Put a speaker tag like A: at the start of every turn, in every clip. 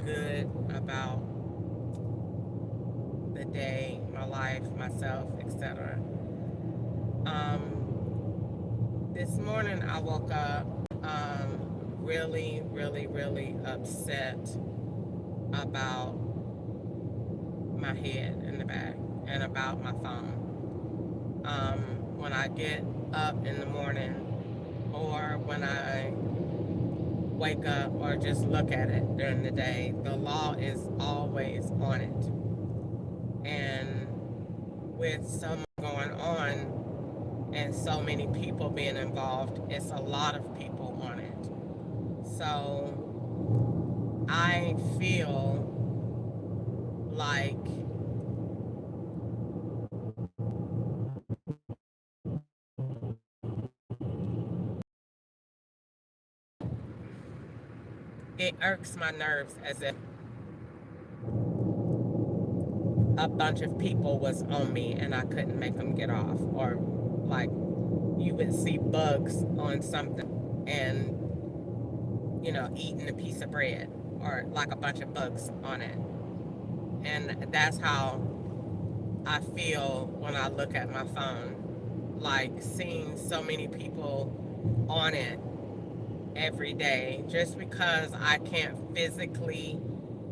A: good about the day, my life, myself, etc. This morning I woke up really, really, really upset about my head in the back and about my phone. When I get up in the morning or when I wake up or just look at it during the day, the law is always on it. And with so much going on and so many people being involved, it's a lot of people on it. So I feel like it irks my nerves as if a bunch of people was on me and I couldn't make them get off, or like you would see bugs on something and eating a piece of bread or like a bunch of bugs on it. And that's how I feel when I look at my phone, like seeing so many people on it every day just because I can't physically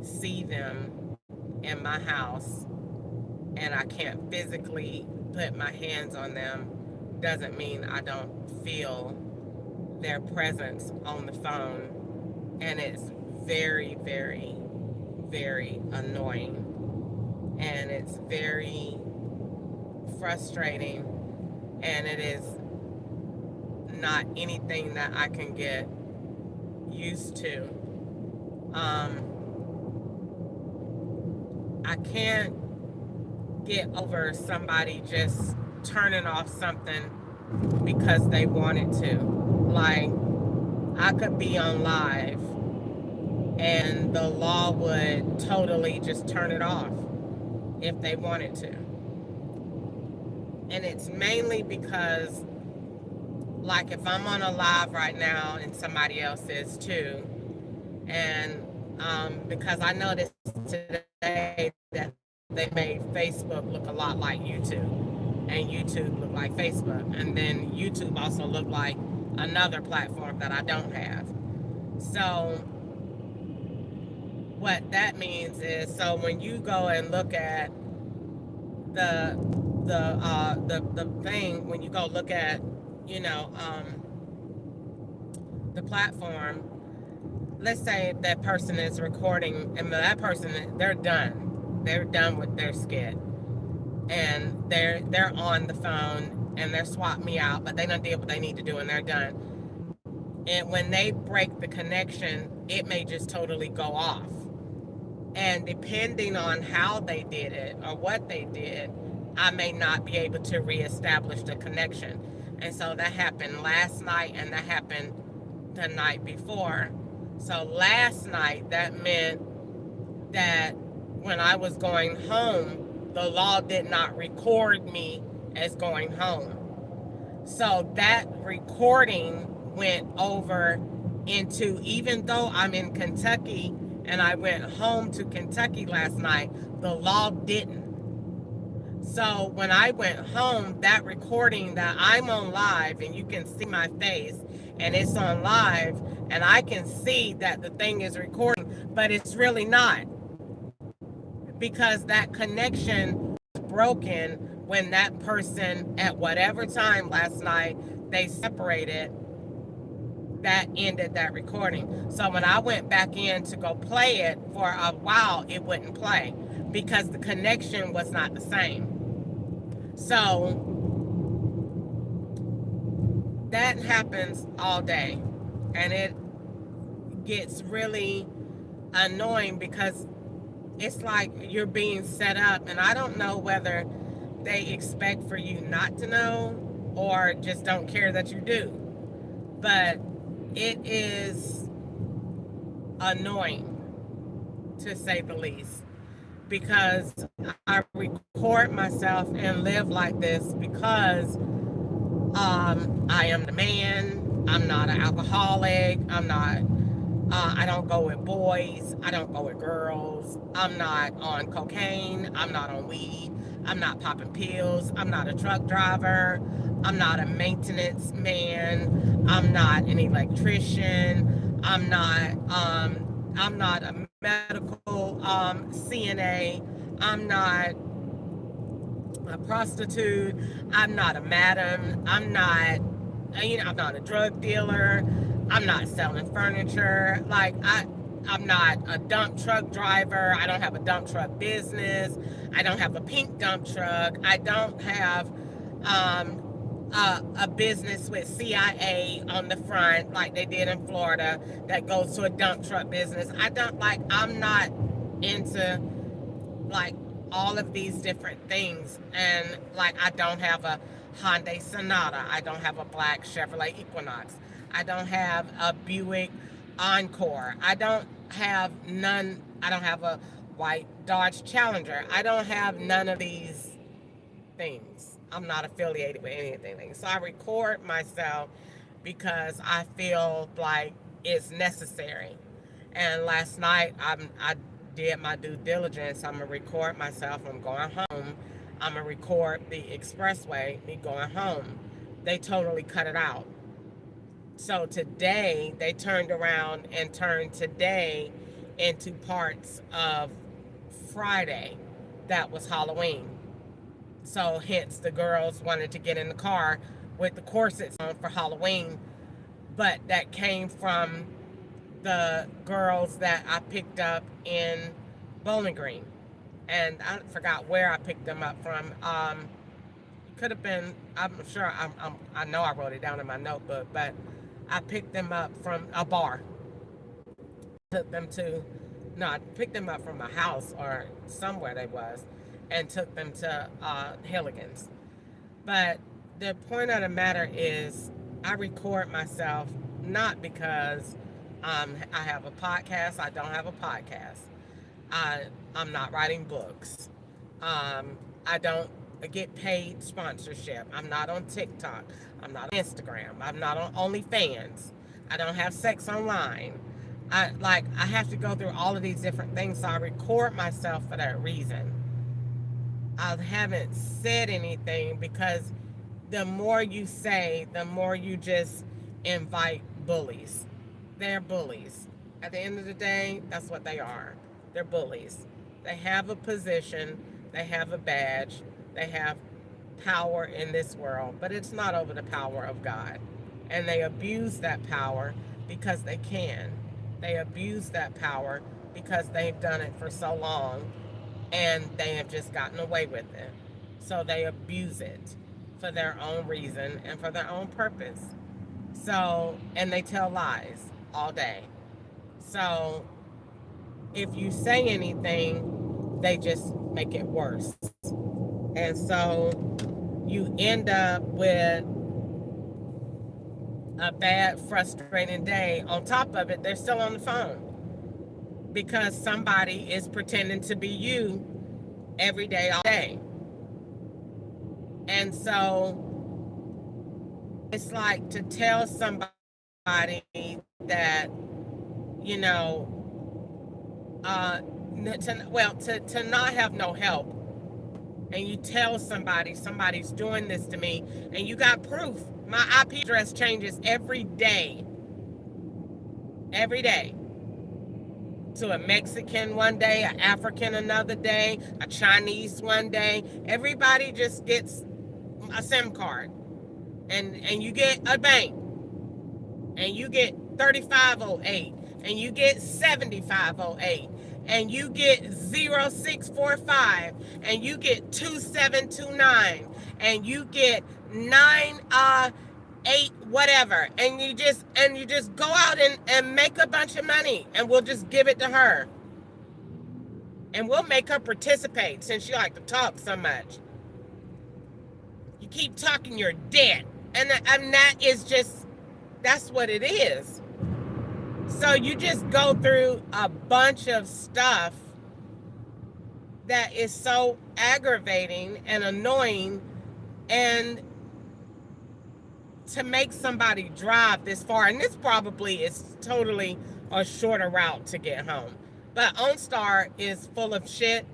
A: see them in my house and I can't physically put my hands on them doesn't mean I don't feel their presence on the phone. And it's very, very, very annoying. And it's very frustrating. And it is not anything that I can get used to. I can't get over somebody just turning off something because they wanted to. Like, I could be on live and the law would totally just turn it off if they wanted to. And it's mainly because, like, if I'm on a live right now and somebody else is too, and because I noticed today that they made Facebook look a lot like YouTube, and YouTube looked like Facebook, and then YouTube also looked like another platform that I don't have. So what that means is, so when you go and look at the thing, when you go look at the platform, let's say that person is recording and that person, they're done with their skit and they're on the phone and they're swap me out, but they done did what they need to do and they're done. And when they break the connection, it may just totally go off. And depending on how they did it or what they did, I may not be able to reestablish the connection. And so that happened last night and that happened the night before. So last night, that meant that when I was going home, the law did not record me as going home. So that recording went over into, even though I'm in Kentucky and I went home to Kentucky last night, the law didn't. So when I went home, that recording that I'm on live and you can see my face and it's on live and I can see that the thing is recording, but it's really not, because that connection was broken when that person at whatever time last night they separated, that ended that recording. So when I went back in to go play it for a while, it wouldn't play because the connection was not the same. So that happens all day and it gets really annoying because it's like you're being set up, and I don't know whether they expect for you not to know or just don't care that you do. But it is annoying, to say the least, because I record myself and live like this because I am the man. I'm not an alcoholic. I'm not I don't go with boys. I don't go with girls. I'm not on cocaine. I'm not on weed. I'm not popping pills. I'm not a truck driver. I'm not a maintenance man. I'm not an electrician. I'm not a medical CNA. I'm not a prostitute. I'm not a madam. I'm not a drug dealer. I'm not selling furniture. I'm not a dump truck driver. I don't have a dump truck business. I don't have a pink dump truck. I don't have a business with CIA on the front like they did in Florida that goes to a dump truck business. I'm not into like all of these different things. And like, I don't have a Hyundai Sonata. I don't have a black Chevrolet Equinox. I don't have a Buick Encore. I don't have a white Dodge Challenger. I don't have none of these things. I'm not affiliated with anything. So I record myself because I feel like it's necessary. And last night I did my due diligence. I'm gonna record myself. I'm going home. I'm gonna record the expressway, me going home. They totally cut it out. So today they turned around and turned today into parts of Friday. That was Halloween. So hence the girls wanted to get in the car with the corsets on for Halloween. But that came from the girls that I picked up in Bowling Green. And I forgot where I picked them up from. It could have been, I'm sure, I know I wrote it down in my notebook, but I picked them up from a bar. Took them to, no, I picked them up from a house or somewhere they was, and took them to Hilligan's. But the point of the matter is, I record myself not because I have a podcast. I don't have a podcast. I'm not writing books. I don't get paid sponsorship. I'm not on TikTok. I'm not on Instagram. I'm not on OnlyFans. I don't have sex online. I have to go through all of these different things, so I record myself for that reason. I haven't said anything because the more you say, the more you just invite bullies. They're bullies. At the end of the day, that's what they are. They're bullies. They have a position, they have a badge, they have power in this world, but it's not over the power of God. And they abuse that power because they can. They abuse that power because they've done it for so long and they have just gotten away with it. So they abuse it for their own reason and for their own purpose. So, and they tell lies all day. So if you say anything, they just make it worse. And so you end up with a bad, frustrating day. On top of it, they're still on the phone because somebody is pretending to be you every day, all day. And so it's like to tell somebody that, you know, to not have no help, and you tell somebody's doing this to me, and you got proof. My IP address changes every day. Every day. To a Mexican one day, an African another day, a Chinese one day. Everybody just gets a SIM card. And you get a bank. And you get 3508. And you get 7508. And you get 0645. And you get 2729. And you get 98 whatever. And you just go out and make a bunch of money. And we'll just give it to her. And we'll make her participate since you like to talk so much. You keep talking, you're dead. And that is just, that's what it is. So you just go through a bunch of stuff that is so aggravating and annoying, and to make somebody drive this far, and this probably is totally a shorter route to get home. But OnStar is full of shit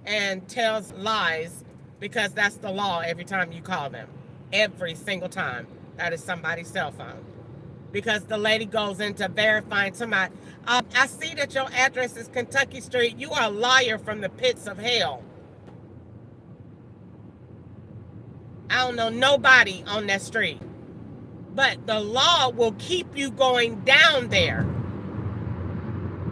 A: and tells lies because that's the law every time you call them. Every single time. That is somebody's cell phone. Because the lady goes into verifying somebody. I see that your address is Kentucky Street. You are a liar from the pits of hell. I don't know nobody on that street. But the law will keep you going down there.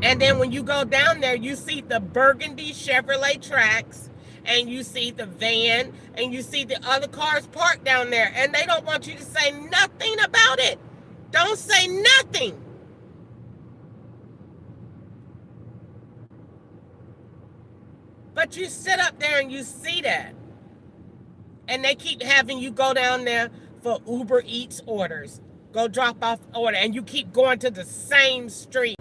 A: And then when you go down there, you see the burgundy Chevrolet Trax, and you see the van, and you see the other cars parked down there, and they don't want you to say nothing about it. Don't say nothing. But you sit up there and you see that. And they keep having you go down there for Uber Eats orders. Go drop off order, and you keep going to the same street.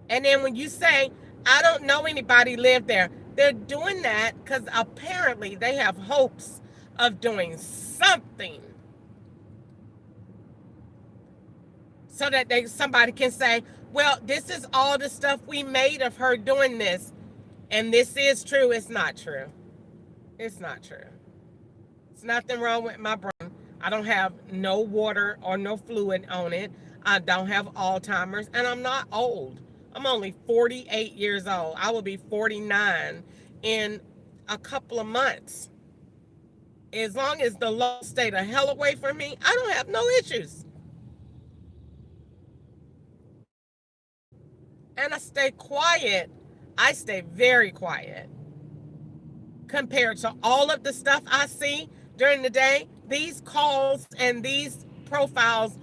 A: And then when you say, I don't know anybody live there, they're doing that because apparently they have hopes of doing something so that somebody can say, well, this is all the stuff we made of her doing this. And this is true. It's not true. It's not true. There's nothing wrong with my brain. I don't have no water or no fluid on it. I don't have Alzheimer's, and I'm not old. I'm only 48 years old. I will be 49 in a couple of months. As long as the law stay the hell away from me, I don't have no issues. And I stay quiet. I stay very quiet. Compared to all of the stuff I see during the day, these calls and these profiles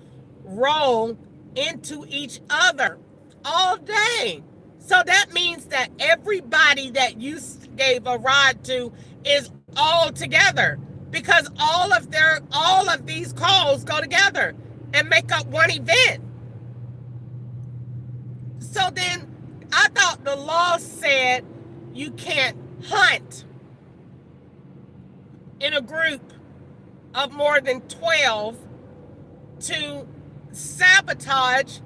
A: roll into each other all day. So that means that everybody that you gave a ride to is all together, because all of these calls go together and make up one event. So then I thought the law said you can't hunt in a group of more than 12 to sabotage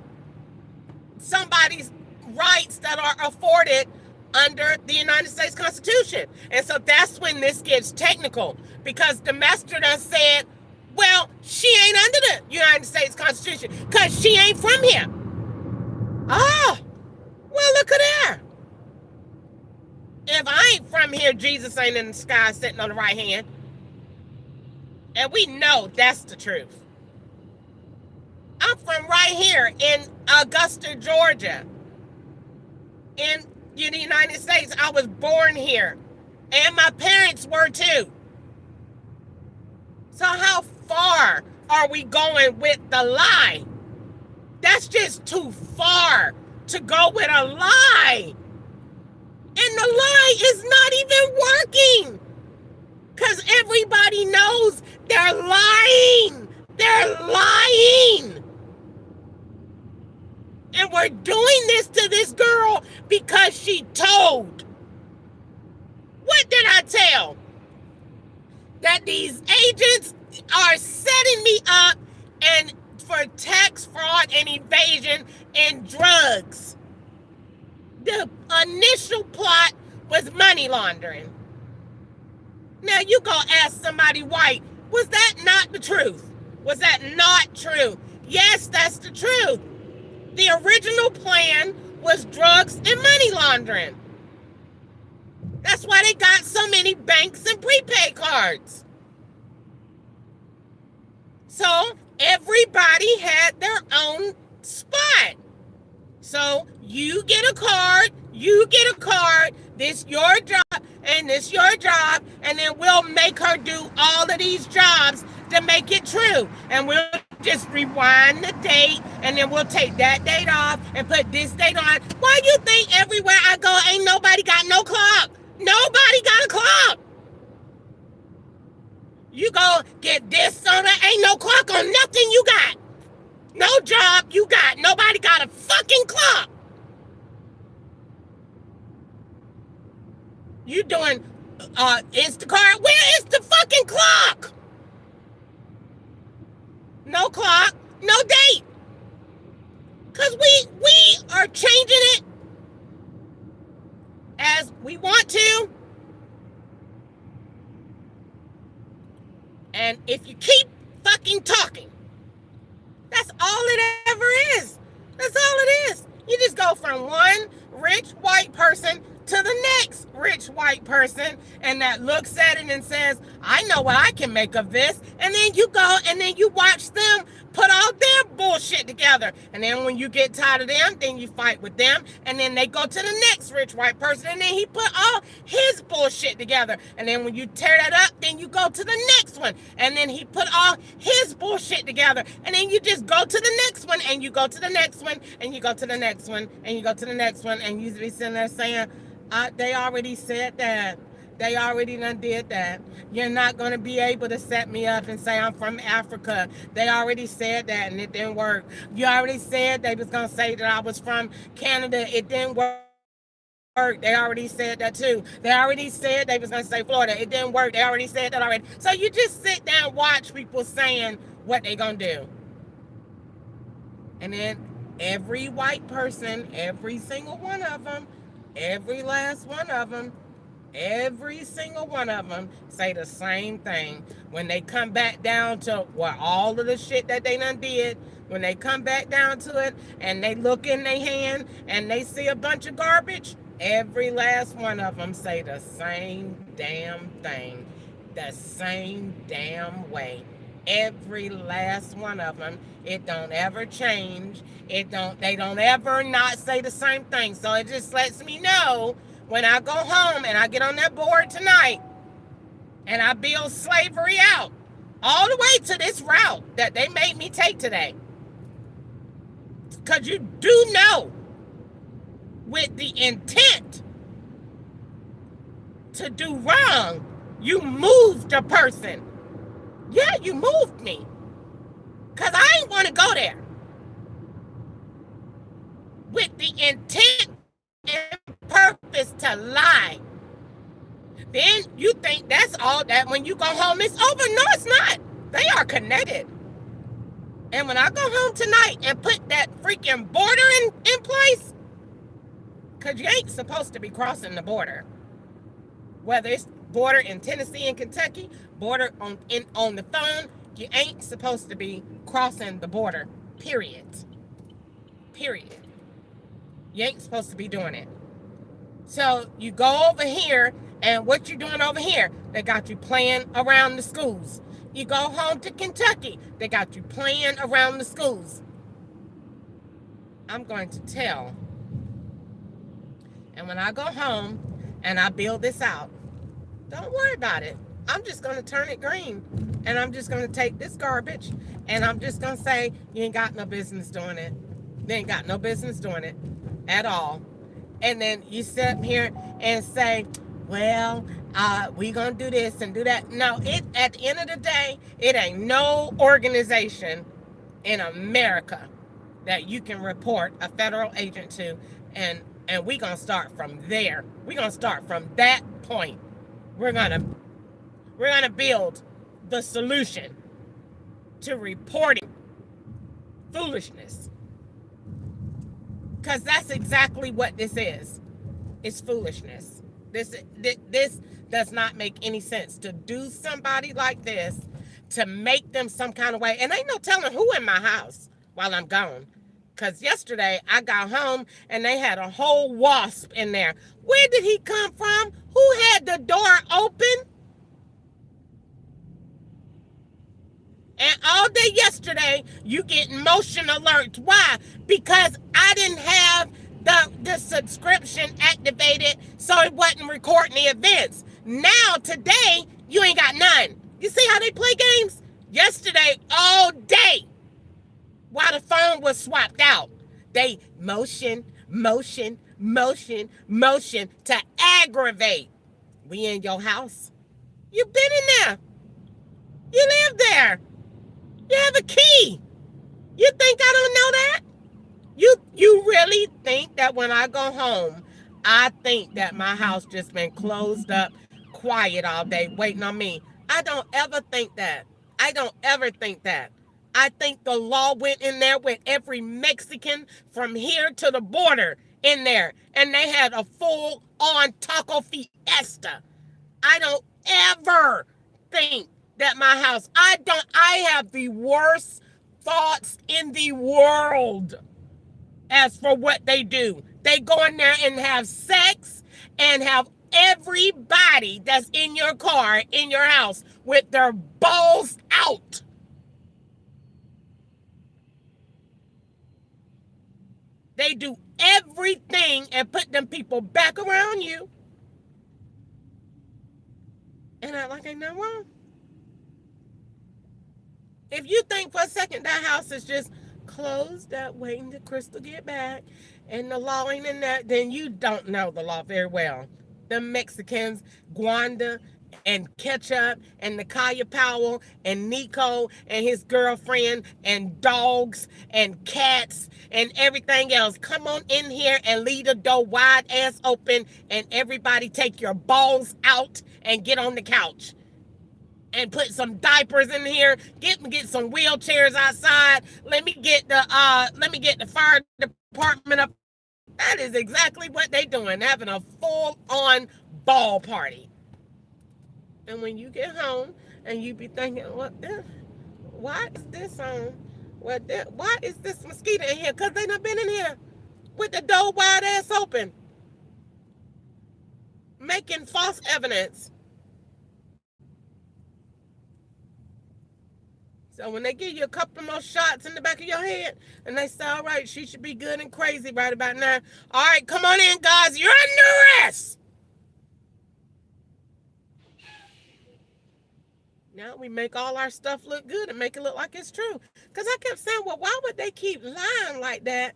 A: somebody's rights that are afforded under the United States Constitution. And so that's when this gets technical, because the master done said, well, she ain't under the United States Constitution because she ain't from here. Oh, well, look at her. If I ain't from here, Jesus ain't in the sky sitting on the right hand. And we know that's the truth. I'm from right here in Augusta, Georgia. In the United States. I was born here. And my parents were too. So how far are we going with the lie? That's just too far to go with a lie. And the lie is not even working. Because everybody knows they're lying. They're lying. And we're doing this to this girl because she told. What did I tell? That these agents are setting me up and for tax fraud and evasion and drugs. The initial plot was money laundering. Now you gonna ask somebody white, was that not the truth? Was that not true? Yes, that's the truth. The original plan was drugs and money laundering. That's why they got so many banks and prepaid cards. So everybody had their own spot. So you get a card, this your job, and this your job, and then we'll make her do all of these jobs to make it true. And we'll just rewind the date, and then we'll take that date off and put this date on. Why you think everywhere I go ain't nobody got no clock? Nobody got a clock. You go get this on it, ain't no clock on nothing you got. No job you got. Nobody got a fucking clock. You doing Instacart? Where is the fucking clock? No clock, no date. Because we are changing it as we want to. And if you keep fucking talking, that's all it ever is. That's all it is. You just go from one rich white person to the next rich white person, and that looks at it and says, I know what I can make of this. And then you go and then you watch them put all their bullshit together. And then when you get tired of them, then you fight with them. And then they go to the next rich white person, and then he put all his bullshit together. And then when you tear that up, then you go to the next one. And then he put all his bullshit together. And then you just go to the next one, and you go to the next one, and you go to the next one, and you go to the next one, and you be sitting there saying, they already said that. They already done did that. You're not going to be able to set me up and say I'm from Africa. They already said that and it didn't work. You already said they was going to say that I was from Canada. It didn't work. They already said that too. They already said they was going to say Florida. It didn't work. They already said that already. So you just sit down and watch people saying what they going to do. And then every white person, every single one of them, every last one of them, every single one of them say the same thing. When they come back down to what all of the shit that they done did, when they come back down to it and they look in their hand and they see a bunch of garbage, every last one of them say the same damn thing, the same damn way. Every last one of them. It don't ever change. They don't ever not say the same thing. So it just lets me know when I go home and I get on that board tonight and I build slavery out all the way to this route that they made me take today. Because you do know with the intent to do wrong, you moved a person. Yeah, you moved me. Because I ain't want to go there. With the intent and purpose to lie. Then you think that's all that when you go home it's over. No, it's not. They are connected. And when I go home tonight and put that freaking border in place, because you ain't supposed to be crossing the border. Whether it's border in Tennessee and Kentucky, border on the phone, you ain't supposed to be crossing the border. Period. Period. You ain't supposed to be doing it. So you go over here, and what you doing over here? They got you playing around the schools. You go home to Kentucky, they got you playing around the schools. I'm going to tell. And when I go home and I build this out, don't worry about it. I'm just going to turn it green. And I'm just going to take this garbage and I'm just going to say, you ain't got no business doing it. You ain't got no business doing it at all. And then you sit up here and say, well, we going to do this and do that. No, at the end of the day, it ain't no organization in America that you can report a federal agent to. And we going to start from there. We're going to start from that point. We're going to build the solution to reporting foolishness. Because that's exactly what this is. It's foolishness. This does not make any sense. To do somebody like this, to make them some kind of way. And ain't no telling who in my house while I'm gone. Because yesterday I got home and they had a whole wasp in there. Where did he come from? Who had the door open? And all day yesterday, you get motion alerts. Why? Because I didn't have the subscription activated, so it wasn't recording the events. Now, today, you ain't got none. You see how they play games? Yesterday, all day, while the phone was swapped out, they motion to aggravate. We in your house. You been in there. You live there. You have a key. You think I don't know that? You really think that when I go home, I think that my house just been closed up, quiet all day, waiting on me? I don't ever think that. I don't ever think that. I think the law went in there with every Mexican from here to the border in there, and they had a full on taco fiesta. I don't ever think that my house, I have the worst thoughts in the world as for what they do. They go in there and have sex and have everybody that's in your car, in your house, with their balls out. They do everything and put them people back around you and act like ain't nothing wrong. If you think for a second that house is just closed up, waiting to Crystal get back, and the law ain't in that, then you don't know the law very well. The Mexicans, Gwanda, and Ketchup, and Nakaya Powell, and Nico, and his girlfriend, and dogs, and cats, and everything else. Come on in here and leave the door wide ass open, and everybody take your balls out and get on the couch and put some diapers in here. Get some wheelchairs outside. Let me get the fire department up. That is exactly what they doing, having a full on ball party. And when you get home and you be thinking, why is this on? Why is this mosquito in here? Because they done been in here with the door wide ass open, making false evidence. So when they give you a couple more shots in the back of your head and they say, all right, she should be good and crazy right about now. All right, come on in, guys. You're under arrest. Now we make all our stuff look good and make it look like it's true. Because I kept saying, well, why would they keep lying like that?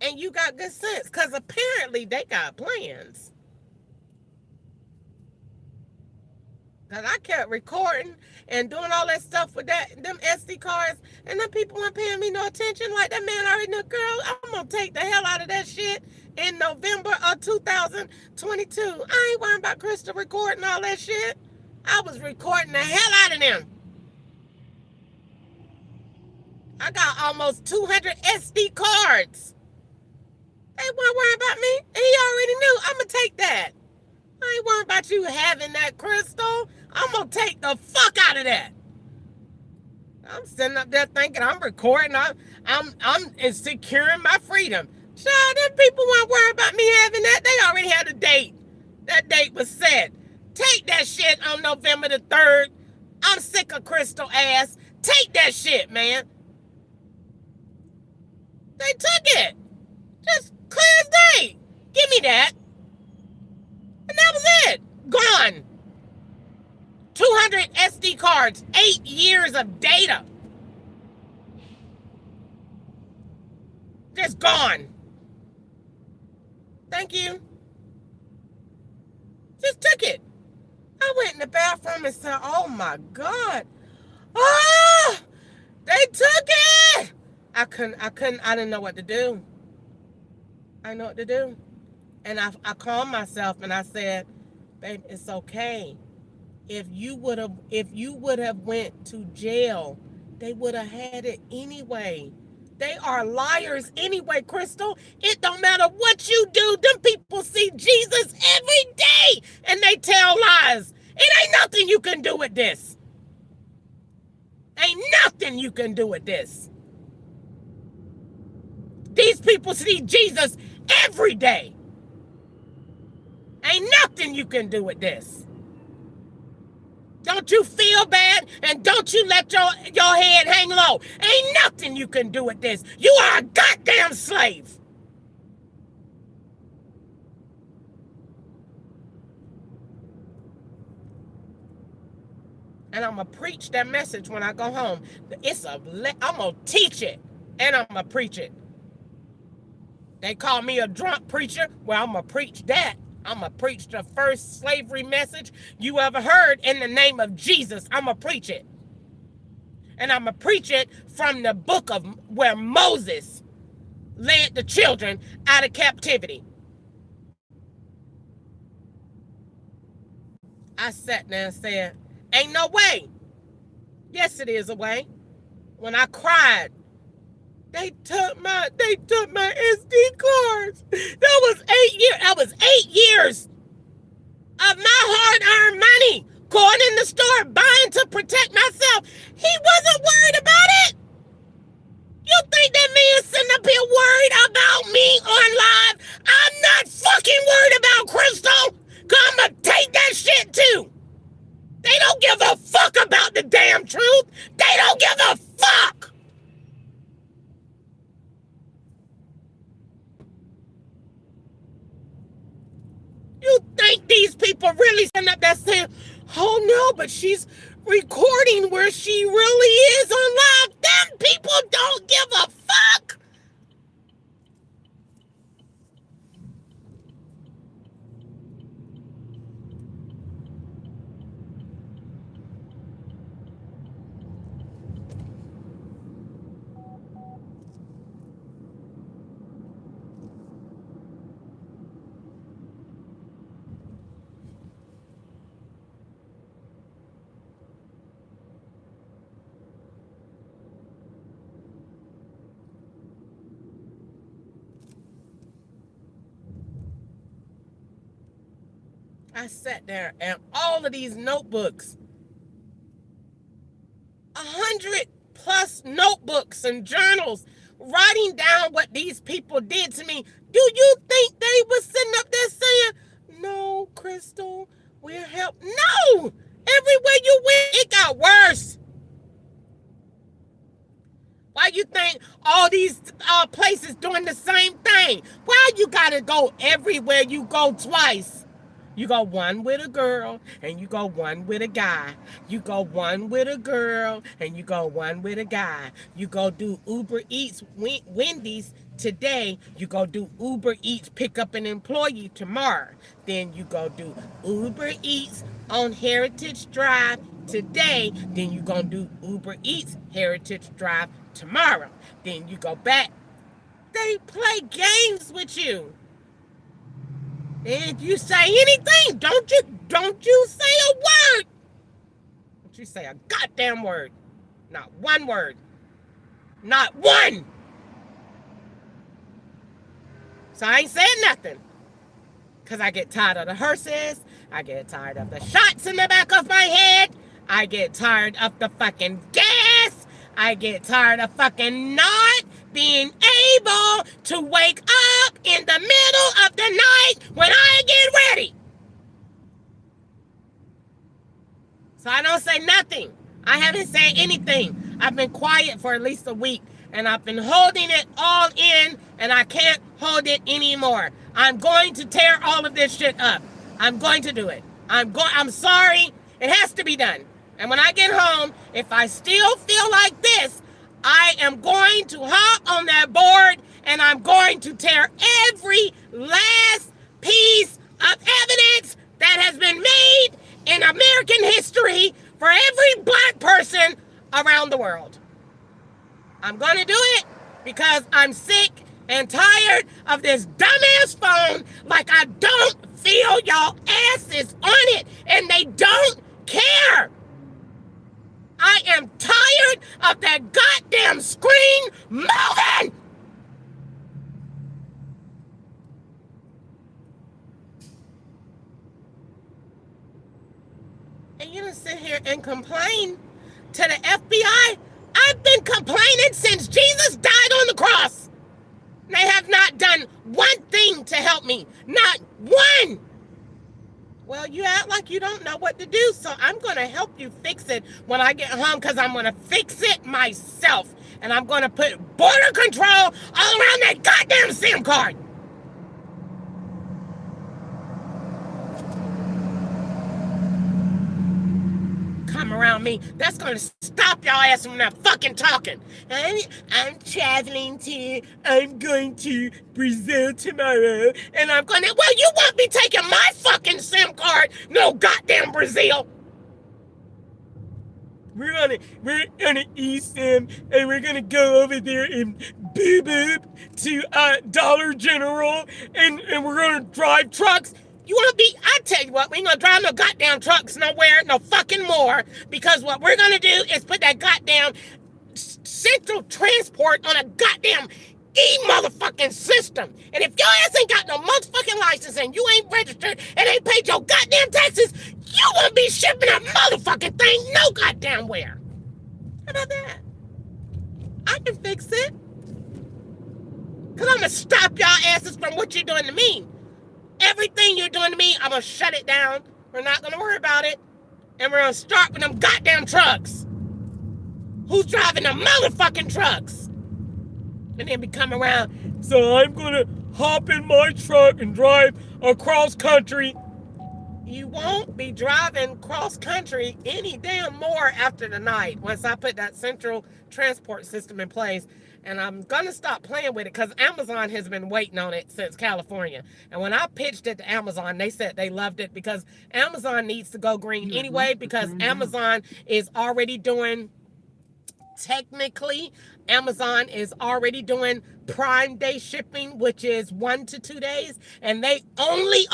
A: And you got good sense. Because apparently they got plans. Because I kept recording and doing all that stuff with them SD cards, and them people weren't paying me no attention. Like, that man already knew, girl, I'm going to take the hell out of that shit in November of 2022. I ain't worrying about Crystal recording all that shit. I was recording the hell out of them. I got almost 200 SD cards. They weren't worrying about me. He already knew. I'm going to take that. I ain't worried about you having that, Crystal. I'm going to take the fuck out of that. I'm sitting up there thinking I'm recording. I'm securing my freedom. Child, them people weren't worried about me having that. They already had a date. That date was set. Take that shit on November the 3rd. I'm sick of Crystal ass. Take that shit, man. They took it. Just clear as day. Give me that. And that was it. Gone. 200 SD cards. 8 years of data. Just gone. Thank you. Just took it. I went in the bathroom and said, oh my God. Oh, they took it. I didn't know what to do. I didn't know what to do. And I calmed myself and I said, babe, it's okay. If you would have went to jail, they would have had it anyway. They are liars anyway, Crystal. It don't matter what you do. Them people see Jesus every day and they tell lies. It ain't nothing you can do with this. Ain't nothing you can do with this. These people see Jesus every day. Ain't nothing you can do with this. Don't you feel bad and don't you let your head hang low. Ain't nothing you can do with this. You are a goddamn slave. And I'm going to preach that message when I go home. I'm going to teach it and I'm going to preach it. They call me a drunk preacher. Well, I'm going to preach that. I'm going to preach the first slavery message you ever heard in the name of Jesus. I'm going to preach it. And I'm going to preach it from the book of where Moses led the children out of captivity. I sat there and said, ain't no way. Yes, it is a way. when I cried, they took my SD cards. That was 8 years. That was 8 years of my hard-earned money going in the store buying to protect myself. He wasn't worried about it. You think that man sitting up here worried about me on live? I'm not fucking worried about Crystal. Cause I'm gonna take that shit too. They don't give a fuck about the damn truth. They don't give a fuck. You think these people really stand up there saying, oh no, but she's recording where she really is on live? Them people don't give a fuck. I sat there and all of these notebooks, 100+ notebooks and journals, writing down what these people did to me. Do you think they were sitting up there saying, no, Crystal, we're helping? No! Everywhere you went, it got worse. Why you think all these places doing the same thing? Why you gotta go everywhere you go twice? You go one with a girl and you go one with a guy. You go one with a girl and you go one with a guy. You go do Uber Eats, Wendy's today. You go do Uber Eats, pick up an employee tomorrow. Then you go do Uber Eats on Heritage Drive today. Then you gonna do Uber Eats Heritage Drive tomorrow. Then you go back. They play games with you. And if you say anything, don't you say a word. Don't you say a goddamn word. Not one word. Not one. So I ain't saying nothing. Because I get tired of the hearses. I get tired of the shots in the back of my head. I get tired of the fucking gas. I get tired of fucking not being able to wake up in the middle of the night when I get ready. So I don't say nothing. I haven't said anything. I've been quiet for at least a week, and I've been holding it all in, and I can't hold it anymore. I'm going to tear all of this shit up. I'm going to do it. I'm sorry. It has to be done. And when I get home, if I still feel like this, I am going to hop on that board and I'm going to tear every last piece of evidence that has been made in American history for every black person around the world. I'm going to do it because I'm sick and tired of this dumbass phone like I don't feel y'all asses on it and they don't care. I am tired of that goddamn screen moving. And you don't sit here and complain to the FBI. I've been complaining since Jesus died on the cross. They have not done one thing to help me. Not one. Well, you act like you don't know what to do, so I'm going to help you fix it when I get home because I'm going to fix it myself. And I'm going to put border control all around that goddamn SIM card. Come around me. That's going to stop y'all ass from not fucking talking. I'm going to Brazil tomorrow, and I'm going to, well, you won't be taking my fucking SIM card, no goddamn Brazil. We're on an eSIM, and we're going to go over there and boo-boop to Dollar General, and we're going to drive trucks. You want to be, I tell you what, we ain't going to drive no goddamn trucks nowhere, no fucking more, because what we're going to do is put that goddamn central transport on a goddamn motherfucking system. And if your ass ain't got no motherfucking license and you ain't registered and ain't paid your goddamn taxes, you won't be shipping a motherfucking thing no goddamn where. How about that? I can fix it. Because I'm going to stop y'all asses from what you're doing to me. Everything you're doing to me, I'm going to shut it down. We're not going to worry about it. And we're going to start with them goddamn trucks. Who's driving the motherfucking trucks? And then be coming around, so I'm going to hop in my truck and drive across country. You won't be driving cross country any damn more after tonight once I put that central transport system in place. And I'm going to stop playing with it because Amazon has been waiting on it since California. And when I pitched it to Amazon, they said they loved it because Amazon needs to go green anyway because Amazon is already doing, technically, Amazon is already doing Prime Day shipping, which is 1 to 2 days, and they only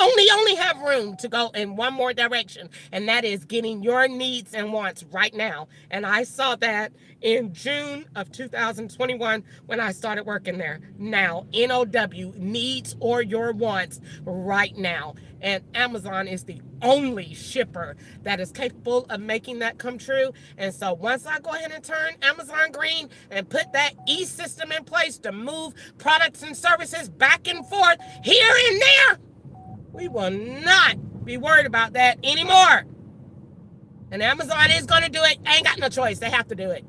A: have room to go in one more direction, and that is getting your needs and wants right now. And I saw that in June of 2021 when I started working there. Now, NOW, needs or your wants right now. And Amazon is the only shipper that is capable of making that come true. And so once I go ahead and turn Amazon green and put that e-system in place to move products and services back and forth here and there, we will not be worried about that anymore. And Amazon is going to do it. Ain't got no choice. They have to do it.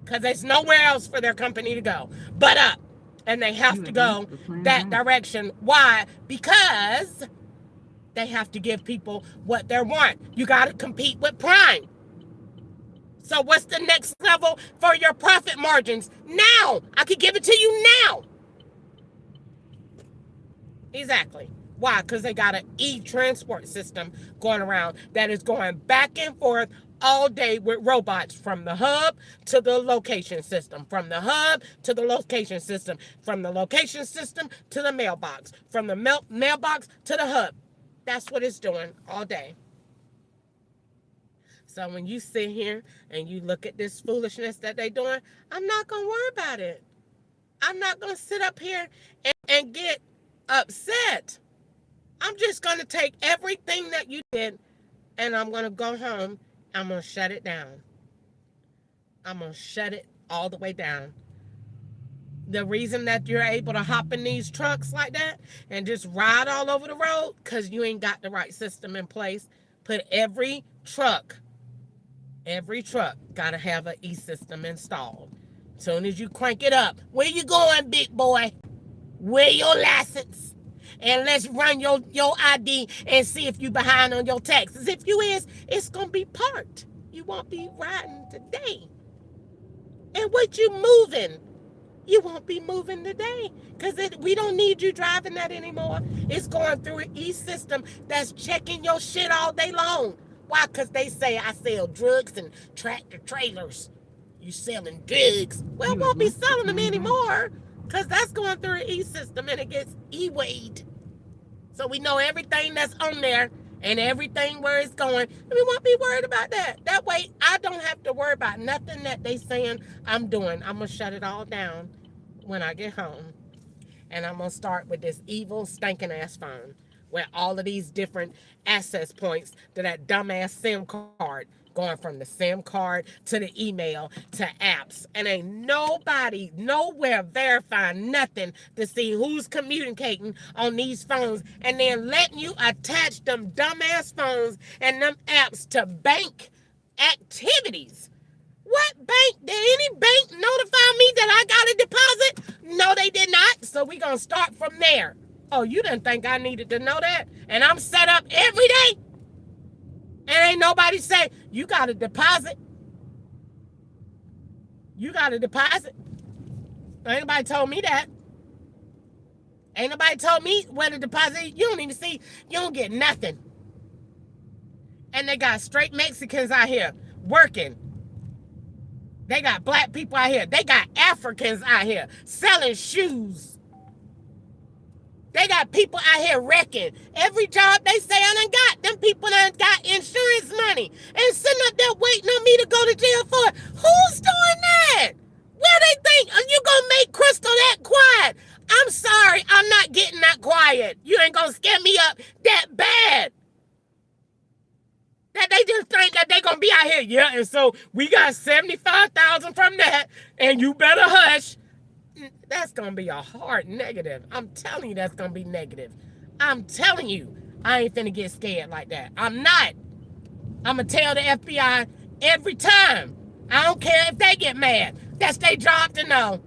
A: Because there's nowhere else for their company to go but up. And they have to go that direction. Why? Because they have to give people what they want. You got to compete with Prime. So what's the next level for your profit margins? Now. I could give it to you now. Exactly. Why? Because they got an e-transport system going around that is going back and forth all day with robots from the hub to the location system, from the hub to the location system, from the location system to the mailbox, from the mailbox to the hub. That's what it's doing all day. So when you sit here and you look at this foolishness that they're doing, I'm not going to worry about it. I'm not going to sit up here and get upset. I'm just going to take everything that you did and I'm going to go home. I'm going to shut it down. I'm going to shut it all the way down. The reason that you're able to hop in these trucks like that and just ride all over the road, because you ain't got the right system in place. Put every truck got to have an e-system installed. Soon as you crank it up, where you going, big boy? Where your license? And let's run your ID and see if you behind on your taxes. If you is, it's going to be parked. You won't be riding today. And what you moving? You won't be moving today because we don't need you driving that anymore. It's going through an e-system that's checking your shit all day long. Why? Because they say I sell drugs and tractor trailers. You selling drugs. Well, won't be selling them anymore because that's going through an e-system and it gets e-weighed. So we know everything that's on there and everything where it's going. And we won't be worried about that. That way, I don't have to worry about nothing that they saying I'm doing. I'm going to shut it all down when I get home. And I'm going to start with this evil, stinking ass phone where all of these different access points to that dumbass SIM card, going from the SIM card to the email to apps. And ain't nobody nowhere verifying nothing to see who's communicating on these phones and then letting you attach them dumbass phones and them apps to bank activities. What bank? Did any bank notify me that I got a deposit? No, they did not. So we're going to start from there. Oh, you didn't think I needed to know that? And I'm set up every day? And ain't nobody say, you got a deposit? You got a deposit? Ain't nobody told me that. Ain't nobody told me where to deposit. You don't even see, you don't get nothing. And they got straight Mexicans out here working. They got black people out here. They got Africans out here selling shoes. They got people out here wrecking. Every job they say I done got, them people done got insurance money and sitting up there waiting on me to go to jail for it. Who's doing that? Where they think are you gonna make Crystal that quiet? I'm sorry, I'm not getting that quiet. You ain't gonna scare me up that bad. That they just think that they gonna be out here. Yeah, and so we got 75,000 from that, and you better hush. That's gonna be a hard negative. I'm telling you that's gonna be negative. I'm telling you, I ain't finna get scared like that. I'm not. I'm gonna tell the FBI every time. I don't care if they get mad. That's their job to know.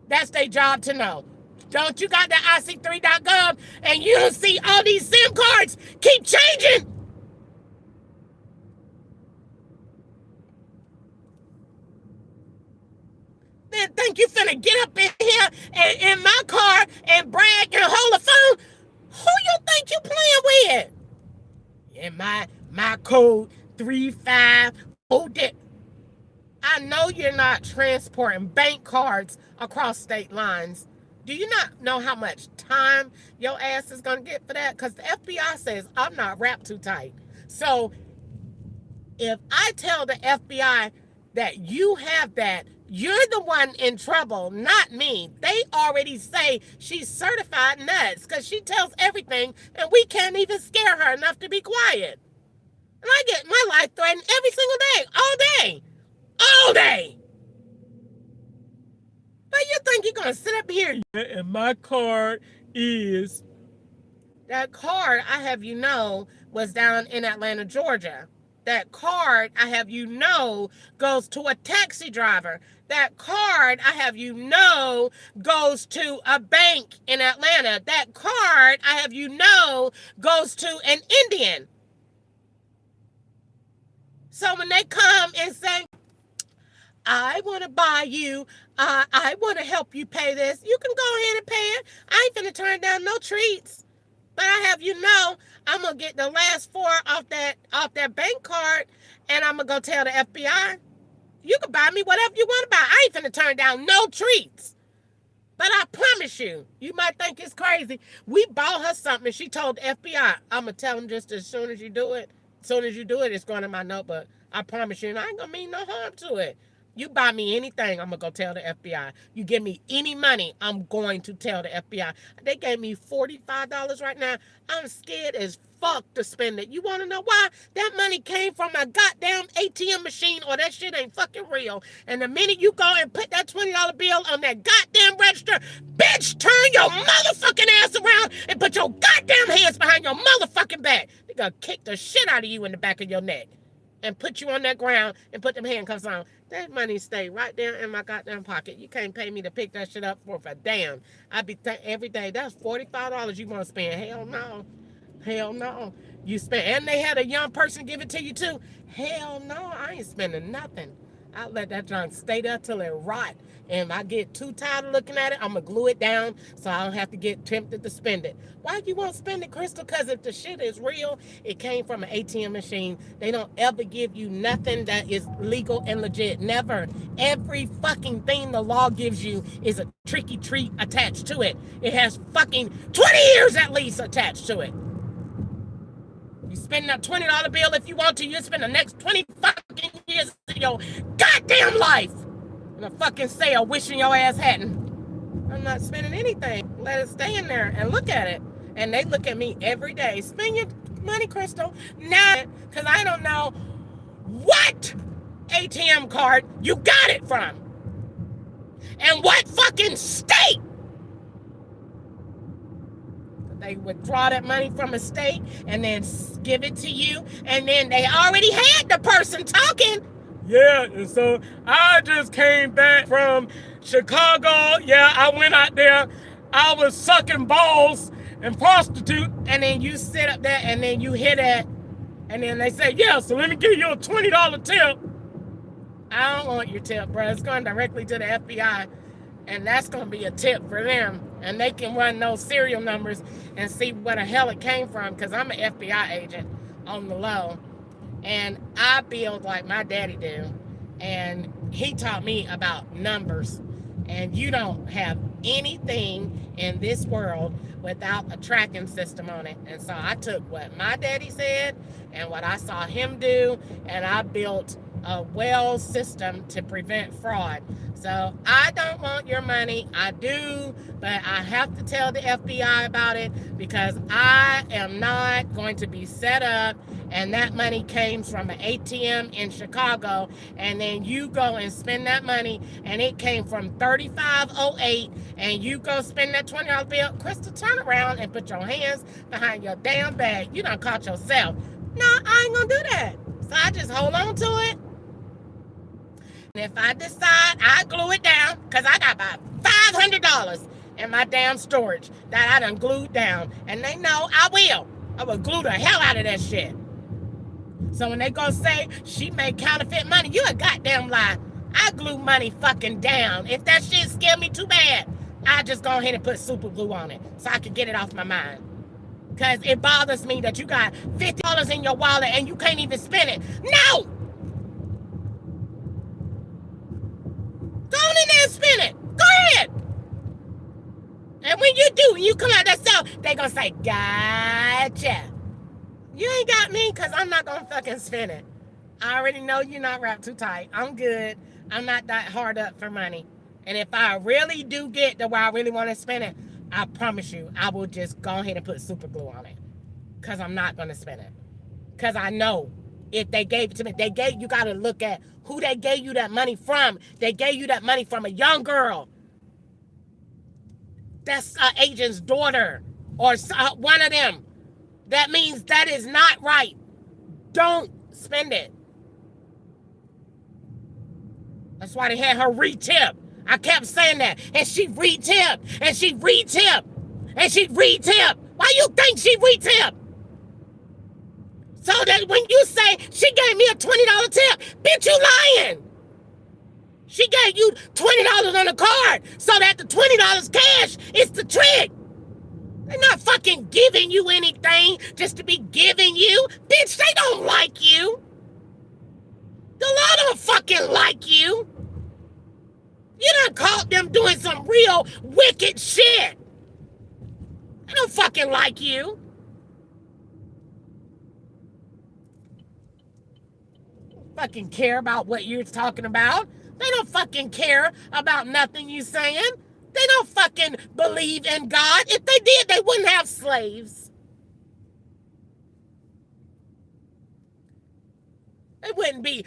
A: That's their job to know. Don't you got the IC3.gov and you don't see all these SIM cards keep changing? Then think you finna get up in here and in my car and brag and hold the phone? Who you think you playing with? In my code 35. I know you're not transporting bank cards across state lines. Do you not know how much time your ass is going to get for that? Because the FBI says I'm not wrapped too tight. So if I tell the FBI that you have that, you're the one in trouble, not me. They already say she's certified nuts because she tells everything and we can't even scare her enough to be quiet. And I get my life threatened every single day, all day. All day. But you think you're going to sit up here and my card is... That card, I have you know, was down in Atlanta, Georgia. That card, I have you know, goes to a taxi driver. That card, I have you know, goes to a bank in Atlanta. That card, I have you know, goes to an Indian. So when they come and say, I want to buy you, I want to help you pay this, you can go ahead and pay it. I ain't finna turn down no treats. But I have you know, I'm going to get the last 4 off that bank card, and I'm going to go tell the FBI, you can buy me whatever you want to buy. I ain't finna turn down no treats. But I promise you, you might think it's crazy. We bought her something, and she told the FBI, I'm going to tell them just as soon as you do it. As soon as you do it, it's going in my notebook. I promise you, and I ain't going to mean no harm to it. You buy me anything, I'm going to go tell the FBI. You give me any money, I'm going to tell the FBI. They gave me $45 right now. I'm scared as fuck to spend it. You want to know why? That money came from a goddamn ATM machine or that shit ain't fucking real. And the minute you go and put that $20 bill on that goddamn register, bitch, turn your motherfucking ass around and put your goddamn hands behind your motherfucking back. They gonna kick the shit out of you in the back of your neck and put you on that ground and put them handcuffs on. That money stay right there in my goddamn pocket. You can't pay me to pick that shit up for a damn. I be every day. That's $45 you want to spend. Hell no. Hell no. You spend, and they had a young person give it to you too. Hell no, I ain't spending nothing. I let that junk stay there till it rot. And I get too tired of looking at it, I'm going to glue it down so I don't have to get tempted to spend it. Why you won't spend it, Crystal? Because if the shit is real, it came from an ATM machine. They don't ever give you nothing that is legal and legit. Never. Every fucking thing the law gives you is a tricky treat attached to it. It has fucking 20 years at least attached to it. You spend that $20 bill if you want to. You spend the next 20 fucking years of your goddamn life in a fucking sale wishing your ass hadn't. I'm not spending anything. Let it stay in there and look at it. And they look at me every day. Spend your money, Crystal. Now, because I don't know what ATM card you got it from. And what fucking state. They withdraw that money from a state and then give it to you. And then they already had the person talking. Yeah, and so I just came back from Chicago. Yeah, I went out there. I was sucking balls and prostitute. And then you sit up there and then you hit it. And then they say, yeah, so let me give you a $20 tip. I don't want your tip, bro. It's going directly to the FBI. And that's going to be a tip for them. And they can run those serial numbers and see where the hell it came from. Because I'm an FBI agent on the low. And I build like my daddy do. And he taught me about numbers. And you don't have anything in this world without a tracking system on it. And so I took what my daddy said and what I saw him do, and I built a well system to prevent fraud. So I don't want your money. I do, but I have to tell the FBI about it because I am not going to be set up and that money came from an ATM in Chicago, and then you go and spend that money, and it came from 3508, and you go spend that $20 bill. Crystal, turn around and put your hands behind your damn bag. You done caught yourself. No, I ain't gonna do that. So I just hold on to it. And if I decide, I glue it down, because I got about $500 in my damn storage that I done glued down. And they know I will. I will glue the hell out of that shit. So when they gonna say she made counterfeit money, you a goddamn lie. I glue money fucking down. If that shit scared me too bad, I just go ahead and put super glue on it so I can get it off my mind. Because it bothers me that you got $50 in your wallet and you can't even spend it. No! Go on in there and spend it. Go ahead. And when you do, you come out that cell, they gonna say, gotcha. You ain't got me because I'm not going to fucking spend it. I already know you're not wrapped too tight. I'm good. I'm not that hard up for money. And if I really do get to where I really want to spend it, I promise you, I will just go ahead and put super glue on it. Because I'm not going to spend it. Because I know if they gave it to me, you got to look at who they gave you that money from. They gave you that money from a young girl. That's an agent's daughter or one of them. That means that is not right. Don't spend it. That's why they had her re-tip. I kept saying that. And she re-tip. And she re-tip. And she re-tip. Why you think she re-tip? So that when you say she gave me a $20 tip, bitch, you lying. She gave you $20 on the card so that the $20 cash is the trick. They're not fucking giving you anything just to be giving you. Bitch, they don't like you. The law don't fucking like you. You done caught them doing some real wicked shit. They don't fucking like you. Fucking care about what you're talking about. They don't fucking care about nothing you saying. They don't fucking believe in God. If they did, they wouldn't have slaves. They wouldn't be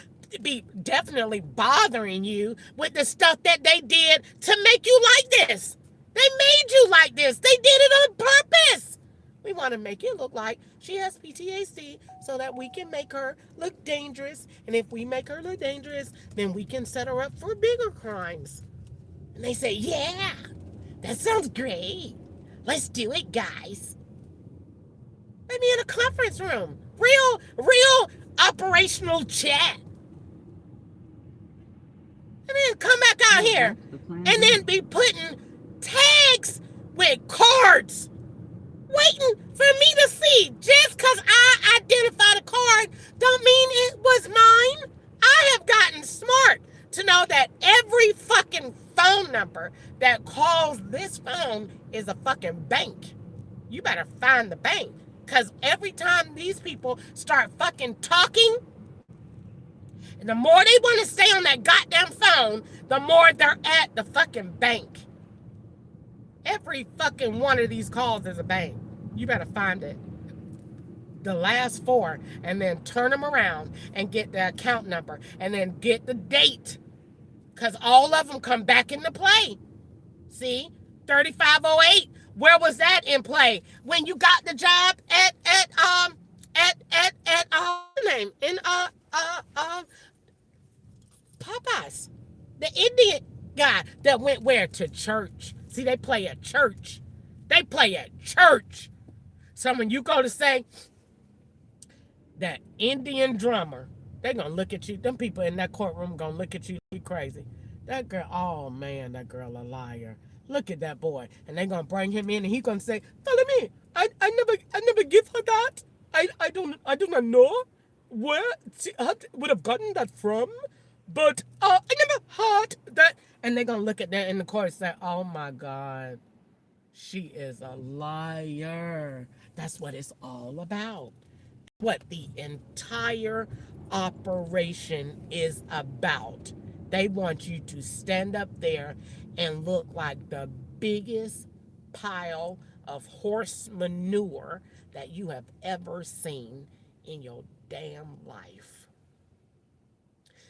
A: definitely bothering you with the stuff that they did to make you like this. They made you like this. They did it on purpose. We want to make it look like she has PTSD so that we can make her look dangerous. And if we make her look dangerous, then we can set her up for bigger crimes. And they say, yeah, that sounds great. Let's do it, guys. Maybe in a conference room. Real operational chat. And then come back out here and then be putting tags with cards waiting for me to see. Just because I identified a card don't mean it was mine. I have gotten smart to know that every fucking phone number that calls this phone is a fucking bank. You better find the bank. Because every time these people start fucking talking, and the more they want to stay on that goddamn phone, the more they're at the fucking bank. Every fucking one of these calls is a bank. You better find it. The last four, and then turn them around and get the account number, and then get the date. Because all of them come back into play. See? 3508. Where was that in play? When you got the job at name in Popeyes. The Indian guy that went where? To church. See, they play at church. They play at church. So when you go to say that Indian drummer, they're going to look at you. Them people in that courtroom going to look at you crazy. That girl, oh man, that girl a liar. Look at that boy. And they're going to bring him in and he's going to say, follow me. I never give her that. I do not know where she would have gotten that from. But I never heard that And they're gonna look at that in the court and say, "Oh my God, she is a liar." That's what it's all about. What the entire operation is about. They want you to stand up there and look like the biggest pile of horse manure that you have ever seen in your damn life.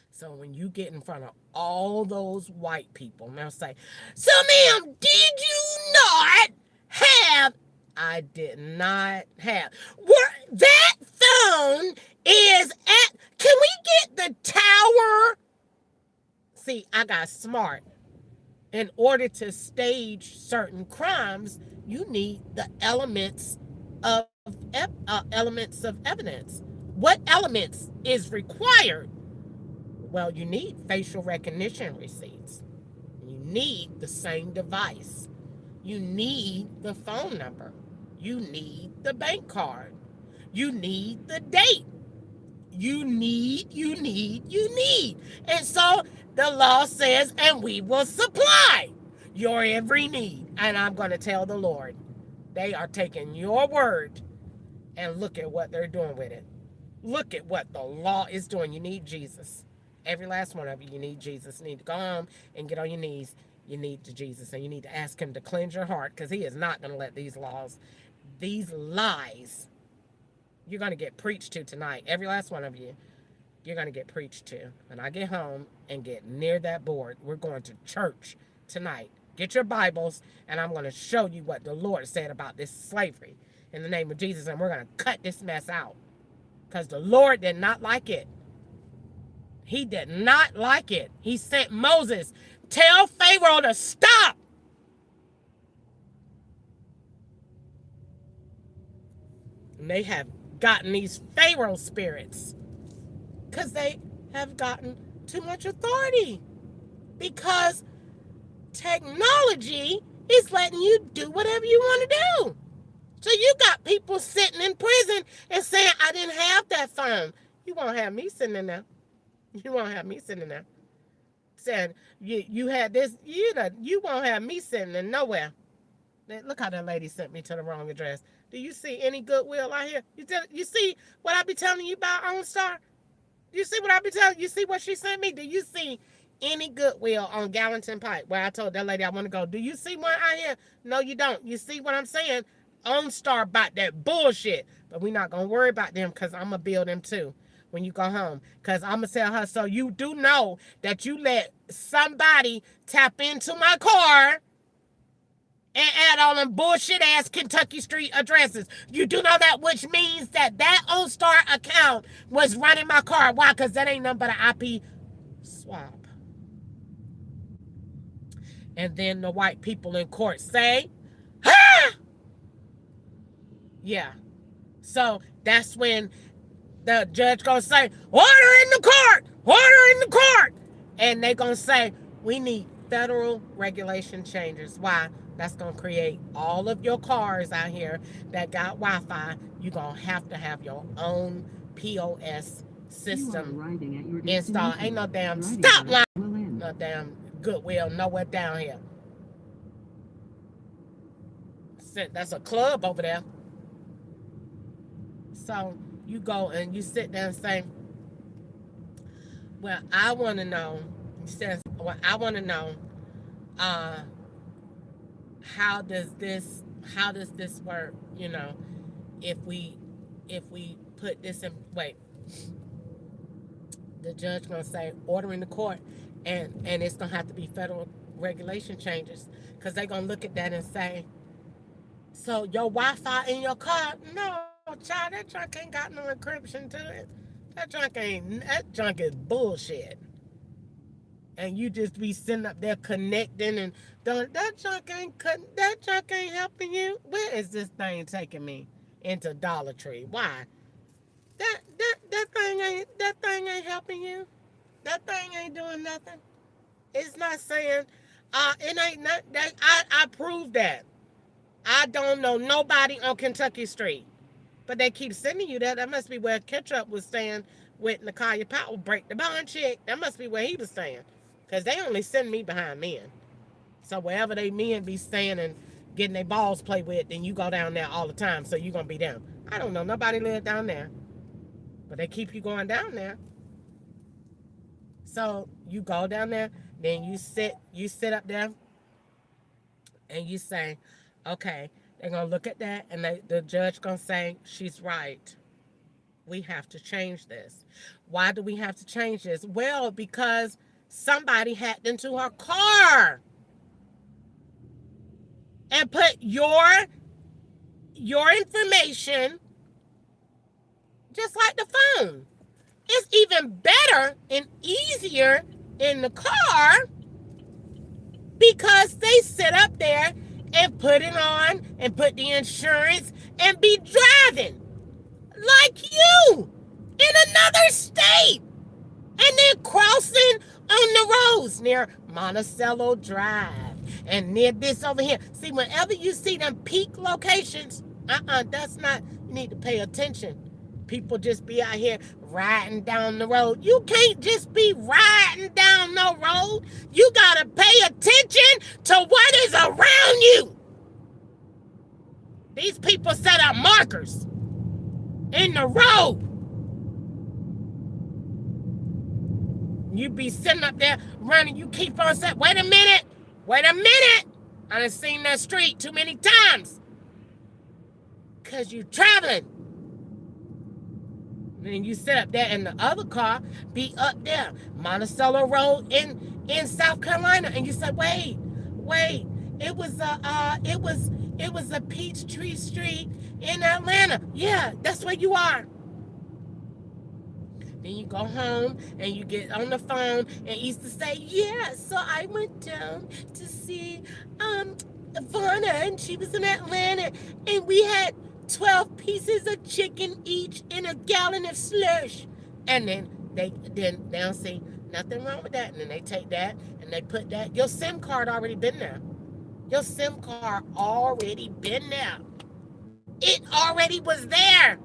A: So when you get in front of all those white people, and they'll say, "So, ma'am, did you not have?" I did not have. That phone is at. Can we get the tower? See, I got smart. In order to stage certain crimes, you need the elements of evidence. What elements is required? Well, you need facial recognition receipts. You need the same device. You need the phone number. You need the bank card. You need the date. You need. And so the law says, and we will supply your every need. And I'm going to tell the Lord, they are taking your word and look at what they're doing with it. Look at what the law is doing. You need Jesus. Every last one of you, you need Jesus. You need to go home and get on your knees. You need to Jesus, and you need to ask him to cleanse your heart, because he is not going to let these laws, these lies, you're going to get preached to tonight. Every last one of you, you're going to get preached to. When I get home and get near that board, we're going to church tonight. Get your Bibles, and I'm going to show you what the Lord said about this slavery in the name of Jesus, and we're going to cut this mess out, because the Lord did not like it. He did not like it. He sent Moses, "Tell Pharaoh to stop." And they have gotten these Pharaoh spirits because they have gotten too much authority. Because technology is letting you do whatever you want to do. So you got people sitting in prison and saying, "I didn't have that phone." You won't have me sitting in there. You won't have me sitting in there saying you had this. You won't have me sitting in nowhere. Look how that lady sent me to the wrong address. Do you see any goodwill out here? You see what I be telling you about OnStar? You see what I be telling you? You see what she sent me? Do you see any goodwill on Gallatin Pike where I told that lady I want to go? Do you see one out here? No, you don't. You see what I'm saying? OnStar about that bullshit. But we're not going to worry about them, because I'm going to build them too when you go home. Because I'm going to tell her, "So you do know that you let somebody tap into my car and add all them bullshit ass Kentucky Street addresses. You do know that, which means that OnStar account was running my car. Why? Because that ain't nothing but an IP swap." And then the white people in court say, "Ha!" Yeah. So that's when the judge gonna say, "Order in the court! Order in the court!" And they gonna say, "We need federal regulation changes." Why? That's gonna create all of your cars out here that got Wi-Fi. You're gonna have your own POS system installed. Ain't no damn stop line, no damn goodwill nowhere down here. That's a club over there. So you go and you sit there and say, "Well, I want to know." He says, "Well, I want to know, uh, how does this work? If we put this in." Wait, the judge gonna say, "Order in the court," and it's gonna have to be federal regulation changes, because they gonna look at that and say, "So your Wi-Fi in your car?" No, child, that junk ain't got no encryption to it. That junk is bullshit. And you just be sitting up there connecting and that junk ain't helping you. Where is this thing taking me? Into Dollar Tree. Why? That thing ain't helping you. That thing ain't doing nothing. It's not saying it ain't not that I proved that. I don't know nobody on Kentucky Street. But they keep sending you that. That must be where Ketchup was staying with Nakaya Powell. Break the bond chick. That must be where he was staying. Because they only send me behind men. So wherever they men be staying and getting their balls played with, then you go down there all the time. So you going to be them. I don't know. Nobody live down there. But they keep you going down there. So you go down there, then you sit up there and you say, okay, they're going to look at that and the judge going to say, she's right. We have to change this. Why do we have to change this? Well, because somebody hacked into her car and put your information just like the phone. It's even better and easier in the car because they sit up there and put it on and put the insurance and be driving like you in another state and then crossing on the roads near Monticello Drive and near this over here. See, whenever you see them peak locations, that's not, you need to pay attention. People just be out here riding down the road. You can't just be riding down the road. You gotta pay attention to what is around you. These people set up markers in the road. You be sitting up there running. You keep on saying, wait a minute. I done seen that street too many times. Because you traveling. And you sit up there in the other car, be up there, Monticello Road in South Carolina. And you say, wait, it was a Peachtree Street in Atlanta. Yeah, that's where you are. Then you go home and you get on the phone and used to say, yeah, so I went down to see Ivana and she was in Atlanta and we had 12 pieces of chicken each in a gallon of slush. And then they don't see nothing wrong with that. And then they take that and they put that. Your SIM card already been there. Your SIM card already been there. It already was there.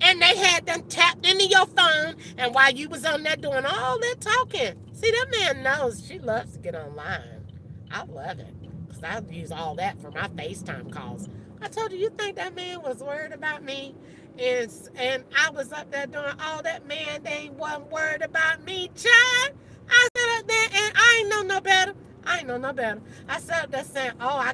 A: And they had them tapped into your phone, and while you was on there doing all that talking, see, that man knows she loves to get online. I love it, because I use all that for my FaceTime calls. I told you think that man was worried about me, and I was up there doing all that, man, they wasn't worried about me, child. I sat up there, and I ain't know no better. I sat up there saying, oh,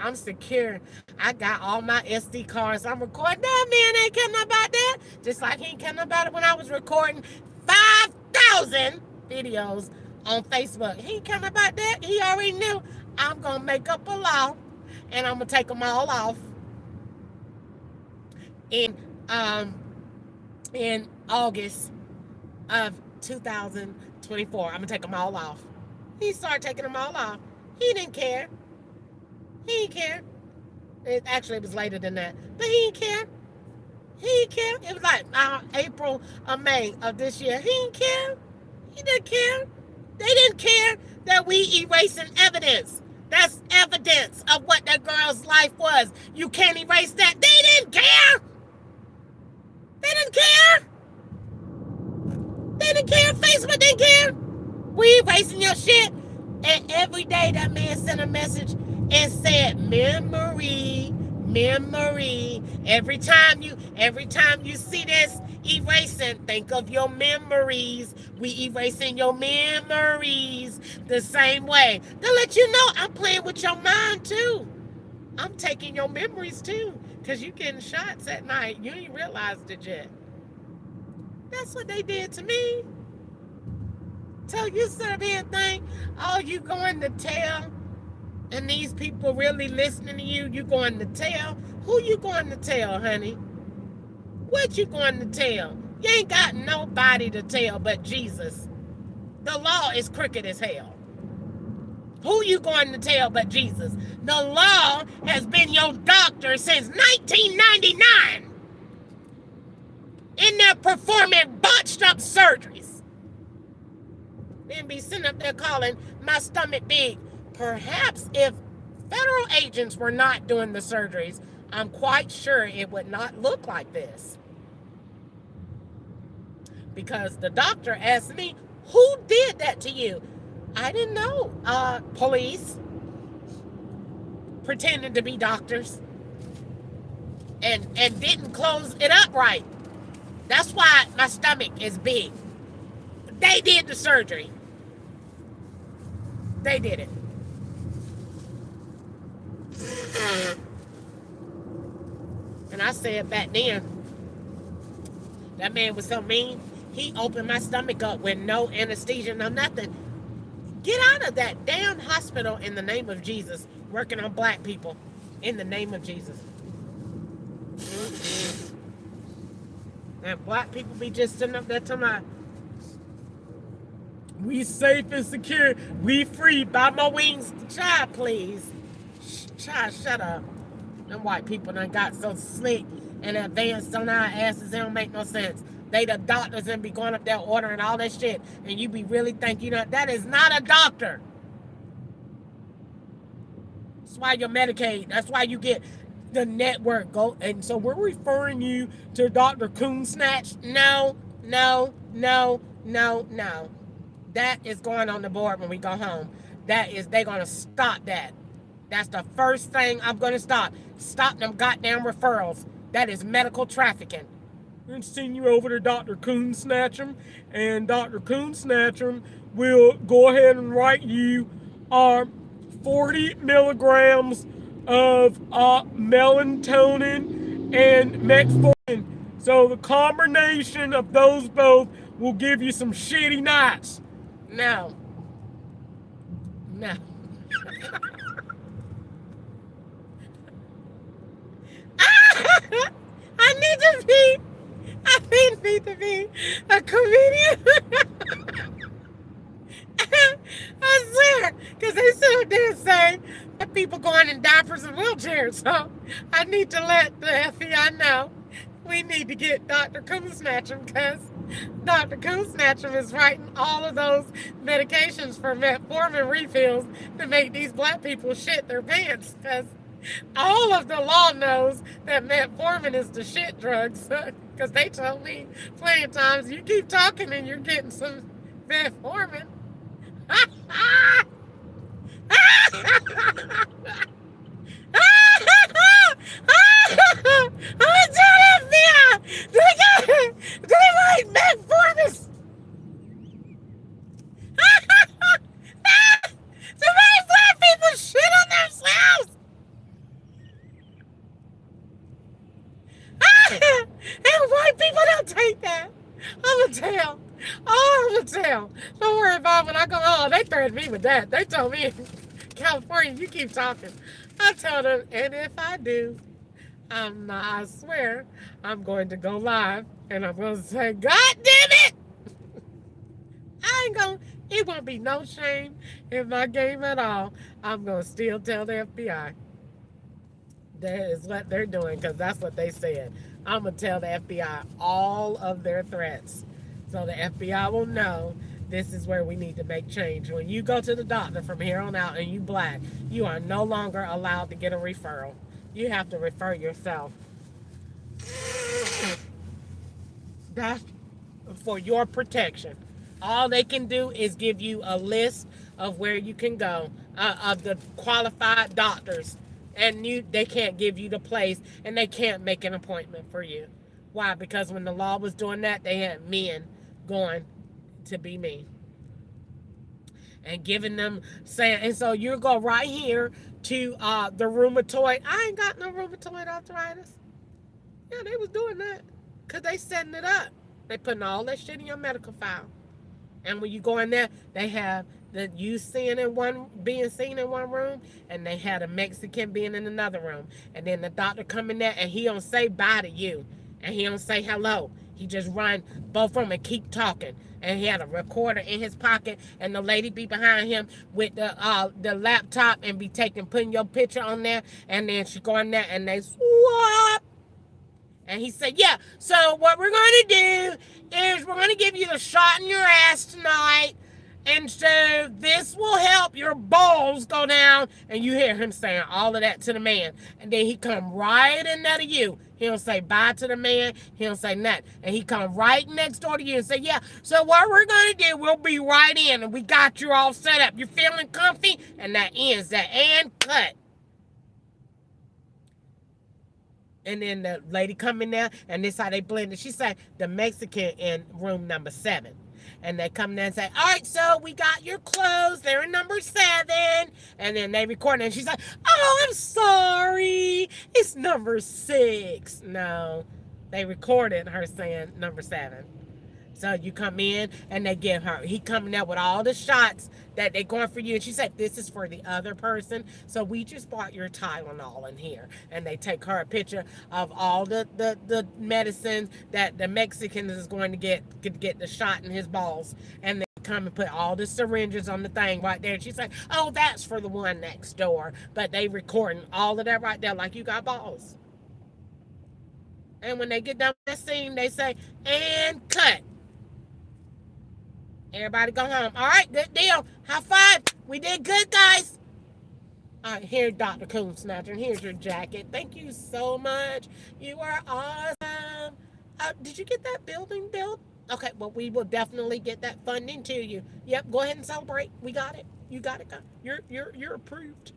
A: I'm secure. I got all my SD cards. I'm recording. That man ain't caring about that. Just like he ain't caring about it when I was recording 5,000 videos on Facebook. He ain't caring about that. He already knew I'm going to make up a law and I'm going to take them all off in August of 2024. I'm going to take them all off. He started taking them all off. He didn't care. It was later than that. But he didn't care. It was like April or May of this year. He didn't care. They didn't care that we erasing evidence. That's evidence of what that girl's life was. You can't erase that. They didn't care. Facebook didn't care. We erasing your shit. And every day that man sent a message and said, memory. Every time you see this erasing, think of your memories. We erasing your memories the same way. To let you know, I'm playing with your mind too. I'm taking your memories too. Because you getting shots at night. You ain't realized it yet. That's what they did to me. So you sit up here and think, oh, you going to tell? And these people really listening to you, you going to tell? Who you going to tell, honey? What you going to tell? You ain't got nobody to tell but Jesus. The law is crooked as hell. Who you going to tell but Jesus? The law has been your doctor since 1999. In there performing botched up surgeries. Then be sitting up there calling my stomach big. Perhaps if federal agents were not doing the surgeries, I'm quite sure it would not look like this. Because the doctor asked me, Who did that to you? I didn't know. Police pretending to be doctors and didn't close it up right. That's why my stomach is big. They did the surgery. They did it. And I said back then, that man was so mean. He opened my stomach up with no anesthesia, no nothing. Get out of that damn hospital in the name of Jesus, working on black people in the name of Jesus. And black people be just sitting up there talking about, we safe and secure, we free, buy my wings. Child, please. Child, shut up. Them white people done got so slick and advanced on our asses, it don't make no sense. They the doctors and be going up there ordering all that shit, and you be really thinking, you know, that is not a doctor. That's why you're Medicaid. That's why you get the network. Go, and so we're referring you to Dr. Coon Snatch. No, no, no, no, no. That is going on the board when we go home. They're gonna stop that. That's the first thing I'm gonna stop. Stop them goddamn referrals. That is medical trafficking. And send you over to Dr. Coon Snatchum, and Dr. Coon Snatchum will go ahead and write you 40 milligrams of melatonin and metformin. So the combination of those both will give you some shitty nights. No. No. I need to be a comedian. I swear, because they sit up there and say that people going in diapers and wheelchairs. So I need to let the FBI know we need to get Dr. Coon Snatchum, because Dr. Coon Snatchum is writing all of those medications for metformin refills to make these black people shit their pants, because all of the law knows that metformin is the shit drugs, because they told me plenty of times, you keep talking and you're getting some metformin. I'm gonna tell the FBI, they write metformin. To make black people shit on themselves. And white people don't take that. I'm gonna tell. Oh, I'm gonna tell. Don't worry about it. When I go home, they threatened me with that. They told me, California, you keep talking. I told them, and if I do, I swear, I'm going to go live, and I'm going to say, God damn it! I ain't gonna, it won't be no shame in my game at all. I'm gonna still tell the FBI. That is what they're doing, because that's what they said. I'm going to tell the FBI all of their threats, so the FBI will know this is where we need to make change. When you go to the doctor from here on out and you black, you are no longer allowed to get a referral. You have to refer yourself. That's for your protection. All they can do is give you a list of where you can go, of the qualified doctors. And they can't give you the place, and they can't make an appointment for you. Why? Because when the law was doing that, they had men going to be me and giving them saying. And so you go right here to the rheumatoid. I ain't got no rheumatoid arthritis. Yeah, they was doing that because they setting it up. They putting all that shit in your medical file. And when you go in there, they have being seen in one room, and they had a Mexican being in another room. And then the doctor come in there, and he don't say bye to you, and he don't say hello. He just run both of them and keep talking. And he had a recorder in his pocket, and the lady be behind him with the laptop and be putting your picture on there, and then she go in there and they swap. And he said, yeah, so what we're going to do is we're going to give you the shot in your ass tonight. And so this will help your balls go down. And you hear him saying all of that to the man. And then he come right in there to you. He don't say bye to the man. He don't say nothing. And he come right next door to you and say, yeah, so what we're going to do, we'll be right in. And we got you all set up. You're feeling comfy? And that ends that. And cut. And then the lady come in there, and this how they blend it. She said the Mexican in room number 7. And they come there and say, all right, so we got your clothes. They're in number 7. And then they record it, and she's like, oh, I'm sorry. It's number 6. No, they recorded her saying number 7. So you come in and they give her, he coming out with all the shots that they going for you. And she said, this is for the other person. So we just bought your Tylenol in here. And they take her a picture of all the medicines that the Mexican is going to get the shot in his balls. And they come and put all the syringes on the thing right there. And she's like, oh, that's for the one next door. But they recording all of that right there like you got balls. And when they get done with that scene, they say, and cut. Everybody go home. All right, good deal. High five. We did good, guys. All right, here's Dr. Coon Snatcher, and here's your jacket. Thank you so much. You are awesome. Did you get that building built? Okay, well, we will definitely get that funding to you. Yep, go ahead and celebrate. We got it. You got it. You're approved.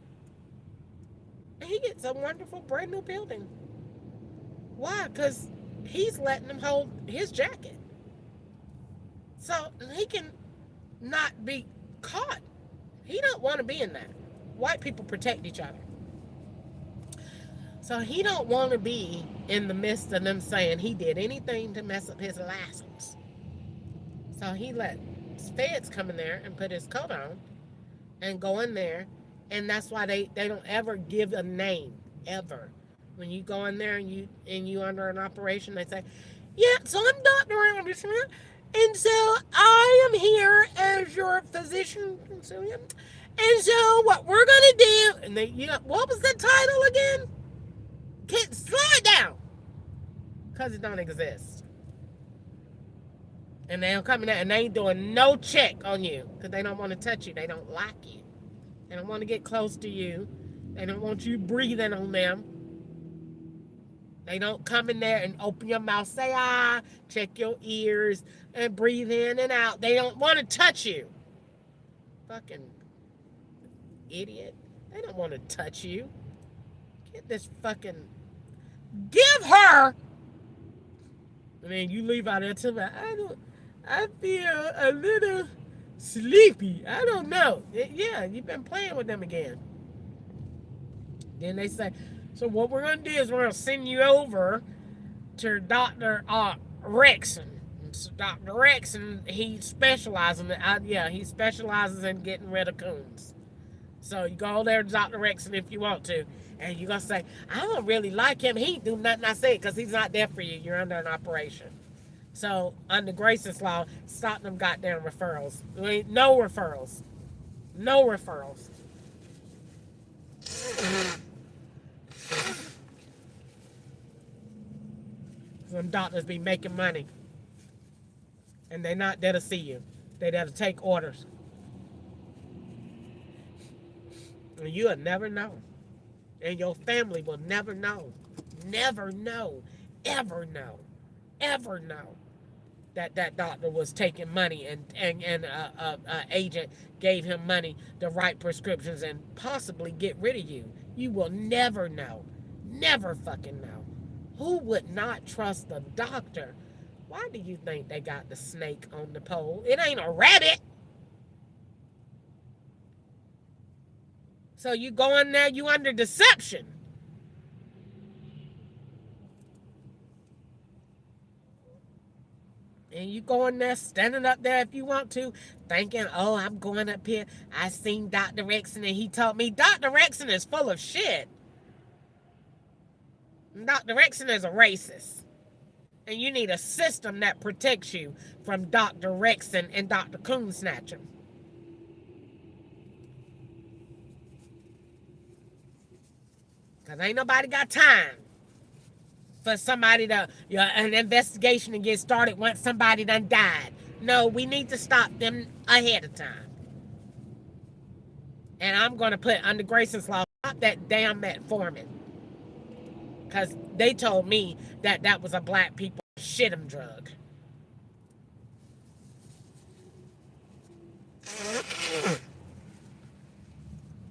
A: And he gets a wonderful brand new building. Why? Because he's letting them hold his jacket. So he can not be caught. He don't want to be in that. White people protect each other. So he don't want to be in the midst of them saying he did anything to mess up his license. So he let feds come in there and put his coat on and go in there. And that's why they don't ever give a name, ever. When you go in there and you under an operation, they say, yeah, so I'm Dr. Anderson. And so I am here as your physician. And so what we're gonna do, and they, what was the title again? Slow it down, cause it don't exist. And they don't come in there and they ain't doing no check on you, cause they don't want to touch you. They don't like you. They don't want to get close to you. They don't want you breathing on them. They don't come in there and open your mouth, say, check your ears, and breathe in and out. They don't want to touch you. Fucking idiot. They don't want to touch you. Get this fucking... Give her... And then you leave out there to me, I feel a little sleepy. I don't know. Yeah, you've been playing with them again. Then they say... So what we're going to do is we're going to send you over to Dr. Rexon. So Dr. Rexon, he specializes in getting rid of coons. So you go there to Dr. Rexon if you want to. And you're going to say, I don't really like him. He do nothing I say because he's not there for you. You're under an operation. So under Grayson's law, stop them goddamn referrals. No referrals. No referrals. Some doctors be making money. And they're not there to see you. They're there to take orders. And you'll never know. And your family will never know. Never know. Ever know. Ever know. That doctor was taking money and an agent gave him money to write prescriptions and possibly get rid of you. You will never know. Never fucking know. Who would not trust the doctor? Why do you think they got the snake on the pole? It ain't a rabbit. So you go in there, you under deception. And you go in there, standing up there if you want to, thinking, oh, I'm going up here. I seen Dr. Rexon and he told me Dr. Rexon is full of shit. Dr. Rexon is a racist. And you need a system that protects you from Dr. Rexon and Dr. Coon Snatcher. Because ain't nobody got time for somebody to, an investigation to get started once somebody done died. No, we need to stop them ahead of time. And I'm going to put under Grayson's law, stop that damn metformin. Because they told me that that was a black people shit 'em drug.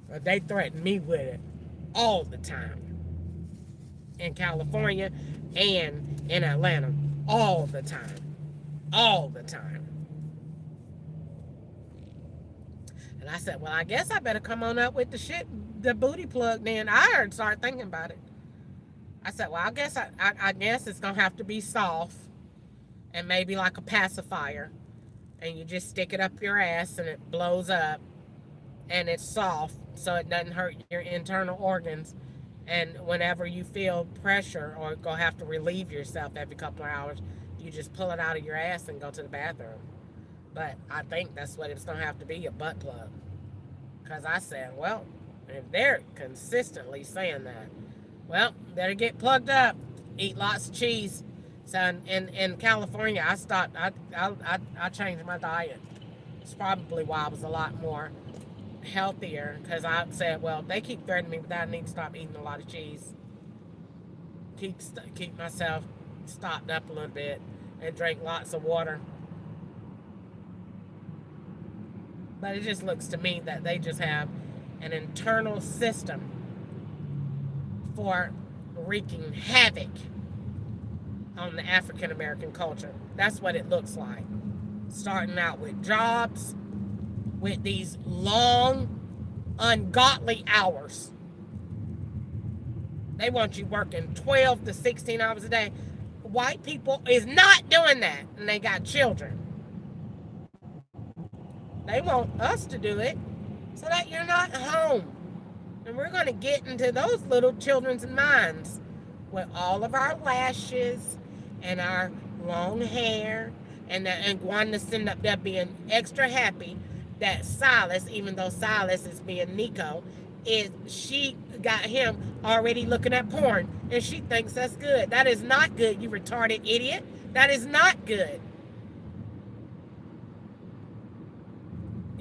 A: But they threatened me with it all the time. In California and in Atlanta. All the time. All the time. And I said, well, I guess I better come on up with the booty plug then. I heard start thinking about it. I said, well, I guess it's gonna have to be soft and maybe like a pacifier. And you just stick it up your ass and it blows up and it's soft so it doesn't hurt your internal organs. And whenever you feel pressure or go have to relieve yourself every couple of hours, you just pull it out of your ass and go to the bathroom. But I think that's what it's going to have to be, a butt plug. Because I said, well, if they're consistently saying that, well, better get plugged up. Eat lots of cheese. So in California, I changed my diet. It's probably why I was a lot more healthier. Because I said, well, they keep threatening me with that. I need to stop eating a lot of cheese. Keep myself stocked up a little bit and drink lots of water. But it just looks to me that they just have an internal system for wreaking havoc on the African American culture. That's what it looks like. Starting out with jobs, with these long, ungodly hours. They want you working 12 to 16 hours a day. White people is not doing that, and they got children. They want us to do it so that you're not home. And we're going to get into those little children's minds with all of our lashes and our long hair. And Gwanda's sitting up there being extra happy that Silas, even though Silas is being Nico, she got him already looking at porn. And she thinks that's good. That is not good, you retarded idiot. That is not good.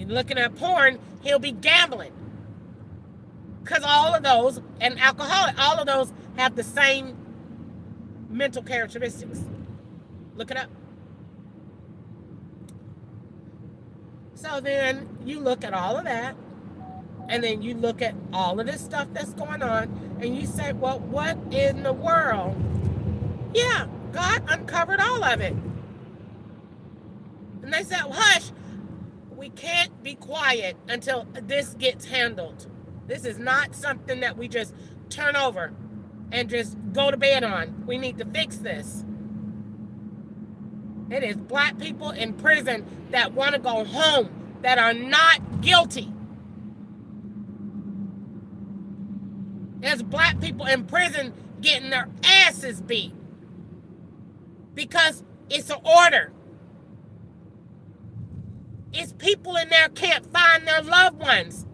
A: Looking at porn, he'll be gambling. Because all of those, and alcoholic, all of those have the same mental characteristics. Look it up. So then you look at all of that, and then you look at all of this stuff that's going on, and you say, well, what in the world? Yeah, God uncovered all of it. And they said, well, hush. We can't be quiet until this gets handled. This is not something that we just turn over and just go to bed on. We need to fix this. It is black people in prison that want to go home, that are not guilty. There's black people in prison getting their asses beat because it's an order. It's people in there can't find their loved ones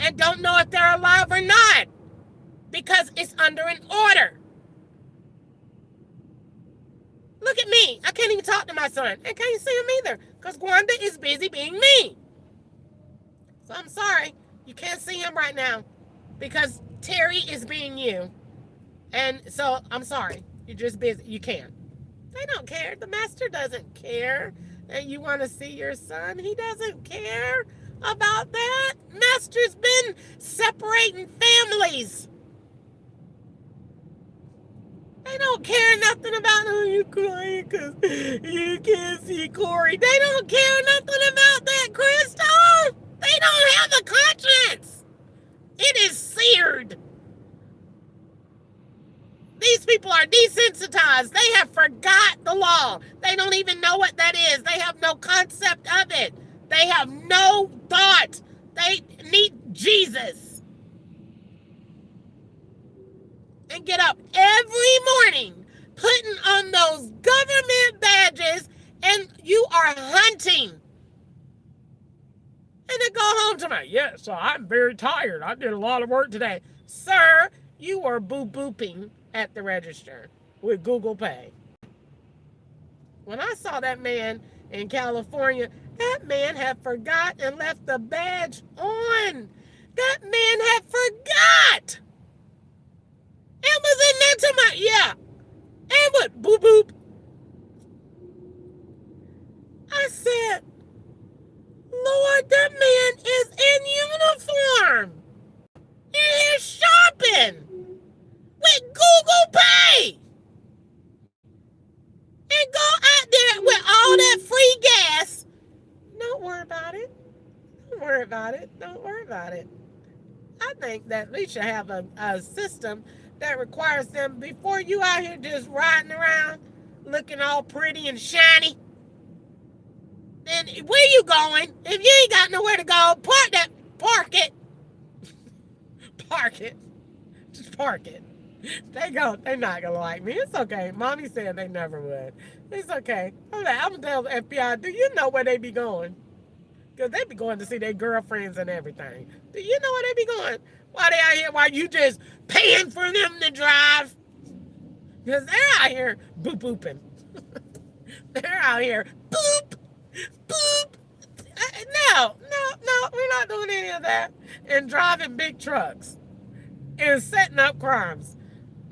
A: and don't know if they're alive or not because it's under an order. Look at me. I can't even talk to my son. I can't see him either because Gwanda is busy being me. So I'm sorry. You can't see him right now because Terry is being you. And so I'm sorry. You're just busy. You can't. They don't care. The master doesn't care. And you want to see your son? He doesn't care about that. Master's been separating families. They don't care nothing about, oh, you crying because you can't see Corey. They don't care nothing about that, Crystal. They don't have a conscience. It is seared. These people are desensitized. They have forgot the law. They don't even know what that is. They have no concept of it. They have no thought. They need Jesus. And get up every morning putting on those government badges and you are hunting. And then go home tonight. Yeah, so I'm very tired. I did a lot of work today. Sir, you were booping at the register with Google Pay. When I saw that man in California, that man had forgot and left the badge on. That man had forgot and was Yeah. And what? Boop boop. I said, Lord, that man is in uniform. And he's shopping with Google Pay. And go out there with all that free gas. Don't worry about it. Don't worry about it. Don't worry about it. I think that we should have a system that requires them, before you out here just riding around looking all pretty and shiny, then where you going? If you ain't got nowhere to go, park it. Park it. Just park it. They're not gonna like me. It's okay. Mommy said they never would. It's okay. I'm gonna tell the FBI, do you know where they be going? Because they be going to see their girlfriends and everything. Do you know where they be going? Why they out here? Why you just paying for them to drive? Because they're out here boop booping. They're out here boop boop. No, we're not doing any of that. And driving big trucks and setting up crimes.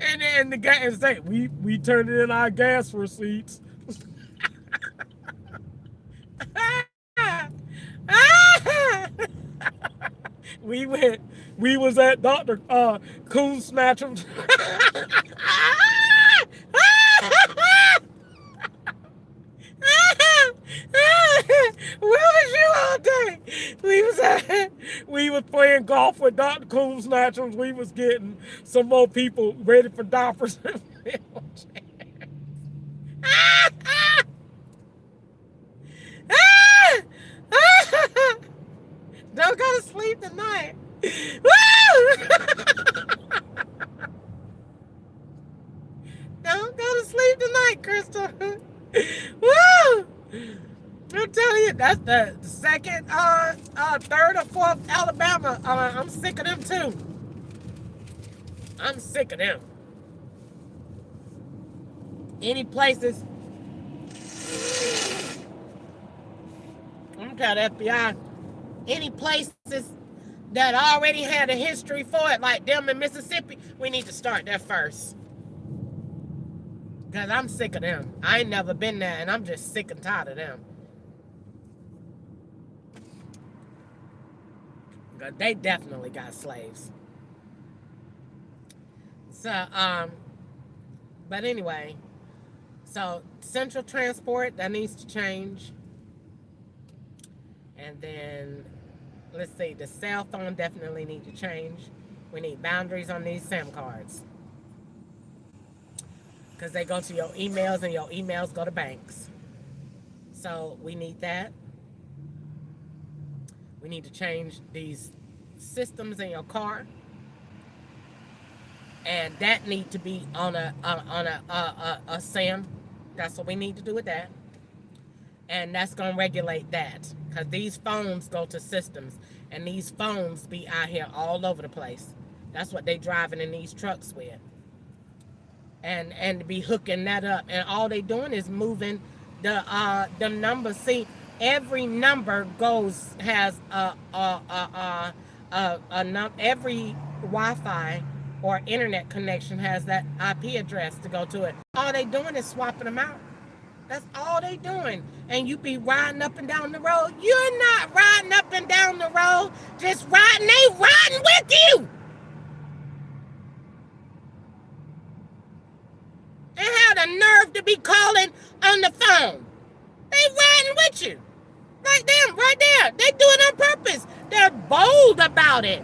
A: And the guy is saying, we turned in our gas receipts. We was at Dr. Coon Snatchum's. Where was you all day? We was playing golf with Dr. Coon Snatchums. We was getting some more people ready for diapers and wheelchairs. Don't go to sleep tonight. Don't go to sleep tonight, Crystal. Woo! I'm telling you, that's the second, third or fourth Alabama. I'm sick of them too. I'm sick of them. Any places, I'm telling the FBI, any places that already had a history for it, like them in Mississippi, we need to start there first. Because I'm sick of them. I ain't never been there, and I'm just sick and tired of them. Because they definitely got slaves. So, but anyway, so central transport, that needs to change. And then, let's see, the cell phone definitely need to change. We need boundaries on these SIM cards. Because they go to your emails and your emails go to banks. So we need that. We need to change these systems in your car. And that need to be on a SIM. That's what we need to do with that. And that's going to regulate that. Because these phones go to systems. And these phones be out here all over the place. That's what they driving in these trucks with. And be hooking that up. And all they doing is moving the numbers. See, every number has every Wi-Fi or internet connection has that IP address to go to it. All they doing is swapping them out. That's all they doing. And you be riding up and down the road. You're not riding up and down the road, just riding. They riding with you. And have the nerve to be calling on the phone. They riding with you. Like them, right there. They do it on purpose. They're bold about it.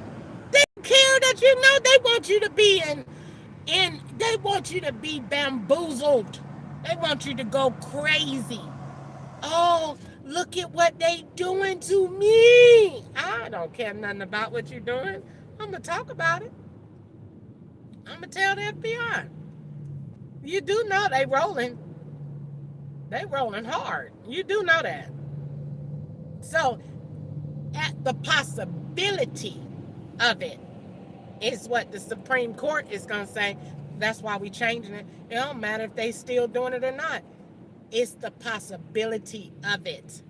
A: They care that you know they want you to be they want you to be bamboozled. They want you to go crazy. Oh, look at what they doing to me. I don't care nothing about what you're doing. I'm going to talk about it. I'm going to tell the FBI. You do know they rolling. They rolling hard. You do know that. So, at the possibility of it is what the Supreme Court is going to say. That's why we changing it. It don't matter if they still doing it or not. It's the possibility of it.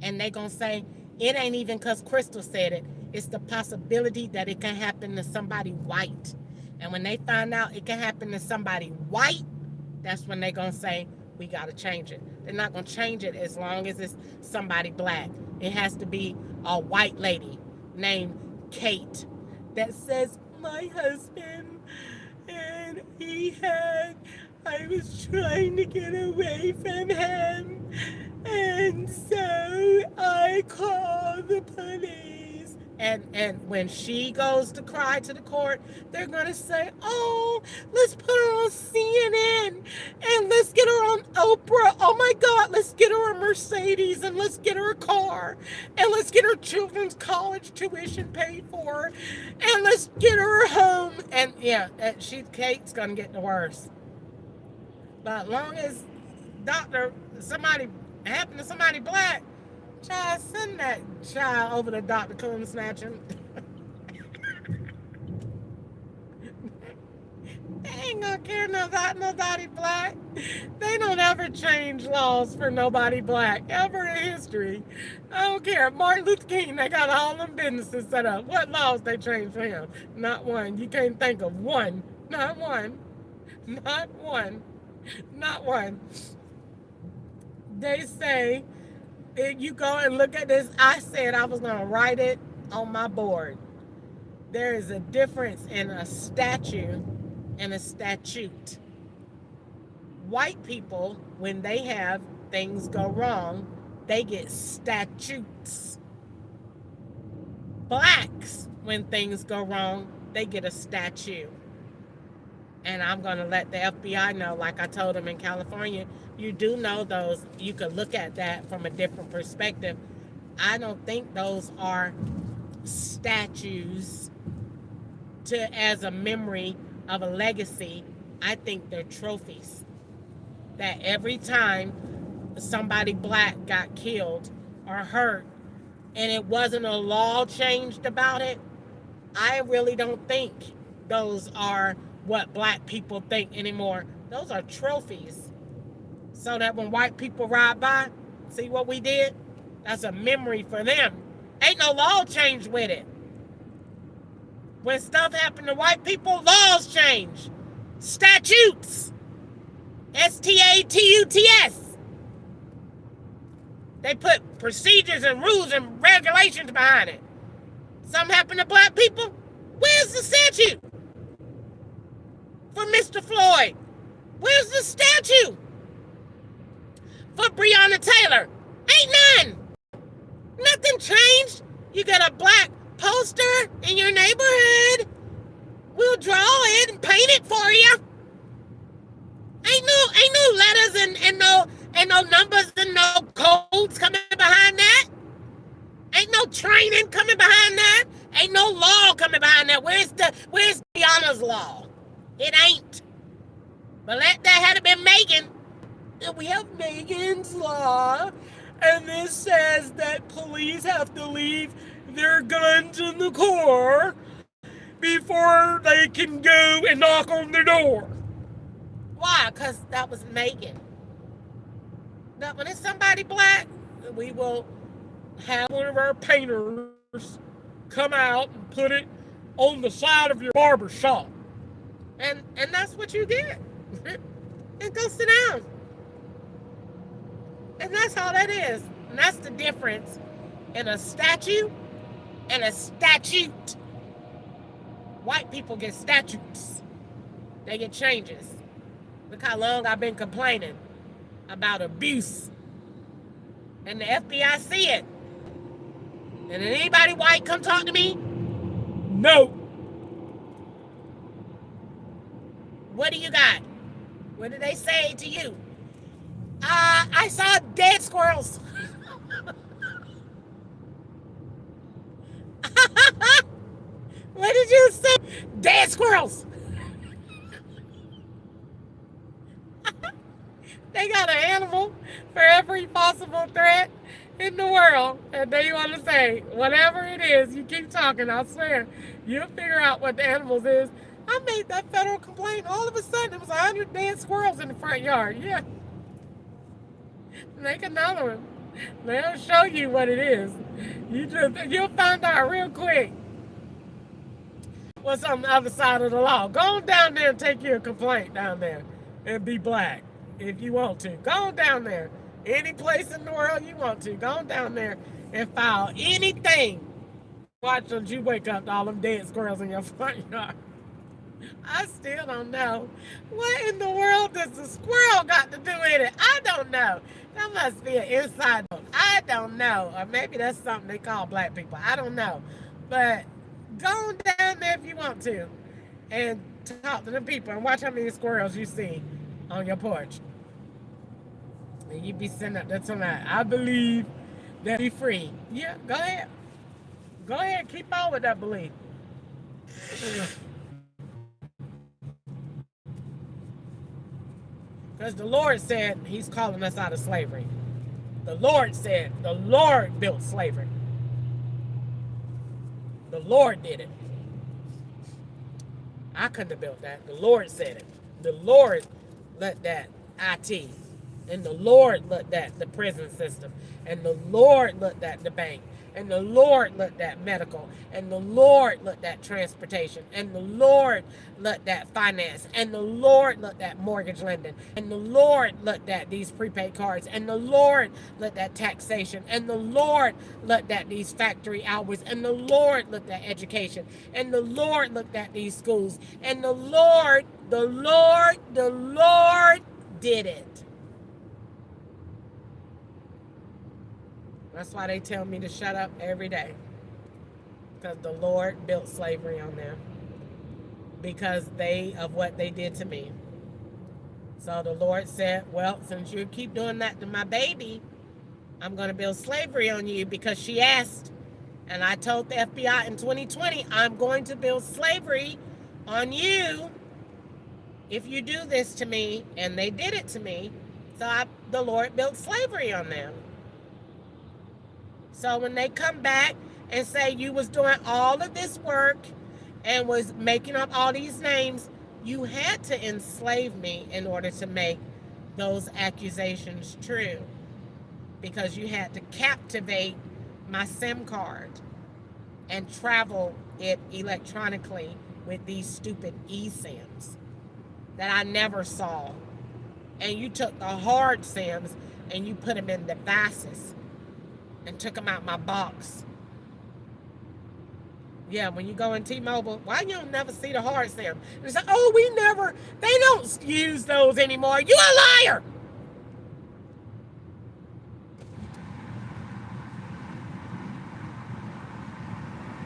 A: And they going to say, it ain't even because Crystal said it. It's the possibility that it can happen to somebody white. And when they find out it can happen to somebody white, that's when they're going to say, we got to change it. They're not going to change it as long as it's somebody black. It has to be a white lady named Kate that says, my husband, and I was trying to get away from him, and so I called the police. And when she goes to cry to the court, they're gonna say, "Oh, let's put her on CNN, and let's get her on Oprah. Oh my God, let's get her a Mercedes, and let's get her a car, and let's get her children's college tuition paid for, and let's get her a home." And yeah, Kate's gonna get the worst. But long as somebody happened to somebody black, child, send that child over to Dr. Coon snatching. They ain't gonna care about nobody black. They don't ever change laws for nobody black, ever in history. I don't care. Martin Luther King, they got all them businesses set up. What laws they changed for him? Not one. You can't think of one. Not one. Not one. Not one. They say, if you go and look at this, I said I was going to write it on my board. There is a difference in a statue and a statute. White people, when they have things go wrong, they get statutes. Blacks, when things go wrong, they get a statue. And I'm going to let the FBI know, like I told them in California, you do know those. You could look at that from a different perspective. I don't think those are statues as a memory of a legacy. I think they're trophies. That every time somebody black got killed or hurt and it wasn't a law changed about it, I really don't think those are what black people think anymore. Those are trophies. So that when white people ride by, see what we did? That's a memory for them. Ain't no law change with it. When stuff happened to white people, laws change. Statutes. Statuts. They put procedures and rules and regulations behind it. Something happened to black people? Where's the statute? For Mr. Floyd? Where's the statue? For Breonna Taylor? Ain't none. Nothing changed. You got a black poster in your neighborhood. We'll draw it and paint it for you. Ain't no letters and no numbers and no codes coming behind that. Ain't no training coming behind that. Ain't no law coming behind that. Where's Breonna's law? It ain't. But that had been Megan. We have Megan's law, and this says that police have to leave their guns in the car before they can go and knock on the door. Why? Because that was Megan. Now, when it's somebody black, we will have one of our painters come out and put it on the side of your barber shop. And that's what you get. And go sit down. And that's all that is. And that's the difference in a statue and a statute. White people get statutes. They get changes. Look how long I've been complaining about abuse. And the FBI see it. And if anybody white come talk to me, no. What do you got? What did they say to you? I saw dead squirrels. What did you say? Dead squirrels. They got an animal for every possible threat in the world. And they want to say, whatever it is, you keep talking, I swear, you'll figure out what the animals is. I made that federal complaint. All of a sudden, it was 100 dead squirrels in the front yard. Yeah. Make another one. They'll show you what it is. You'll find out real quick. What's on the other side of the law? Go on down there and take your complaint down there and be black if you want to. Go on down there. Any place in the world you want to. Go on down there and file anything. Watch until you wake up to all them dead squirrels in your front yard. I still don't know. What in the world does the squirrel got to do with it? I don't know. That must be an inside joke. I don't know. Or maybe that's something they call black people. I don't know. But go on down there if you want to and talk to the people and watch how many squirrels you see on your porch. And you be sitting up there tonight. I believe that be free. Yeah, go ahead. Go ahead. Keep on with that belief. Because the Lord said he's calling us out of slavery. The Lord said, the Lord built slavery. The Lord did it. I couldn't have built that. The Lord said it. The Lord let that IT. And the Lord looked at the prison system. And the Lord looked at the bank. And the Lord looked at medical. And the Lord looked at transportation. And the Lord looked at finance. And the Lord looked at mortgage lending. And the Lord looked at these prepaid cards. And the Lord looked at taxation. And the Lord looked at these factory hours. And the Lord looked at education. And the Lord looked at these schools. And the Lord did it. That's why they tell me to shut up every day. Because the Lord built slavery on them. Because of what they did to me. So the Lord said, well, since you keep doing that to my baby, I'm going to build slavery on you because she asked. And I told the FBI in 2020, I'm going to build slavery on you if you do this to me. And they did it to me. So the Lord built slavery on them. So when they come back and say you was doing all of this work and was making up all these names, you had to enslave me in order to make those accusations true. Because you had to captivate my SIM card and travel it electronically with these stupid eSIMs that I never saw. And you took the hard SIMs and you put them in devices and took them out my box. Yeah, when you go in T-Mobile, why you don't never see the hard SIM? They say, oh, they don't use those anymore. You a liar!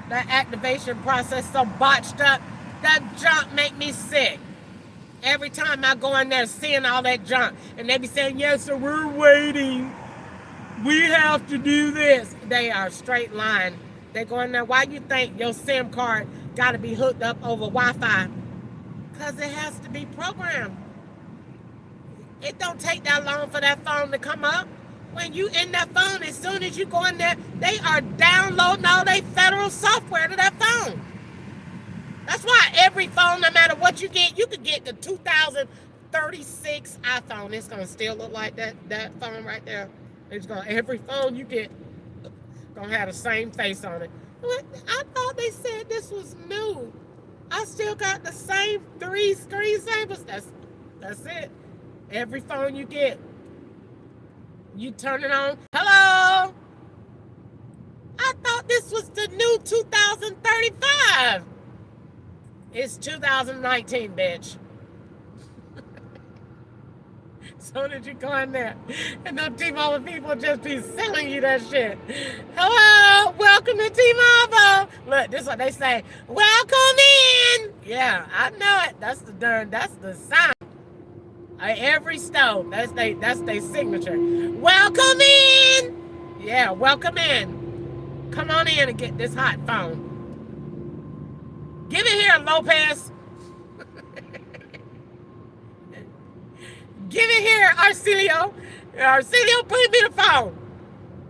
A: That activation process so botched up, that junk make me sick. Every time I go in there seeing all that junk, and they be saying, yes, sir, we're waiting. We have to do this. They are straight line. They go in there. Why you think your SIM card got to be hooked up over Wi-Fi? Because it has to be programmed. It don't take that long for that phone to come up. When you in that phone, as soon as you go in there, they are downloading all their federal software to that phone. That's why every phone, no matter what you could get the 2036 iPhone. It's going to still look like that phone right there. Every phone you get gonna have the same face on it. I thought they said this was new. I still got the same 3 screensavers. That's it. Every phone you get, you turn it on. Hello. I thought this was the new 2035. It's 2019, bitch. So did you go in there and them T-Mobile people just be selling you that shit? Hello, welcome to T-Mobile. Look, this is what they say. Welcome in. Yeah, I know it. That's the sound. Every stove, that's their signature. Welcome in. Yeah, welcome in. Come on in and get this hot phone. Give it here, Lopez. Give it here, Arcelio. Arcelio, put me the phone.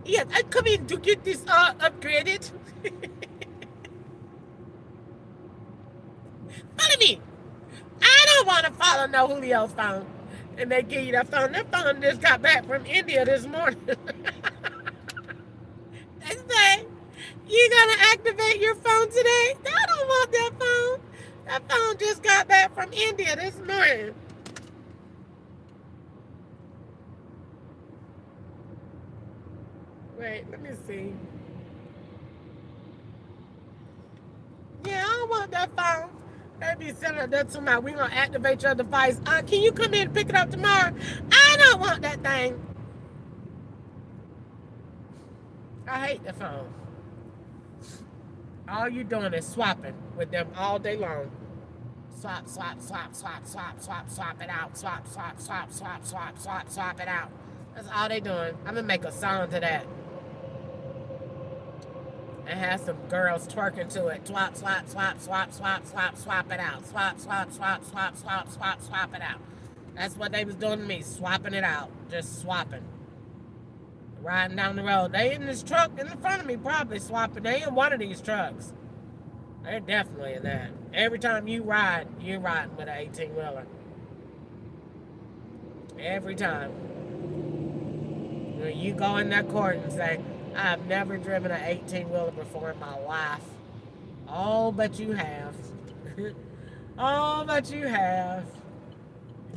A: Yes, I come in to get this upgraded. Follow me. I don't want to follow no Julio's phone. And they give you that phone. That phone just got back from India this morning. They say You gonna activate your phone today? I don't want that phone. That phone just got back from India this morning. Wait, let me see. Yeah, I don't want that phone. They be sending that to my, we gonna activate your device. Can you come in and pick it up tomorrow? I don't want that thing. I hate the phone. All you doing is swapping with them all day long. Swap, swap, swap, swap, swap, swap, swap it out. Swap, swap, swap, swap, swap, swap, swap it out. That's all they doing. I'm gonna make a song to that. And have some girls twerking to it. Swap, swap, swap, swap, swap, swap, swap it out. Swap, swap, swap, swap, swap, swap, swap it out. That's what they was doing to me, swapping it out. Just swapping. Riding down the road. They in this truck in front of me probably swapping. They in one of these trucks. They're definitely in that. Every time you ride, you're riding with an 18-wheeler. Every time. When you go in that court and say, I've never driven an 18-wheeler before in my life. Oh, but you have. Oh, but you have.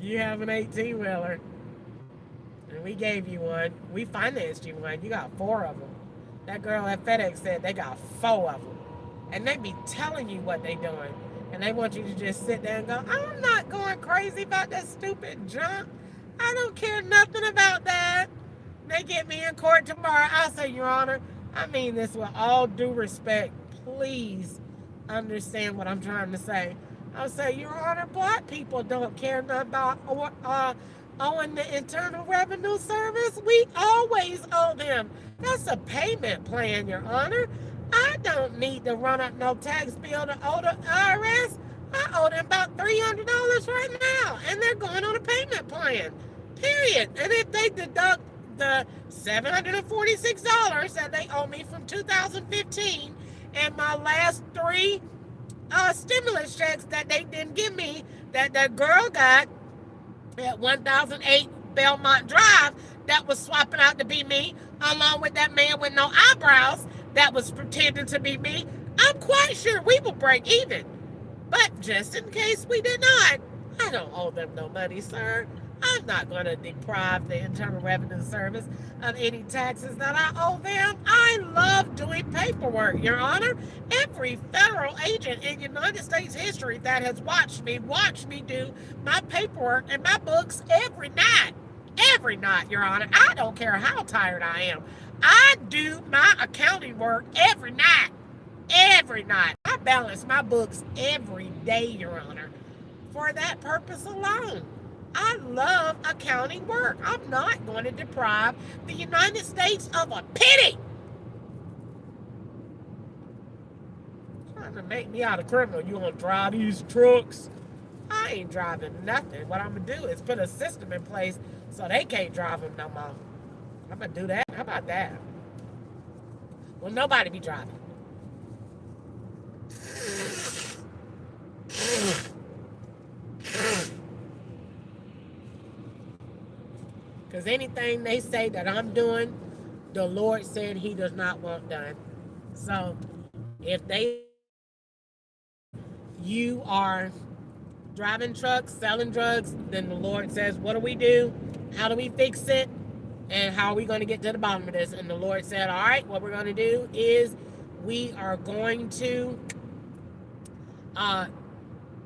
A: You have an 18-wheeler. And we gave you one. We financed you one. You got 4 of them. That girl at FedEx said they got 4 of them. And they be telling you what they doing. And they want you to just sit there and go, I'm not going crazy about that stupid junk. I don't care nothing about that. They get me in court tomorrow. I'll say, Your Honor, I mean this with all due respect. Please understand what I'm trying to say. I'll say, Your Honor, black people don't care nothing about owing the Internal Revenue Service. We always owe them. That's a payment plan, Your Honor. I don't need to run up no tax bill to owe the IRS. I owe them about $300 right now, and they're going on a payment plan. Period. And if they deduct the $746 that they owe me from 2015 and my last 3 stimulus checks that they didn't give me, that girl got at 1008 Belmont Drive, that was swapping out to be me, along with that man with no eyebrows that was pretending to be me, I'm quite sure we will break even. But just in case we did not, I don't owe them no money, sir. I'm not going to deprive the Internal Revenue Service of any taxes that I owe them. I love doing paperwork, Your Honor. Every federal agent in United States history that has watched me do my paperwork and my books every night. Every night, Your Honor. I don't care how tired I am. I do my accounting work every night. Every night. I balance my books every day, Your Honor. For that purpose alone. I love accounting work. I'm not going to deprive the United States of a penny. Trying to make me out a criminal. You want to drive these trucks? I ain't driving nothing. What I'm going to do is put a system in place so they can't drive them no more. I'm going to do that. How about that? Well, nobody be driving. Because anything they say that I'm doing, the Lord said he does not want done. So if you are driving trucks, selling drugs, then the Lord says, what do we do? How do we fix it? And how are we going to get to the bottom of this? And the Lord said, all right, what we're going to do is we are going to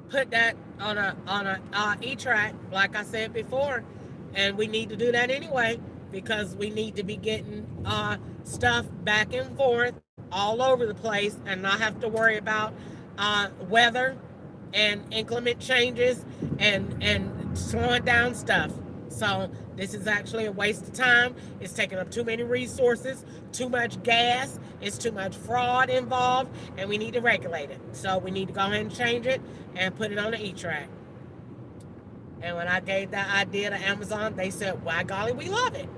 A: put that on a e-track, like I said before. And we need to do that anyway because we need to be getting stuff back and forth all over the place and not have to worry about weather and inclement changes and slowing down stuff. So this is actually a waste of time. It's taking up too many resources, too much gas, it's too much fraud involved, and we need to regulate it. So we need to go ahead and change it and put it on the e-track. And when I gave that idea to Amazon, they said, "Why golly, we love it."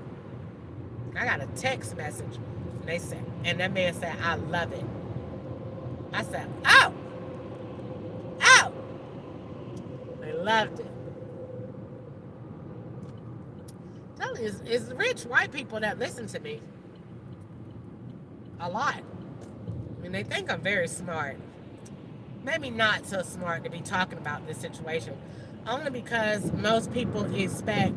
A: I got a text message, and they said, and that man said, "I love it." I said, "Oh, oh." They loved it. Tell you, it's rich white people that listen to me. A lot. And they think I'm very smart. Maybe not so smart to be talking about this situation. Only because most people expect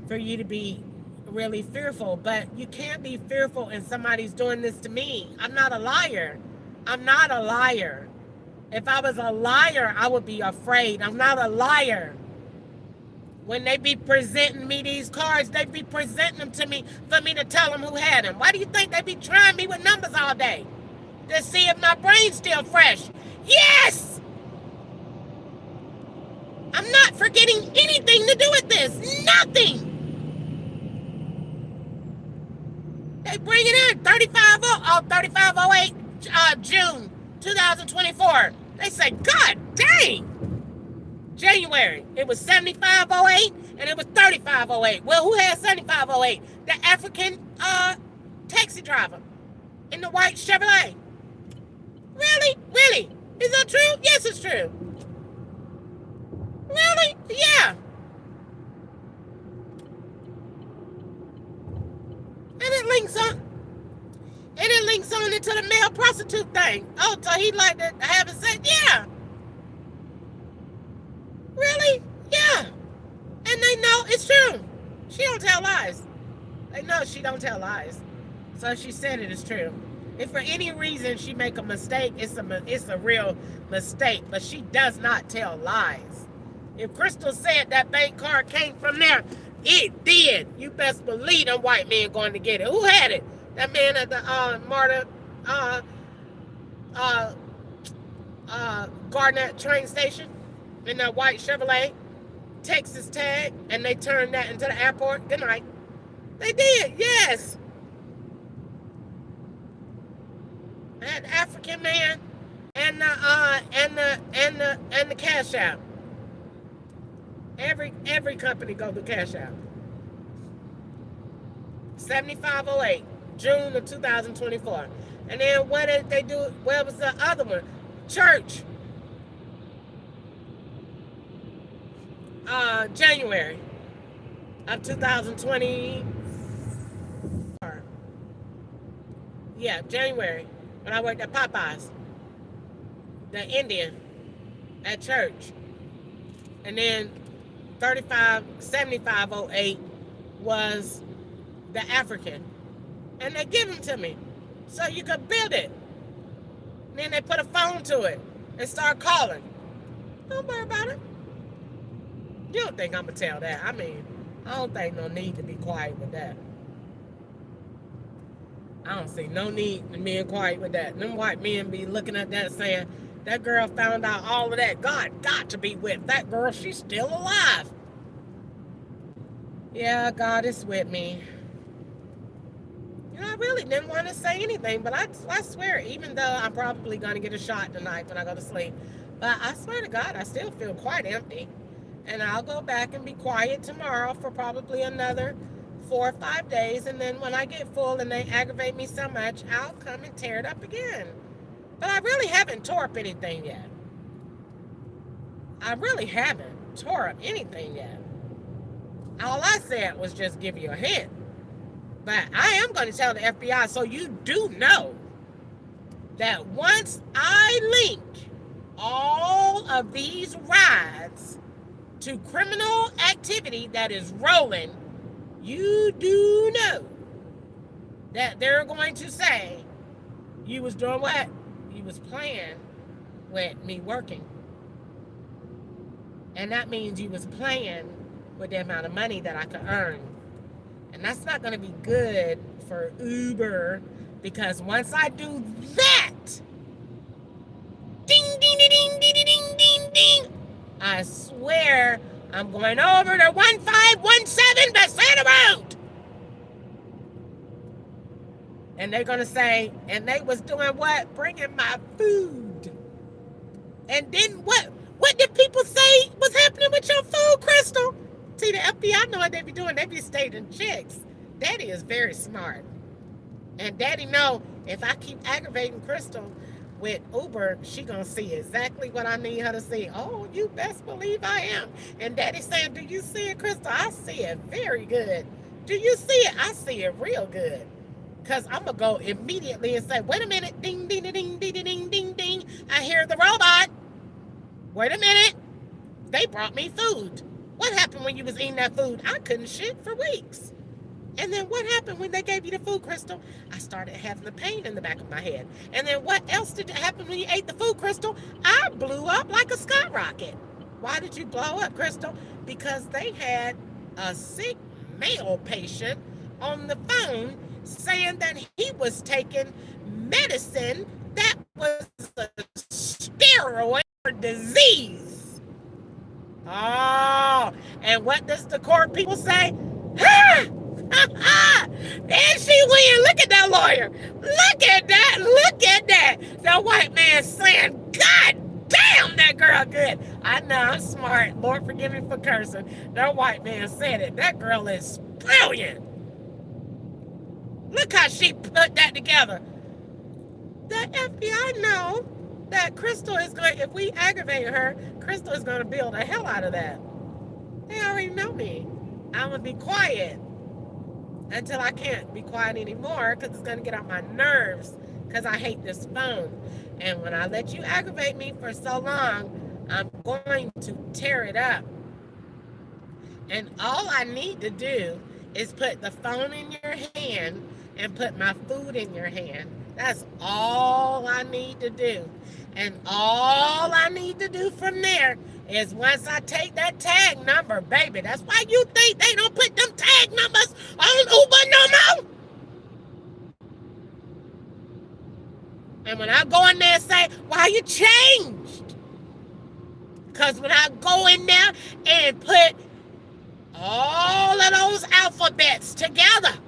A: for you to be really fearful. But you can't be fearful and somebody's doing this to me. I'm not a liar. I'm not a liar. If I was a liar, I would be afraid. I'm not a liar. When they be presenting me these cards, they be presenting them to me for me to tell them who had them. Why do you think they be trying me with numbers all day? To see if my brain's still fresh. Yes! I'm not forgetting anything to do with this. Nothing! They bring it in 3508, June 2024. They say, God dang! January, it was 7508 and it was 3508. Well, who had 7508? The African taxi driver in the white Chevrolet. Really? Really? Is that true? Yes, it's true. Really? Yeah. And it links on. And it links on into the male prostitute thing. Oh, so he like to have it said, yeah. Really? Yeah. And they know it's true. She don't tell lies. They know she don't tell lies. So she said it is true. If for any reason she make a mistake, it's a real mistake. But she does not tell lies. If Crystal said that bank card came from there, it did. You best believe them white men going to get it. Who had it? That man at the Garnett train station in that white Chevrolet, Texas tag, and they turned that into the airport. Good night. They did, yes. That African man and the cash out. Every company go to cash out. 7508, June of 2024. And then what did they do? Where was the other one? Church. January of 2020. Yeah, January, when I worked at Popeyes. The Indian at church. And then 7508 was the African. And they give them to me so you could build it. And then they put a phone to it and start calling. Don't worry about it. You don't think I'm going to tell that. I mean, I don't think no need to be quiet with that. I don't see no need in being quiet with that. Them white men be looking at that saying, that girl found out all of that. God got to be with that girl. She's still alive. Yeah, God is with me. You know, I really didn't want to say anything, but I swear, even though I'm probably going to get a shot tonight when I go to sleep, but I swear to God, I still feel quite empty. And I'll go back and be quiet tomorrow for probably another 4 or 5 days. And then when I get full and they aggravate me so much, I'll come and tear it up again. But I really haven't tore up anything yet. I really haven't tore up anything yet. All I said was just give you a hint. But I am going to tell the FBI so you do know that once I link all of these rides to criminal activity that is rolling, you do know that they're going to say you was doing what? You was playing with me working. And that means you was playing with the amount of money that I could earn. And that's not going to be good for Uber, because once I do that, ding, ding, ding, ding, ding, ding, ding, ding, I swear I'm going over to 1517 Bethesda Road. And they're going to say, and they was doing what? Bringing my food. And then what? What did people say was happening with your food, Crystal? See, the FBI know what they be doing. They be staging chicks. Daddy is very smart. And Daddy know if I keep aggravating Crystal with Uber, she gonna see exactly what I need her to see. Oh, you best believe I am. And Daddy saying, do you see it, Crystal? I see it very good. Do you see it? I see it real good. Because I'm going to go immediately and say, wait a minute, ding, ding, ding, ding, ding, ding, ding, ding. I hear the robot. Wait a minute. They brought me food. What happened when you was eating that food? I couldn't shit for weeks. And then what happened when they gave you the food, Crystal? I started having the pain in the back of my head. And then what else did happen when you ate the food, Crystal? I blew up like a skyrocket. Why did you blow up, Crystal? Because they had a sick male patient on the phone saying that he was taking medicine that was a steroid for disease. Oh, and what does the court people say? Ha! And she win. Look at that lawyer. Look at that. Look at that. That white man saying, God damn, that girl good. I know, I'm smart. Lord, forgive me for cursing. That white man said it. That girl is brilliant. Look how she put that together. The FBI know that Crystal is going, if we aggravate her, Crystal is going to build the hell out of that. They already know me. I'm going to be quiet until I can't be quiet anymore because it's going to get on my nerves because I hate this phone. And when I let you aggravate me for so long, I'm going to tear it up. And all I need to do is put the phone in your hand and put my food in your hand. That's all I need to do. And all I need to do from there is once I take that tag number, baby, that's why you think they don't put them tag numbers on Uber no more. And when I go in there and say, why you changed? Because when I go in there and put all of those alphabets together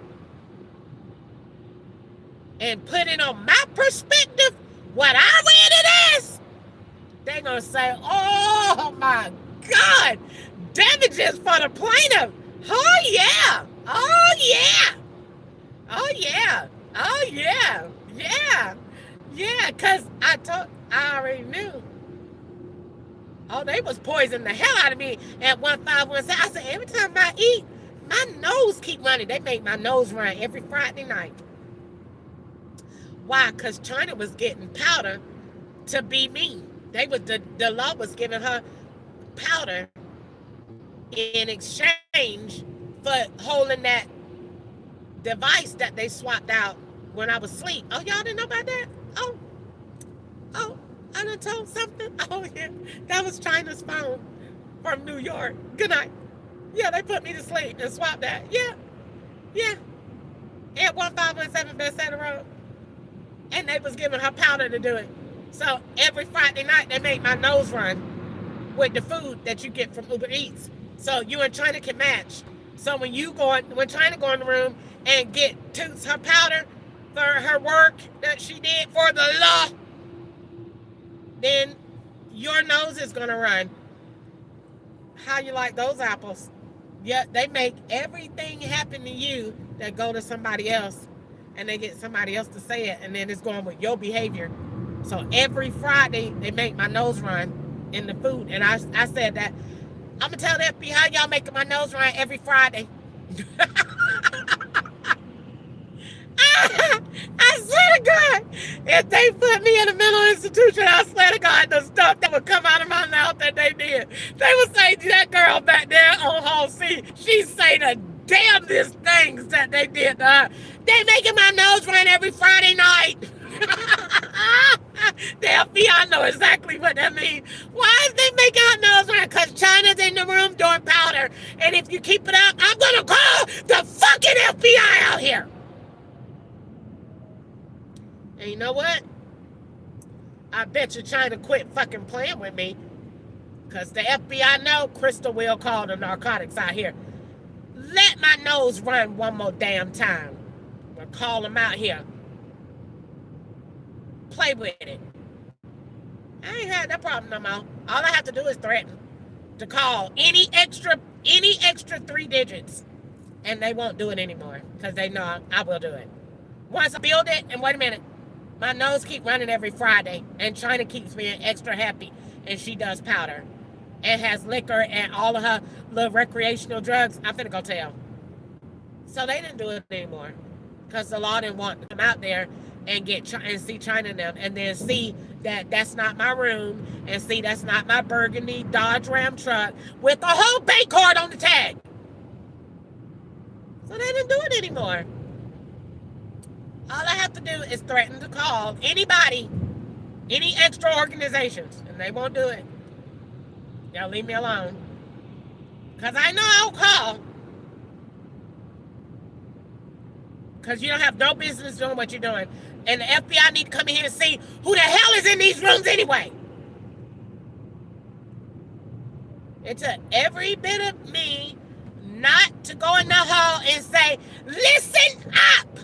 A: and put it on my perspective, what I read it as, they're going to say, oh my God, damages for the plaintiff. Oh yeah. Oh yeah. Oh yeah. Oh yeah. Yeah. Yeah, because I already knew. Oh, they was poisoning the hell out of me at 1517. I said, every time I eat, my nose keep running. They make my nose run every Friday night. Why? Because China was getting powder to be me. The law was giving her powder in exchange for holding that device that they swapped out when I was asleep. Oh, y'all didn't know about that? Oh, I done told something. Oh, yeah, that was China's phone from New York. Good night. Yeah, they put me to sleep and swapped that. Yeah. At 1517 Best Center Road. And they was giving her powder to do it. So every Friday night, they make my nose run with the food that you get from Uber Eats. So you and China can match. So when China go in the room and toots her powder for her work that she did for the law, then your nose is going to run. How you like those apples? Yeah, they make everything happen to you that go to somebody else, and they get somebody else to say it, and then it's going with your behavior. So every Friday, they make my nose run in the food. And I said that, I'm going to tell the FBI, y'all making my nose run every Friday. I swear to God, if they put me in a mental institution, I swear to God, the stuff that would come out of my mouth that they did, they would say, that girl back there on Hall C, she say the damnedest things that they did to her. They making my nose run every Friday night. The FBI know exactly what that means. Why is they making our nose run? Because China's in the room doing powder. And if you keep it up, I'm going to call the fucking FBI out here. And you know what? I bet you China quit fucking playing with me. Because the FBI know Crystal will call the narcotics out here. Let my nose run one more damn time. We'll call them out here. Play with it. I ain't had that problem no more. All I have to do is threaten to call any extra 3 digits. And they won't do it anymore. Because they know I will do it. Once I build it, and wait a minute. My nose keep running every Friday, and China keeps me extra happy, and she does powder, and has liquor and all of her little recreational drugs. I'm finna go tell. So they didn't do it anymore, because the law didn't want to come out there and see China and them, and then see that that's not my room, and see that's not my burgundy Dodge Ram truck with a whole bank card on the tag. So they didn't do it anymore. All I have to do is threaten to call anybody, any extra organizations, and they won't do it. Y'all leave me alone. Because I know I'll call. Because you don't have no business doing what you're doing. And the FBI need to come in here and see who the hell is in these rooms anyway. It took every bit of me not to go in the hall and say, listen up.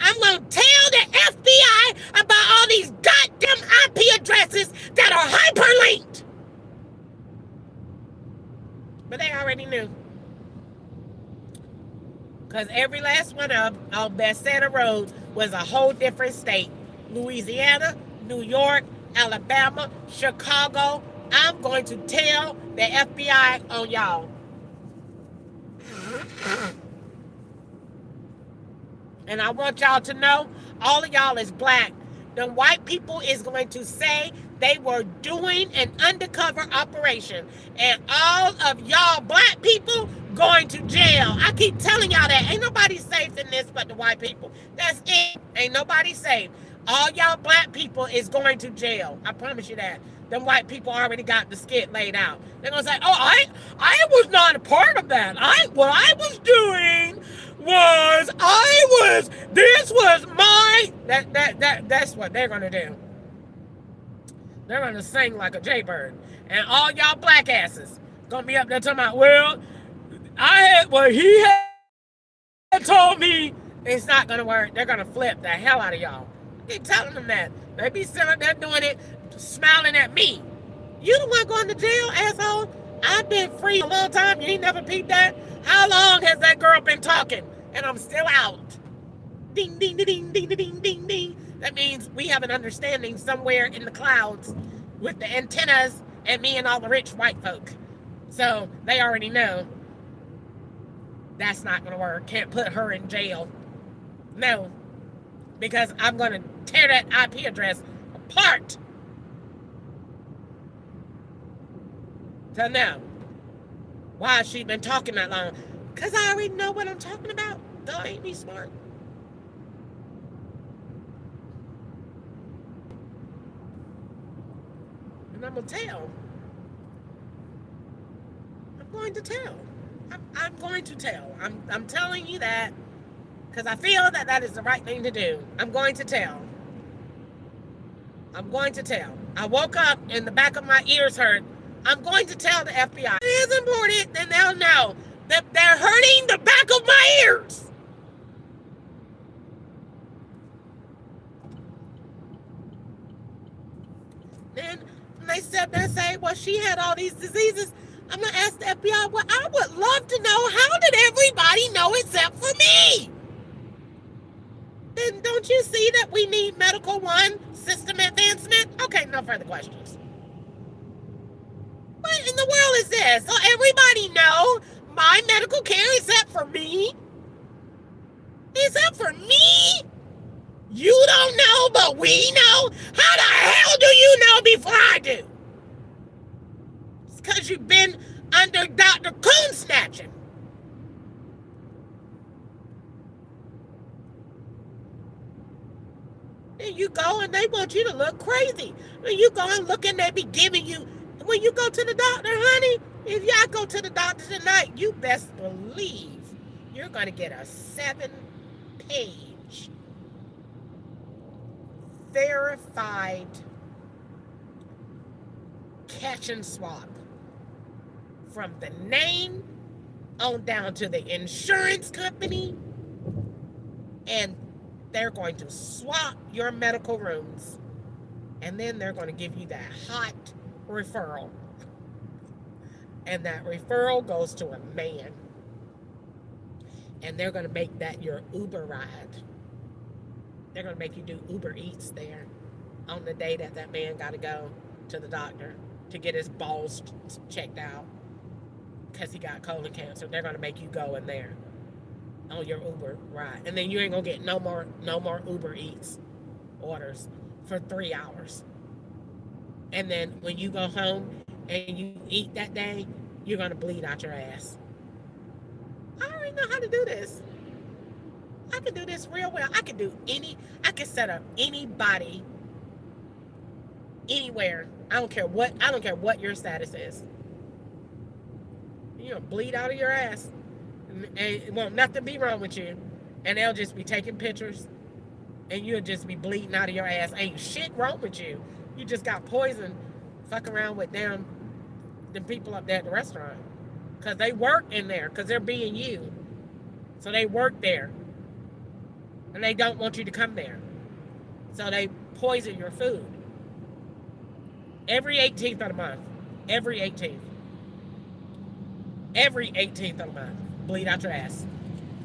A: I'm going to tell the FBI about all these goddamn IP addresses that are hyperlinked. But they already knew. Because every last one of them on Bethesda Road was a whole different state. Louisiana, New York, Alabama, Chicago. I'm going to tell the FBI on y'all. And I want y'all to know, all of y'all is black. The white people is going to say they were doing an undercover operation. And all of y'all black people going to jail. I keep telling y'all that. Ain't nobody safe in this but the white people. That's it. Ain't nobody safe. All y'all black people is going to jail. I promise you that. Them white people already got the skit laid out. They're going to say, oh, I was not a part of that. What I was doing was, this was my, that's what they're going to do. They're going to sing like a jaybird. And all y'all black asses going to be up there talking about, well, he had told me. It's not going to work. They're going to flip the hell out of y'all. I keep telling them that. They be sitting up there doing it, smiling at me. You the one going to jail, asshole? I've been free a long time. You ain't never peeped that? How long has that girl been talking? And I'm still out. Ding, ding, ding, ding, ding, ding, ding. That means we have an understanding somewhere in the clouds with the antennas and me and all the rich white folk. So they already know that's not going to work. Can't put her in jail. No. Because I'm going to tear that IP address apart. So now, why has she been talking that long? Because I already know what I'm talking about. Don't ain't me smart. And I'm going to tell. I'm going to tell. I'm going to tell. I'm telling you that because I feel that that is the right thing to do. I'm going to tell. I'm going to tell. I woke up and the back of my ears hurt. I'm going to tell the FBI. If it is important, then they'll know that they're hurting the back of my ears. Then when they sit there and say, well, she had all these diseases, I'm going to ask the FBI, well, I would love to know, how did everybody know except for me? Then don't you see that we need Medical One system advancement? Okay, no further questions. What in the world is this? So everybody know my medical care except for me? Except for me? You don't know, but we know? How the hell do you know before I do? It's because you've been under Dr. Coon snatching. And you go and they want you to look crazy. When you go and look and they be giving you, when you go to the doctor, honey, if y'all go to the doctor tonight, you best believe you're going to get a 7-page verified catch and swap from the name on down to the insurance company, and they're going to swap your medical rooms, and then they're going to give you that hot referral, and that referral goes to a man, and they're going to make that your Uber ride. They're going to make you do Uber Eats there on the day that that man got to go to the doctor to get his balls checked out because he got colon cancer. They're going to make you go in there. on your Uber ride, and then you ain't gonna get no more Uber Eats orders for 3 hours. And then when you go home and you eat that day, you're gonna bleed out your ass. I already know how to do this. I can do this real well. I can set up anybody anywhere. I don't care what your status is. You're gonna bleed out of your ass. And it won't nothing be wrong with you. And they'll just be taking pictures and you'll just be bleeding out of your ass. Ain't shit wrong with you. You just got poison. Fuck around with them people up there at the restaurant. Cause they work in there. Cause they're being you. So they work there. And they don't want you to come there. So they poison your food. Every 18th of the month. Every 18th. Every 18th of the month. Bleed out your ass.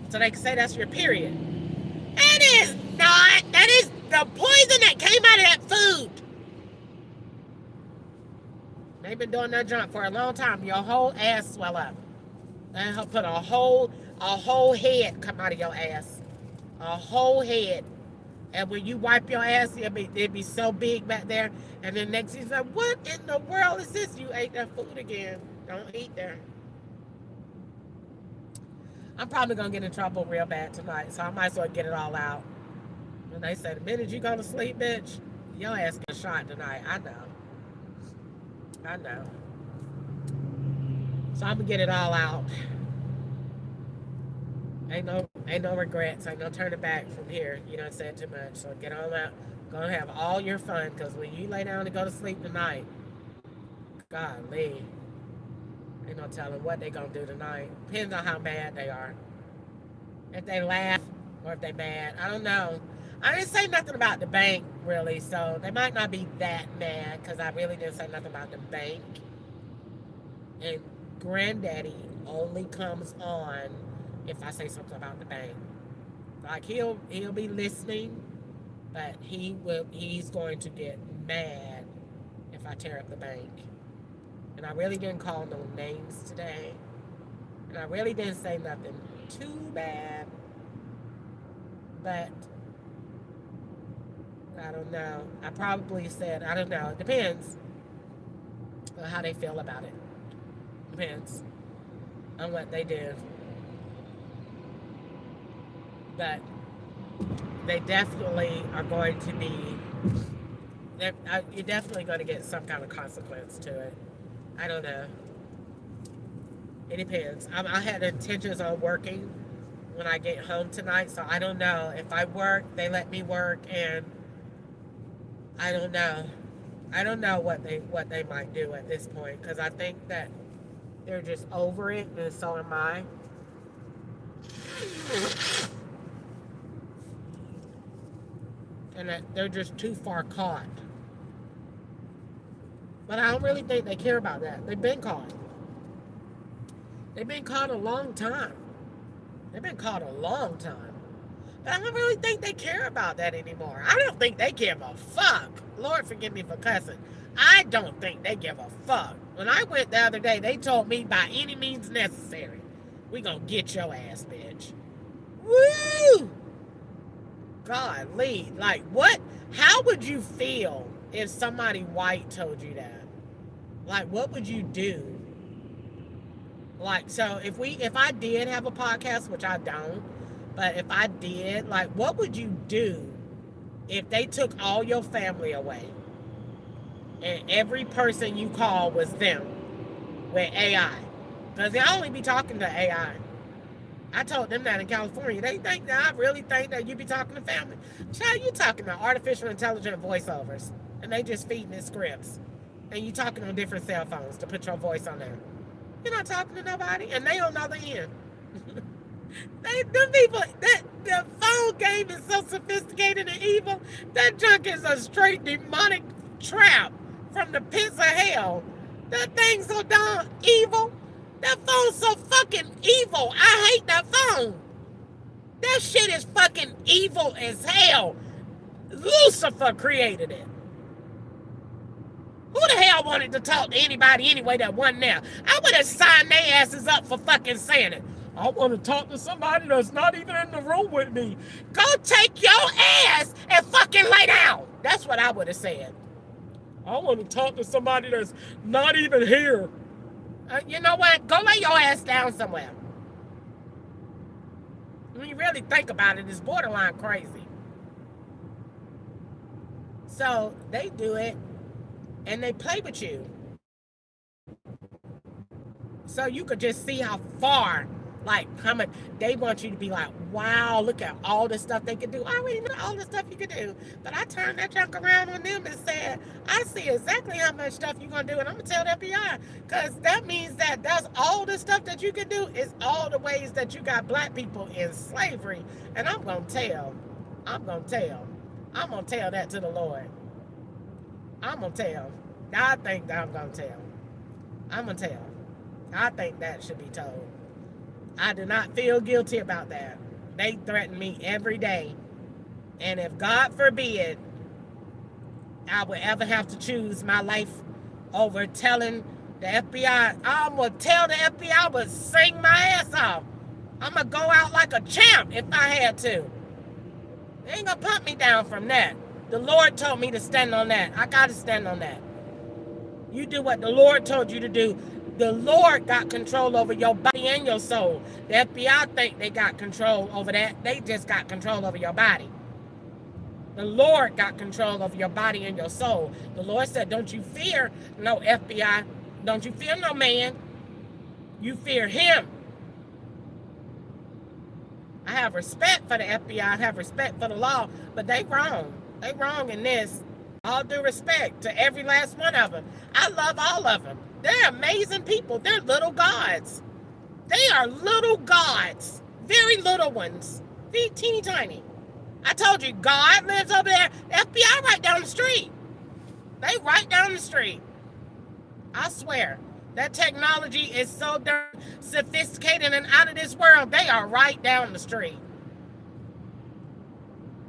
A: So they can say that's your period. It is not. That is the poison that came out of that food. They've been doing that junk for a long time. Your whole ass swell up. They put a whole head come out of your ass. A whole head. And when you wipe your ass, it'd be so big back there. And then next you're like, what in the world is this? You ate that food again. Don't eat there. I'm probably going to get in trouble real bad tonight, so I might as well get it all out. And they say, the minute you go to sleep, bitch, your ass get shot tonight. I know. So I'm going to get it all out. Ain't no regrets. Ain't no turning back from here. You done said too much. So get on out. Go and have all your fun, because when you lay down to go to sleep tonight, golly, ain't no telling what they gonna do tonight. Depends on how mad they are. If they laugh or if they mad, I don't know. I didn't say nothing about the bank really, so they might not be that mad because I really didn't say nothing about the bank. And Granddaddy only comes on if I say something about the bank. Like he'll be listening, but he's going to get mad if I tear up the bank. And I really didn't call no names today. And I really didn't say nothing too bad. But I don't know. I probably said, I don't know. It depends on how they feel about it. Depends on what they do. But they definitely are going to be, you're definitely going to get some kind of consequence to it. I don't know. It depends. I had intentions on working when I get home tonight, so I don't know. If I work, they let me work, and I don't know. I don't know what they might do at this point, because I think that they're just over it, and so am I. And that they're just too far caught. But I don't really think they care about that. They've been caught. They've been caught a long time. They've been caught a long time. But I don't really think they care about that anymore. I don't think they give a fuck. Lord forgive me for cussing. I don't think they give a fuck. When I went the other day, they told me by any means necessary, we gonna get your ass, bitch. Woo! Golly. Like, what? How would you feel if somebody white told you that? Like, what would you do? Like, so if I did have a podcast, which I don't, but if I did, like, what would you do if they took all your family away and every person you call was them with AI? Because they only be talking to AI. I told them that in California. They think that I really think that you be talking to family. Child, you talking to artificial intelligent voiceovers, and they just feeding it scripts. And you talking on different cell phones to put your voice on there. You're not talking to nobody, and they on the other end. Them people, the phone game is so sophisticated and evil. That junk is a straight demonic trap from the pits of hell. That thing's so darn evil. That phone's so fucking evil. I hate that phone. That shit is fucking evil as hell. Lucifer created it. Who the hell wanted to talk to anybody anyway that wasn't there? I would have signed their asses up for fucking saying it.
B: I want to talk to somebody that's not even in the room with me.
A: Go take your ass and fucking lay down. That's what I would have said.
B: I want to talk to somebody that's not even here.
A: You know what? Go lay your ass down somewhere. When you really think about it, it's borderline crazy. So they do it and they play with you. So you could just see how far, like how much they want you to be like, wow, look at all the stuff they can do. I already know all the stuff you can do. But I turned that junk around on them and said, I see exactly how much stuff you're gonna do, and I'm gonna tell the FBI. Cause that means that that's all the stuff that you can do is all the ways that you got black people in slavery. And I'm gonna tell. I'm gonna tell. I'm gonna tell that to the Lord. I'm gonna tell. I think that I'm gonna tell. I'm gonna tell. I think that should be told. I do not feel guilty about that. They threaten me every day. And if God forbid I would ever have to choose my life over telling the FBI, I'm going to tell the FBI, I would sing my ass off. I'm going to go out like a champ if I had to. They ain't going to put me down from that. The Lord told me to stand on that. I got to stand on that. You do what the Lord told you to do. The Lord got control over your body and your soul. The FBI think they got control over that. They just got control over your body. The Lord got control over your body and your soul. The Lord said, don't you fear no FBI. Don't you fear no man. You fear him. I have respect for the FBI. I have respect for the law. But they wrong. They wrong in this. All due respect to every last one of them. I love all of them. They're amazing people. They're little gods. They are little gods. Very little ones. Teeny tiny. I told you, God lives over there. FBI right down the street. They right down the street. I swear. That technology is so darn sophisticated and out of this world. They are right down the street.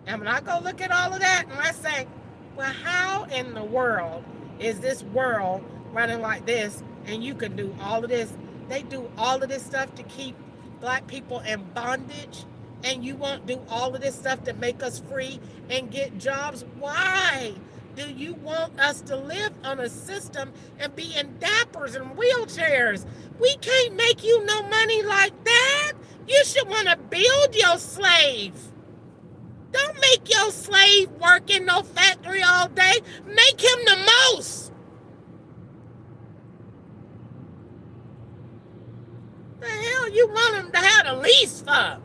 A: And when I go look at all of that and I say, well, how in the world is this world running like this and you can do all of this? They do all of this stuff to keep black people in bondage, and you won't do all of this stuff to make us free and get jobs. Why do you want us to live on a system and be in dappers and wheelchairs? We can't make you no money like that. You should want to build your slave. Don't make your slave work in no factory all day. Make him the most. The hell you want him to have the least for?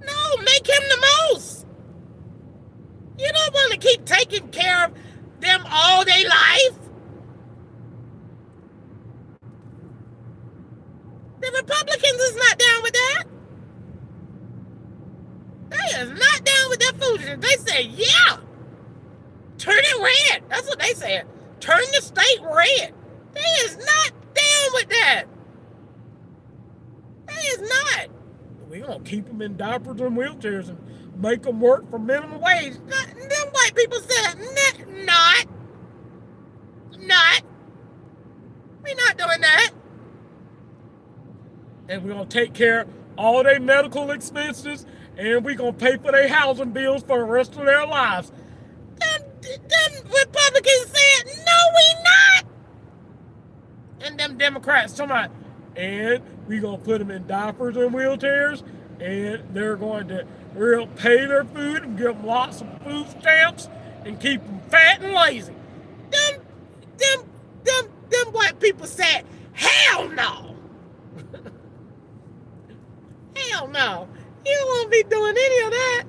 A: No, make him the most. You don't want to keep taking care of them all their life. The Republicans is not down with that. They is not down with that foolishness. They said, yeah, turn it red. That's what they said. Turn the state red. They is not down with that. They is not.
B: We're going to keep them in diapers and wheelchairs and make them work for minimum wage.
A: Them white people said, not. We're not doing that.
B: And we're going to take care of all their medical expenses, and we're going to pay for their housing bills for the rest of their lives.
A: Them Republicans said, no, we not. And them Democrats talking about,
B: and we're going to put them in diapers and wheelchairs, and they're going to pay their food and give them lots of food stamps and keep them fat and lazy.
A: Them white people said, hell no. Hell no. You won't be doing any of that.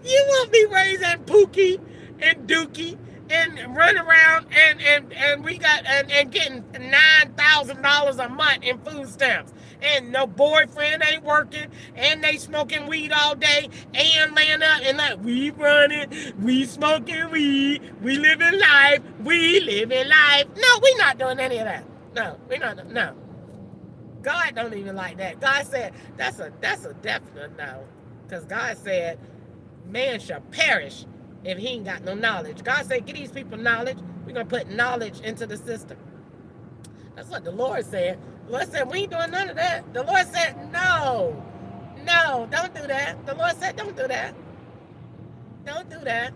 A: You won't be raising Pookie and Dookie and running around and we got and getting $9,000 a month in food stamps. And no boyfriend ain't working, and they smoking weed all day, and laying up and like, we running, we smoking weed, we living life, we living life. No, we not doing any of that. No, we not. No. God don't even like that. God said that's a definite no, because God said man shall perish if he ain't got no knowledge. God said, get these people knowledge. We're gonna put knowledge into the system. That's what the Lord said. The Lord said, we ain't doing none of that. The Lord said, no. No, don't do that. The Lord said, don't do that. Don't do that.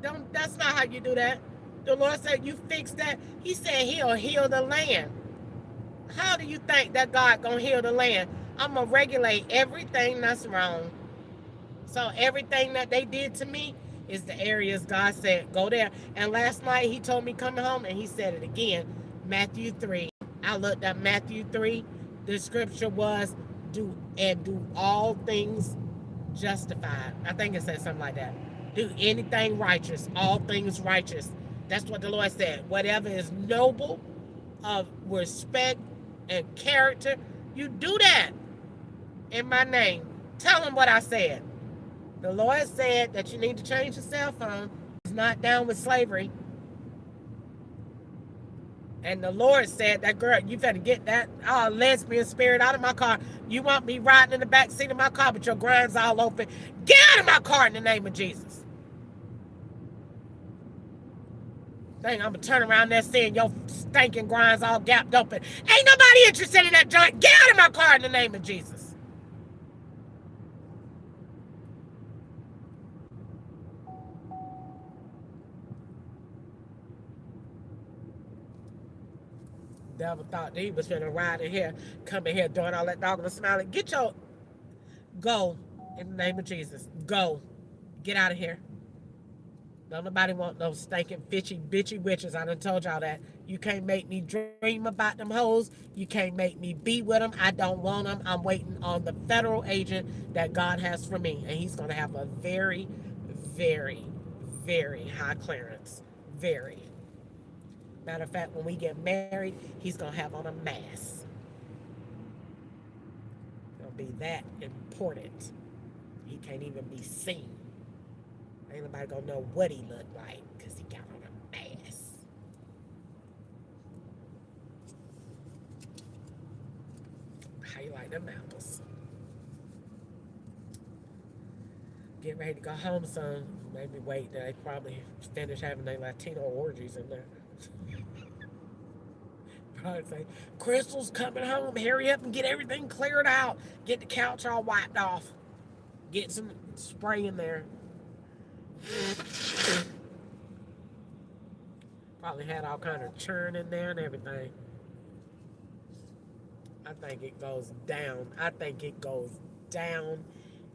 A: Don't. That's not how you do that. The Lord said, you fix that. He said he'll heal the land. How do you think that God gonna heal the land? I'm gonna regulate everything that's wrong. So everything that they did to me is the areas God said, go there. And last night he told me coming home and he said it again. Matthew 3. I looked at Matthew 3. The scripture was do all things justified. I think it said something like that. Do anything righteous, all things righteous. That's what the Lord said. Whatever is noble, of respect and character, you do that in my name. Tell them what I said. The Lord said that you need to change your cell phone. He's not down with slavery. And the Lord said, that girl, you better get that lesbian spirit out of my car. You want me riding in the back seat of my car, but your grind's all open. Get out of my car in the name of Jesus. Dang, I'm going to turn around there seeing your stinking grinds all gapped open. Ain't nobody interested in that joint. Get out of my car in the name of Jesus. Devil thought that he was finna ride in here, come in here doing all that doggone smiling. Get your, go in the name of Jesus. Go. Get out of here. Don't nobody want no stinking bitchy witches. I done told y'all that. You can't make me dream about them hoes. You can't make me be with them. I don't want them. I'm waiting on the federal agent that God has for me. And he's going to have a very, very, very high clearance. Very. Matter of fact, when we get married, he's going to have on a mask. It'll be that important. He can't even be seen. Ain't nobody gonna know what he looked like because he got on a mask. How you like them apples? Get ready to go home soon. Maybe wait. They probably finish having their Latino orgies in there. Probably say, Crystal's coming home. Hurry up and get everything cleared out. Get the couch all wiped off. Get some spray in there. Probably had all kind of churn in there and everything. I think it goes down. I think it goes down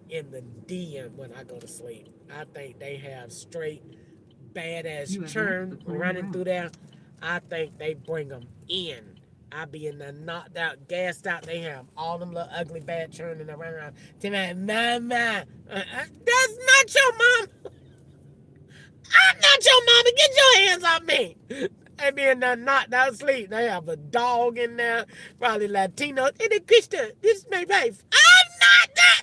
A: in the DM when I go to sleep. I think they have straight badass churn running through there. I think they bring them in. I be in there knocked out, gassed out. They have all them little ugly bad churn and they run around. Mama, that's not your mom. I'm not your mama. Get your hands off me. They be in there knocked out sleep. They have a dog in there, probably Latino. And then Krista, this is my wife. I'm not that.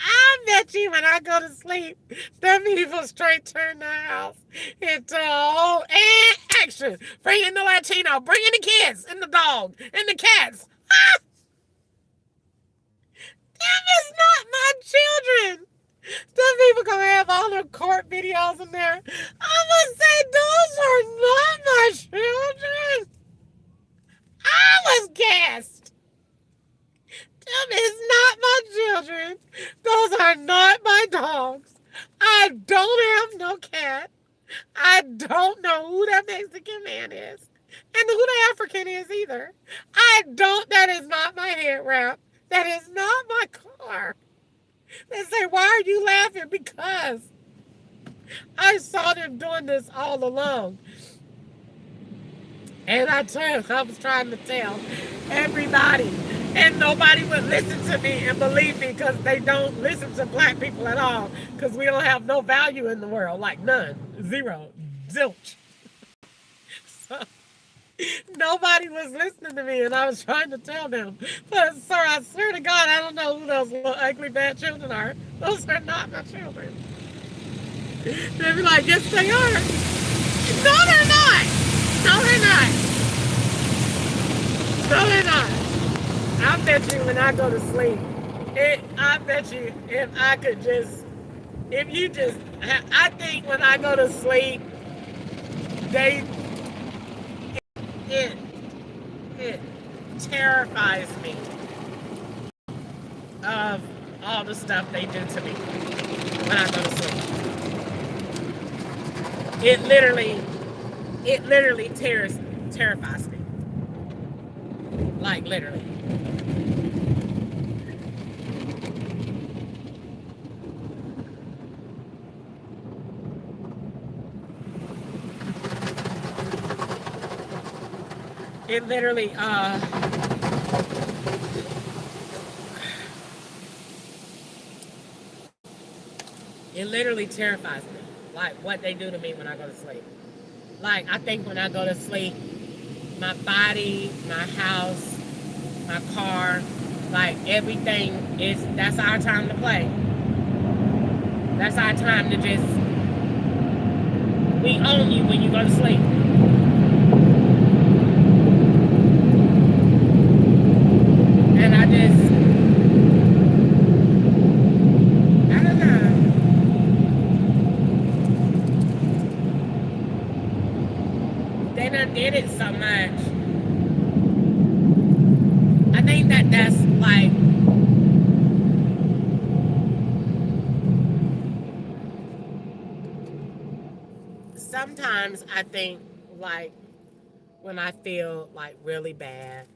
A: I bet you when I go to sleep, them people straight turn the house into a whole action. Bring in the Latino, bring in the kids, and the dog, and the cats. Them is not my children. Some people gonna have all their court videos in there. I'm gonna say those are not my children. I was gassed. Them is not my children. Those are not my dogs. I don't have no cat. I don't know who that Mexican man is. And who the African is either. That is not my head wrap. That is not my car. They say, why are you laughing? Because I saw them doing this all along. And I was trying to tell everybody. And nobody would listen to me and believe me because they don't listen to black people at all. Because we don't have no value in the world. Like none. Zero. Zilch. So nobody was listening to me, and I was trying to tell them. But, sir, I swear to God, I don't know who those little ugly bad children are. Those are not my children. They'd be like, yes, they are. No, they're not. No, they're not. No, they're not. I bet you when I go to sleep, I bet you if I could just, I think when I go to sleep, it it terrifies me of all the stuff they do to me when I go to sleep. It literally terrifies me. Like literally. It literally it literally terrifies me. Like what they do to me when I go to sleep. Like I think when I go to sleep, my body, my house, my car, like everything is that's our time to play. That's our time to just we own you when you go to sleep. And I don't know. They done did it so much. I think that's like sometimes I think like when I feel like really bad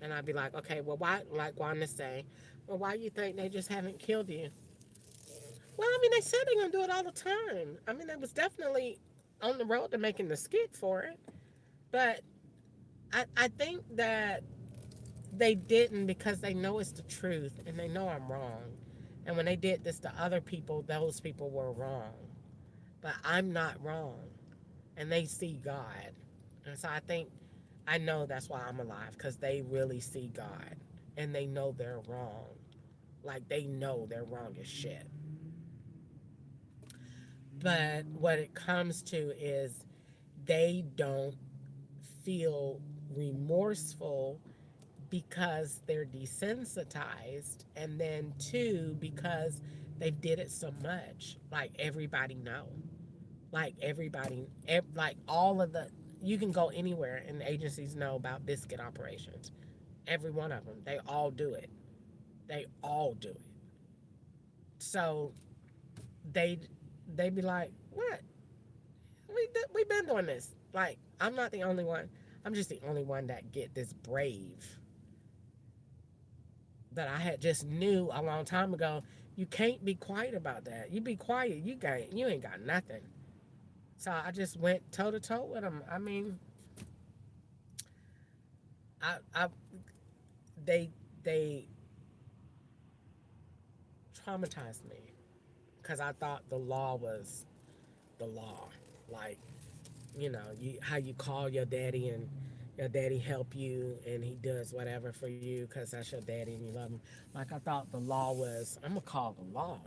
A: and I'd be like, okay, well why like Wanda say, well why you think they just haven't killed you? Well, I mean they said they're gonna do it all the time. I mean they was definitely on the road to making the skit for it. But I think that they didn't because they know it's the truth and they know I'm wrong. And when they did this to other people, those people were wrong. But I'm not wrong. And they see God. And so I think I know that's why I'm alive because they really see God and they know they're wrong. Like they know they're wrong as shit. But what it comes to is they don't feel remorseful because they're desensitized, and then two because they did it so much. Like everybody know, like everybody, like all of the. You can go anywhere and the agencies know about biscuit operations. Every one of them, they all do it. They all do it. So they they be like, what? We been doing this. Like I'm not the only one. I'm just the only one that get this brave that I had just knew a long time ago. You can't be quiet about that. You be quiet, you ain't got nothing. So I just went toe to toe with them. I mean, I they they traumatized me because I thought the law was the law. Like you how you call your daddy and your daddy help you and he does whatever for you because that's your daddy and you love him. Like I thought the law was I'm gonna call the law.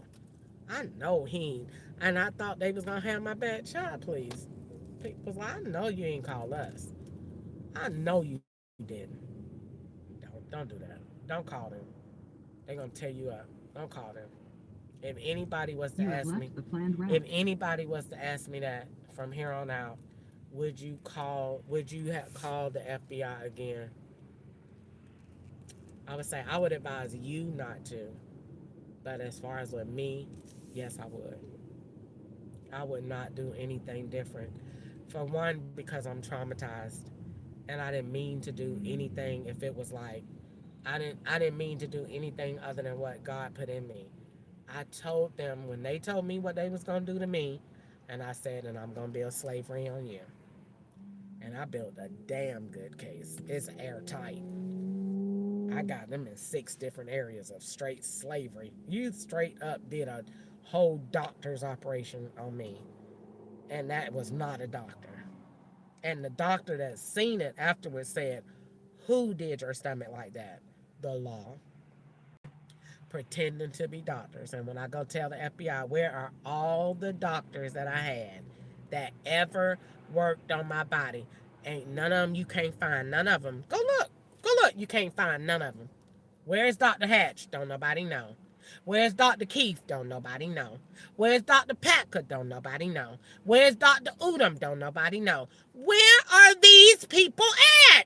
A: I know he ain't. And I thought they was gonna have my bad child, please. People was like, I know you ain't call us. I know you didn't. Don't do that. Don't call them. They gonna tear you up. Don't call them. If anybody was to ask me, if anybody was to ask me that from here on out, would you have called the FBI again? I would say I would advise you not to. But as far as with me, yes, I would. I would not do anything different. For one, because I'm traumatized and I didn't mean to do anything if it was like I didn't mean to do anything other than what God put in me. I told them when they told me what they was gonna do to me, and I said, and I'm gonna build slavery on you. And I built a damn good case. It's airtight. I got them in 6 different areas of straight slavery. You straight up did a whole doctor's operation on me. And that was not a doctor. And the doctor that seen it afterwards said, who did your stomach like that? The law. Pretending to be doctors. And when I go tell the FBI, where are all the doctors that I had that ever worked on my body? Ain't none of them, you can't find none of them. Go look. Go look. You can't find none of them. Where's Dr. Hatch? Don't nobody know. Where's Dr. Keith? Don't nobody know. Where's Dr. Packer? Don't nobody know. Where's Dr. Udom? Don't nobody know. Where are these people at?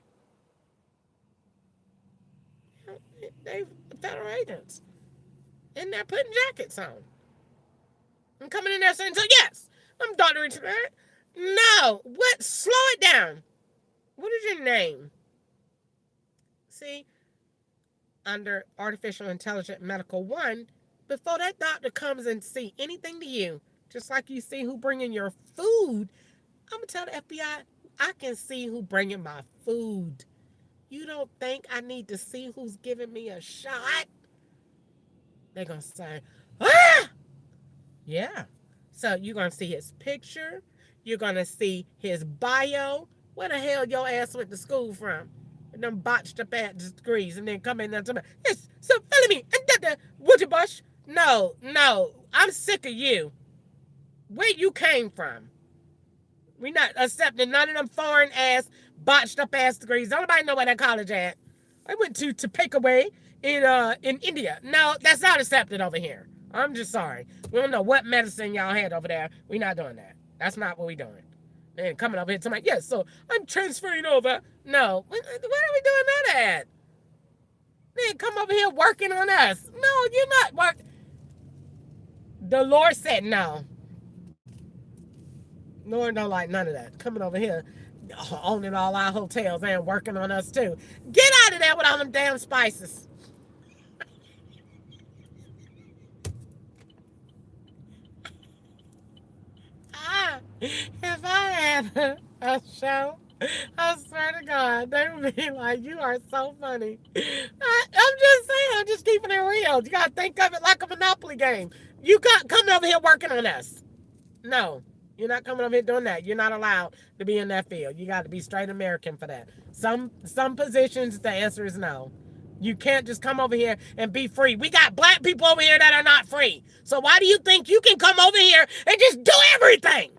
A: they federal agents in there putting jackets on and coming in there saying, "So yes, I'm Dr. Richard." No, what? Slow it down. What is your name? See, under artificial intelligent medical one, before that doctor comes and see anything to you, just like you see who bringing your food, I'm gonna tell the FBI I can see who bringing my food. You don't think I need to see who's giving me a shot? They're gonna say, ah, yeah. So you're gonna see his picture. You're gonna see his bio. Where the hell your ass went to school from? And them botched up ass degrees, and then come in there and tell me, yes, so follow me. And Woody Bush. No, no, I'm sick of you. Where you came from? We not accepting none of them foreign ass, botched up ass degrees. Don't nobody know where that college at. I went to Topeka in India. No, that's not accepted over here. I'm just sorry. We don't know what medicine y'all had over there. We not doing that. That's not what we doing. And coming over here to my, yes, so I'm transferring over. No, where are we doing that at? Then come over here working on us. No, you're not working. The Lord said no. Lord don't like none of that. Coming over here, owning all our hotels and working on us too. Get out of there with all them damn spices. If I had a show, I swear to God, they would be like, "You are so funny." I'm just saying, I'm just keeping it real. You gotta think of it like a Monopoly game. You got coming over here working on us. No, you're not coming over here doing that. You're not allowed to be in that field. You got to be straight American for that. Some positions, the answer is no. You can't just come over here and be free. We got black people over here that are not free. So why do you think you can come over here and just do everything?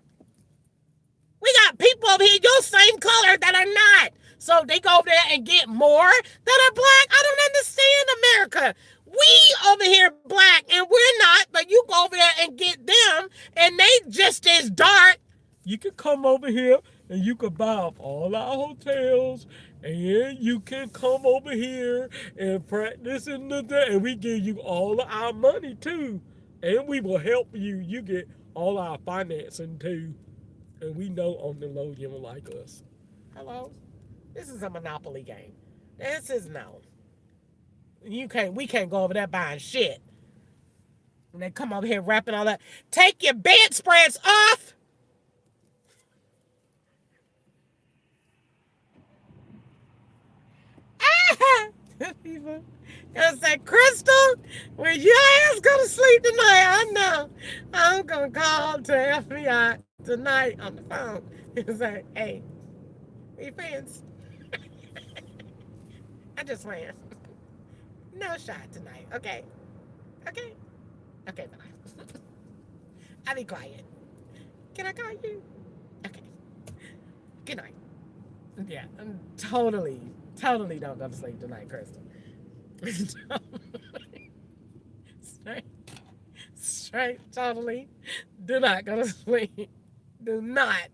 A: We got people over here your same color that are not. So they go over there and get more that are black. I don't understand America. We over here black and we're not, but you go over there and get them and they just as dark.
B: You can come over here and you can buy up all our hotels and you can come over here and practice in the day and we give you all of our money too. And we will help you. You get all our financing too. And we know on the low you don't like us.
A: Hello? This is a Monopoly game. This is no. We can't go over there buying shit. And they come over here rapping all that. Take your bedspreads off. People gonna say, Crystal, when your ass go to sleep tonight, I know I'm gonna call to FBI tonight on the phone and say, hey, we friends. I just ran. No shot tonight, okay? Okay? Okay, bye. I'll be quiet. Can I call you? Okay. Good night. Yeah, I'm totally don't go to sleep tonight, Crystal. straight, totally do not go to sleep. Do not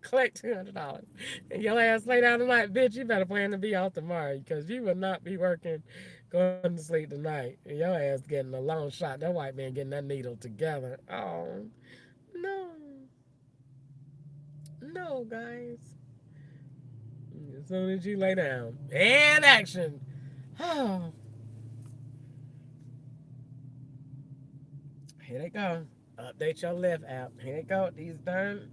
A: collect $200. And your ass lay down tonight, bitch, you better plan to be out tomorrow because you will not be working going to sleep tonight. And your ass getting a long shot. That white man getting that needle together. Oh, no. No, guys. As soon as you lay down. And action. Oh. Here they go. Update your Lyft app. Here they go. These darn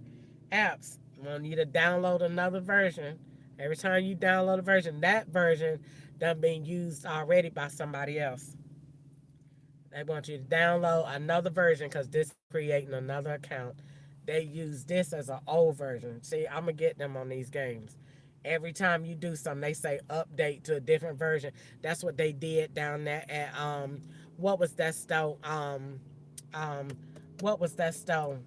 A: apps want you to download another version. Every time you download a version, that version done being used already by somebody else. They want you to download another version because this is creating another account. They use this as an old version. See, I'm going to get them on these games. Every time you do something, they say update to a different version. That's what they did down there at, what was that store? What was that store?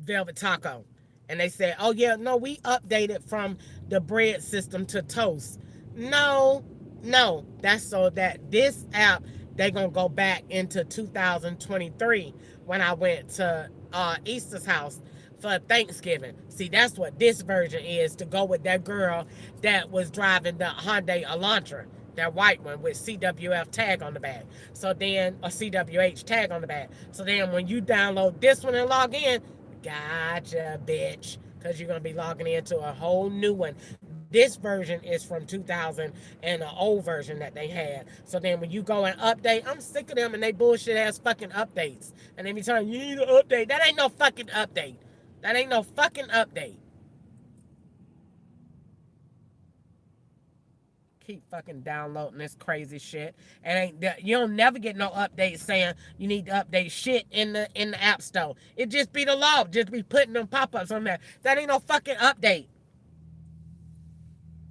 A: Velvet Taco. And they said, oh yeah, no, we updated from the bread system to toast. No, that's so that this app, they're going to go back into 2023 when I went to Easter's house for Thanksgiving. See, that's what this version is to go with that girl that was driving the Hyundai Elantra, that white one with CWF tag on the back. So then, a CWH tag on the back. So then, when you download this one and log in, gotcha, bitch, because you're gonna be logging into a whole new one. This version is from 2000 and an old version that they had. So then when you go and update, I'm sick of them and they bullshit ass fucking updates. And every time you need an update, that ain't no fucking update. That ain't no fucking update. Keep fucking downloading this crazy shit. And ain't you don't never get no updates saying you need to update shit in the app store. It just be the law. Just be putting them pop ups on there. That ain't no fucking update.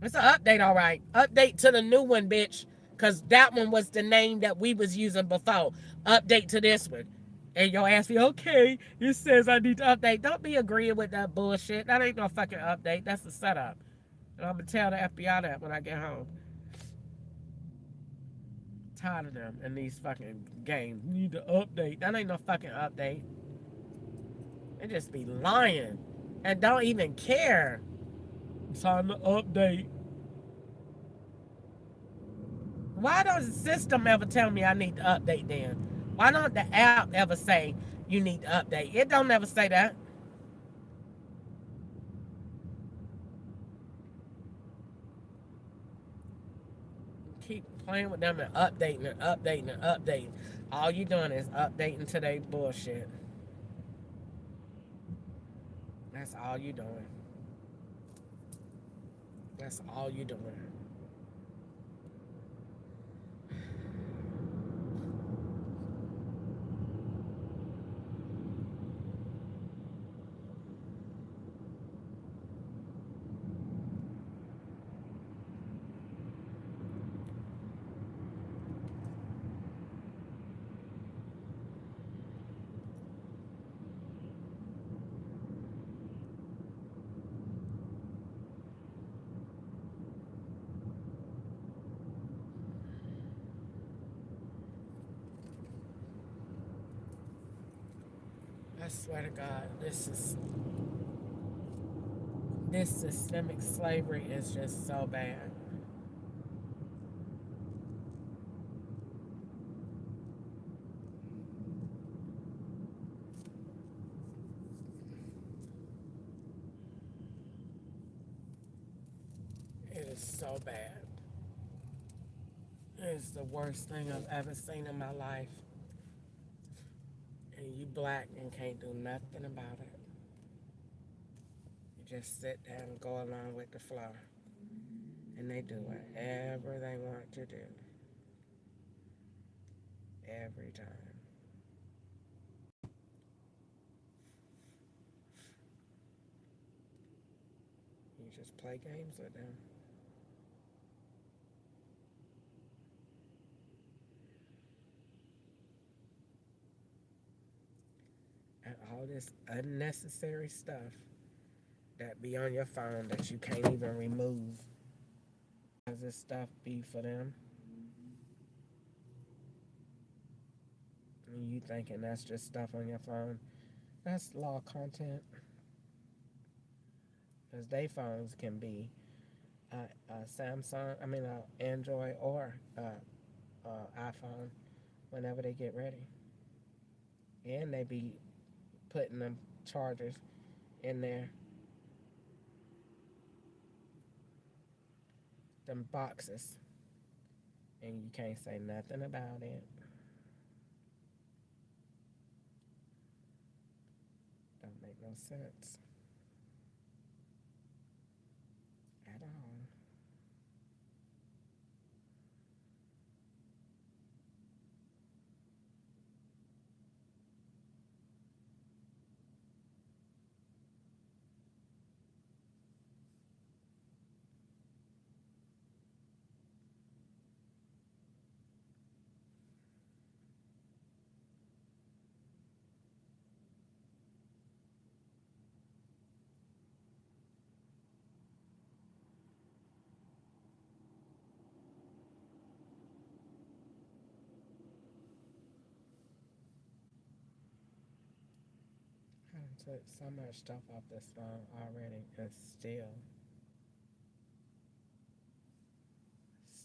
A: It's an update, all right. Update to the new one, bitch. Cause that one was the name that we was using before. Update to this one. And your ass be okay. It says I need to update. Don't be agreeing with that bullshit. That ain't no fucking update. That's the setup. And I'm gonna tell the FBI that when I get home. Tired of them and these fucking games. You need to update. That ain't no fucking update. They just be lying. And don't even care. Time to update. Why does the system ever tell me I need to update then? Why don't the app ever say you need to update? It don't ever say that. Keep playing with them and updating and updating and updating. All you doing is updating today bullshit. That's all you doing. That's all you doing. I swear to God, this systemic slavery is just so bad. It is so bad. It's the worst thing I've ever seen in my life. And you black and can't do nothing about it. You just sit there and go along with the flow. And they do whatever they want to do. Every time. You just play games with them. And all this unnecessary stuff that be on your phone that you can't even remove. Does this stuff be for them? And you thinking that's just stuff on your phone? That's law content. Because they phones can be Samsung, Android or iPhone whenever they get ready. And they be putting them chargers in there, them boxes, and you can't say nothing about it. Don't make no sense at all. Took so much stuff off this phone already and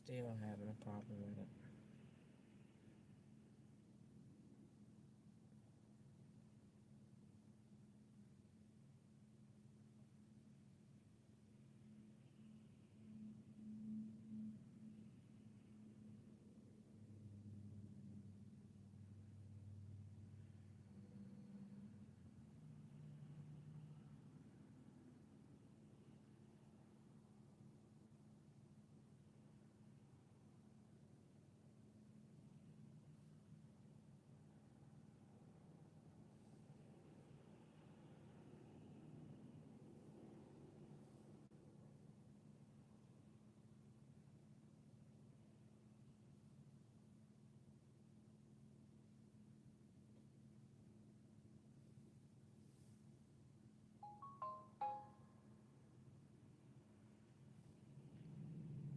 A: still having a problem with it.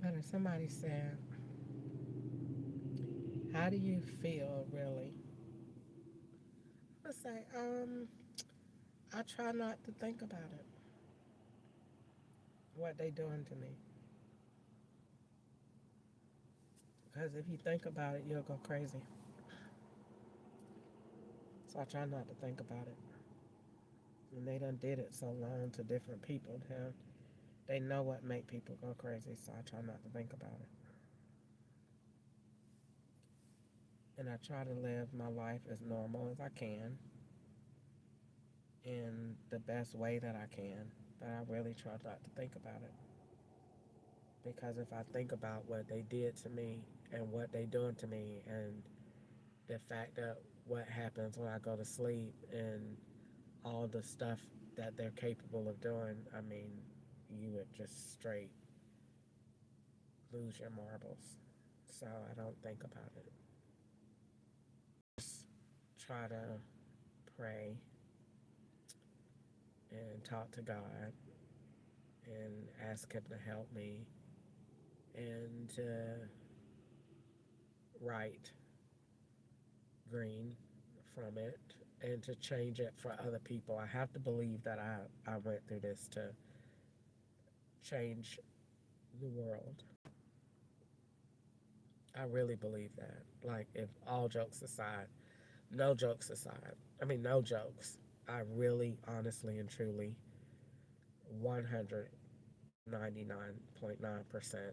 A: But if somebody said, how do you feel really? I say, I try not to think about it. What they doing to me. Because if you think about it, you'll go crazy. So I try not to think about it. And they done did it so long to different people that they know what make people go crazy. So I try not to think about it. And I try to live my life as normal as I can in the best way that I can. But I really try not to think about it. Because if I think about what they did to me and what they doing to me and the fact that what happens when I go to sleep and all the stuff that they're capable of doing, I mean, you would just straight lose your marbles. So I don't think about it. Just try to pray and talk to God and ask Him to help me and to write green from it and to change it for other people. I have to believe that I went through this to change the world. I really believe that. Like, if all jokes aside, no jokes aside, I mean, no jokes, I really, honestly, and truly, 199.9%, 0.9%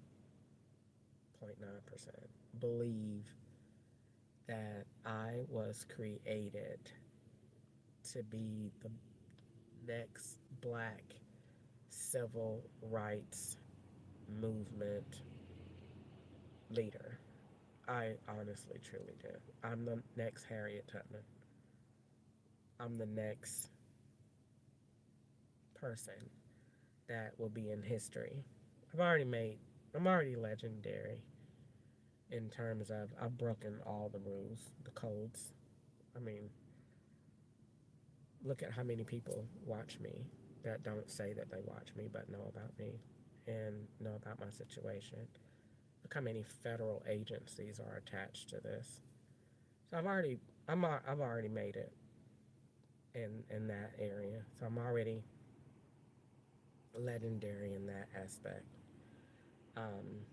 A: believe that I was created to be the next black civil rights movement leader. I honestly, truly do. I'm the next Harriet Tubman. I'm the next person that will be in history. I've already made, I'm already legendary in terms of I've broken all the rules, the codes. I mean, look at how many people watch me that don't say that they watch me but know about me and know about my situation. Look how many federal agencies are attached to this. So I've already made it in that area. So I'm already legendary in that aspect. Um,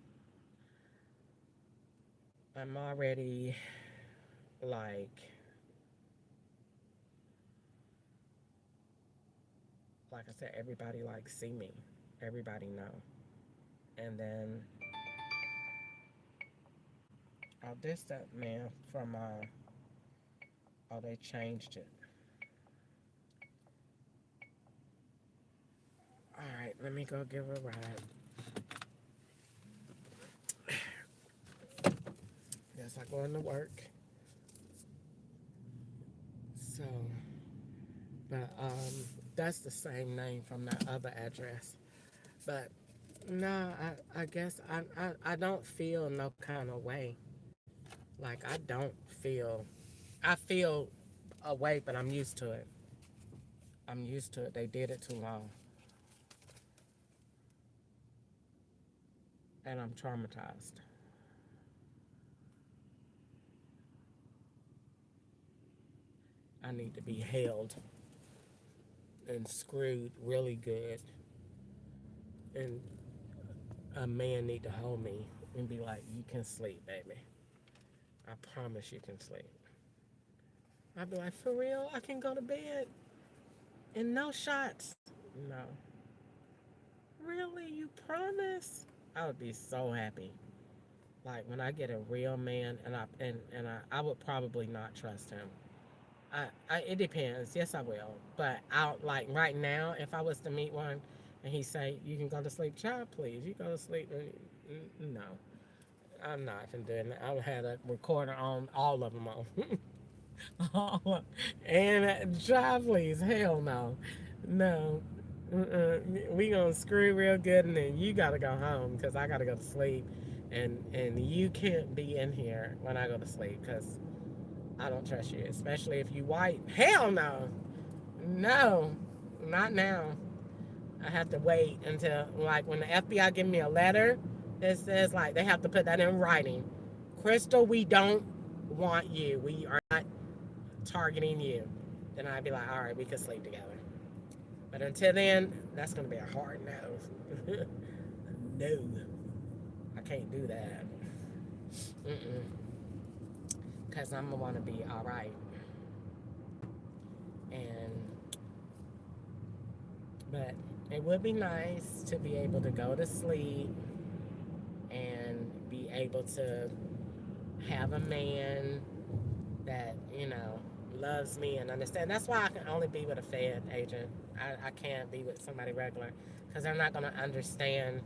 A: I'm already like I said, everybody like see me. Everybody know. And then this that man from oh, they changed it. All right, let me go give a ride. Yes, I going to work. So, but that's the same name from that other address. But no, I guess I don't feel no kind of way. Like I don't feel, I feel a way, but I'm used to it. I'm used to it. They did it too long, and I'm traumatized. I need to be held. and screwed really good, and a man need to hold me and be like, "You can sleep, baby. I promise you can sleep." I'd be like, "For real? I can go to bed and no shots." No, really? You promise? I would be so happy. Like when I get a real man, I would probably not trust him. It depends. Yes, I will. But I'll like right now, if I was to meet one, and he say, "You can go to sleep, child, please. You go to sleep." No, I'm not doing that. I had a recorder on all of them on. And child, please, hell no, no. We gonna screw real good, and then you gotta go home because I gotta go to sleep, and you can't be in here when I go to sleep because I don't trust you, especially if you white. Hell no, no, not now. I have to wait until like when the FBI give me a letter that says like they have to put that in writing. Crystal, we don't want you. We are not targeting you. Then I'd be like, all right, we can sleep together. But until then, that's gonna be a hard no. No, I can't do that. Cause I'm gonna want to be all right. And but it would be nice to be able to go to sleep and be able to have a man that loves me and understand. That's why I can only be with a Fed agent. I can't be with somebody regular because they're not going to understand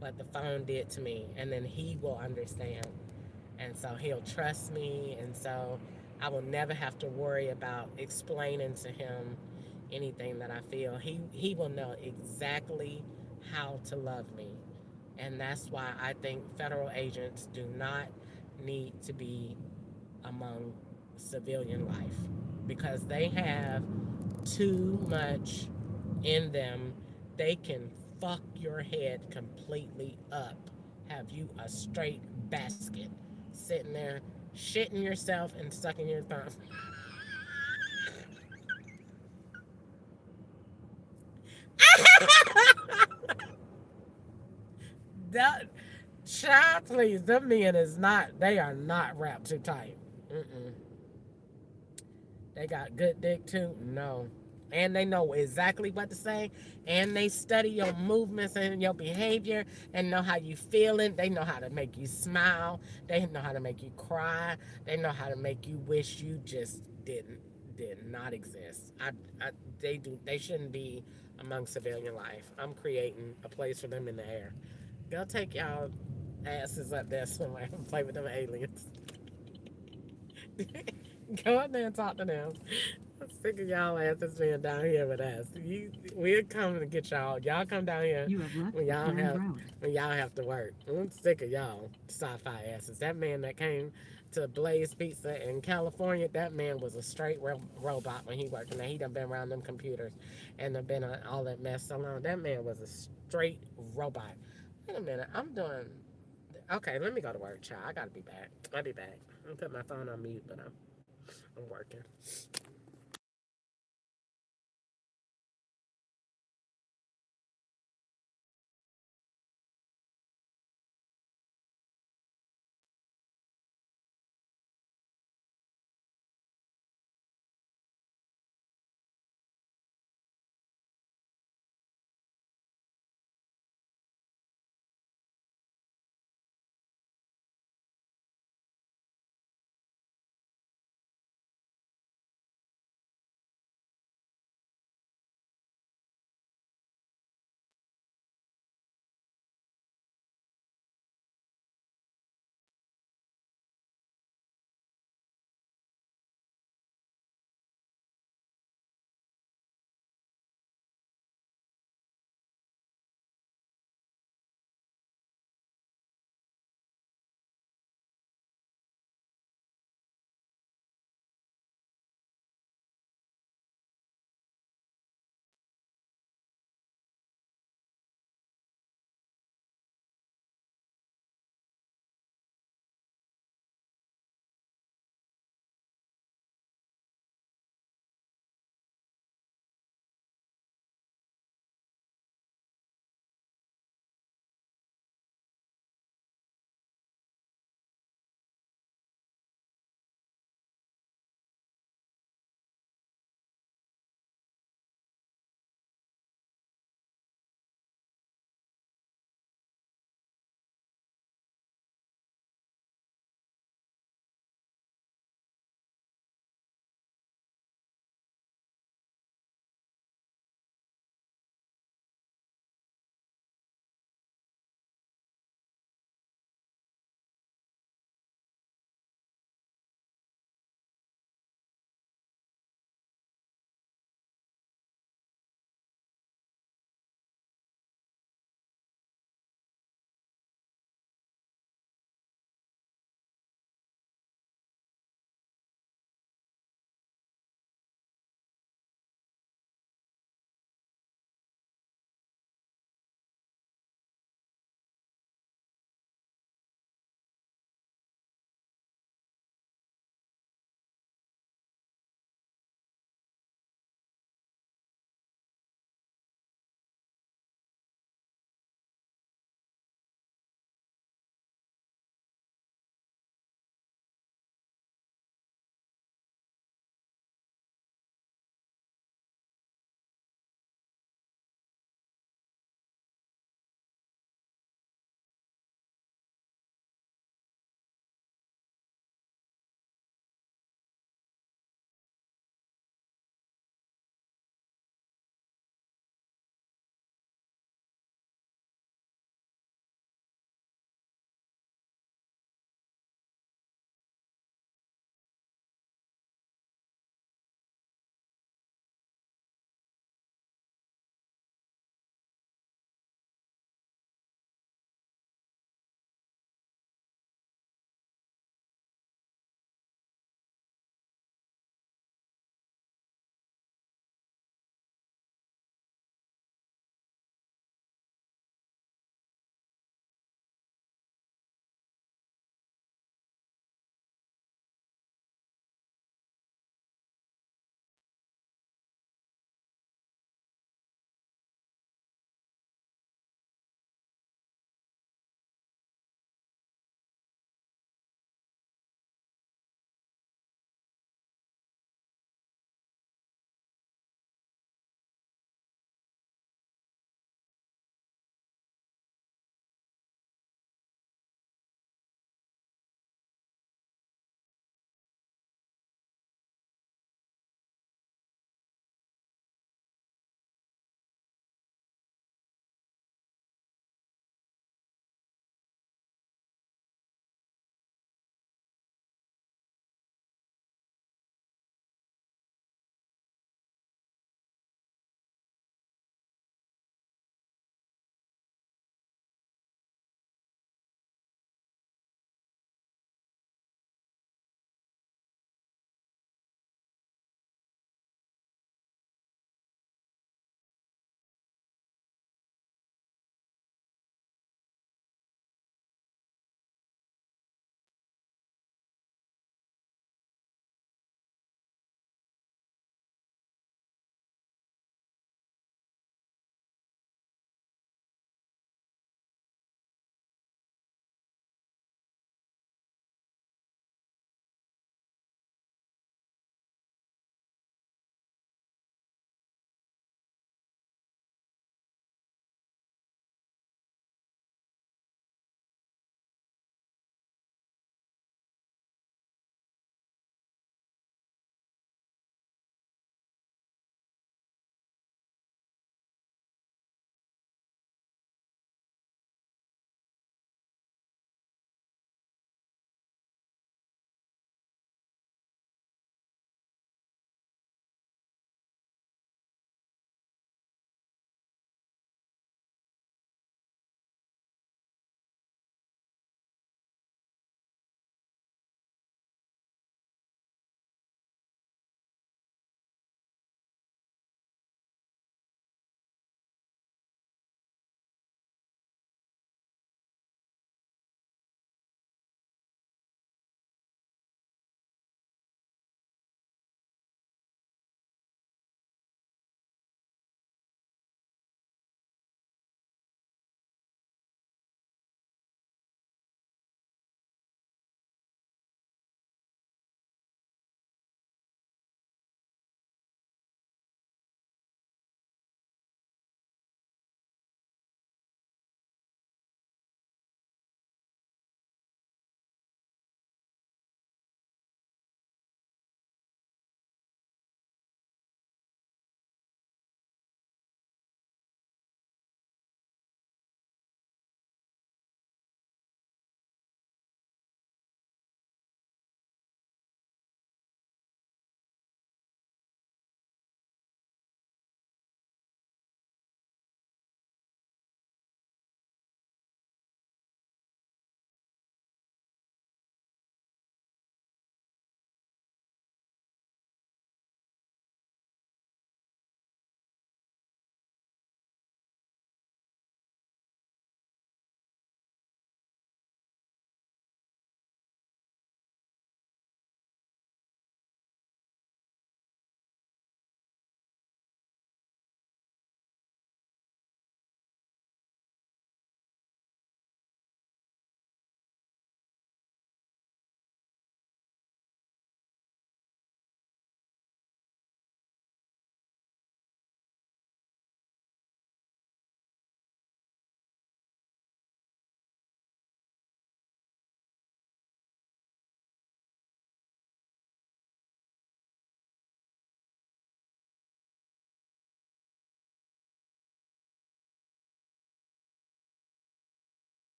A: what the phone did to me, and then he will understand, and so he'll trust me, and so I will never have to worry about explaining to him anything that I feel. He will know exactly how to love me, and that's why I think federal agents do not need to be among civilian life because they have too much in them. They can fuck your head completely up, have you a straight basket sitting there shitting yourself and sucking your thumb. That child, please, them men is not. They are not wrapped too tight. Mm-mm. They got good dick too. No, and they know exactly what to say, and they study your movements and your behavior, and know how you feeling. They know how to make you smile. They know how to make you cry. They know how to make you wish you just did not exist. I they do. They shouldn't be among civilian life. I'm creating a place for them in the air. Go take y'all asses up there somewhere and play with them aliens. Go up there and talk to them. I'm sick of y'all asses being down here with us. We're coming to get y'all. Y'all come down here when y'all have to work. I'm sick of y'all sci-fi asses. That man that came to Blaze Pizza in California, that man was a straight robot when he worked. And he done been around them computers and done been on all that mess so long. That man was a straight robot. Wait a minute, I'm doing. Okay, let me go to work, child. I gotta be back. I'll be back. I'm put my phone on mute, but I'm working.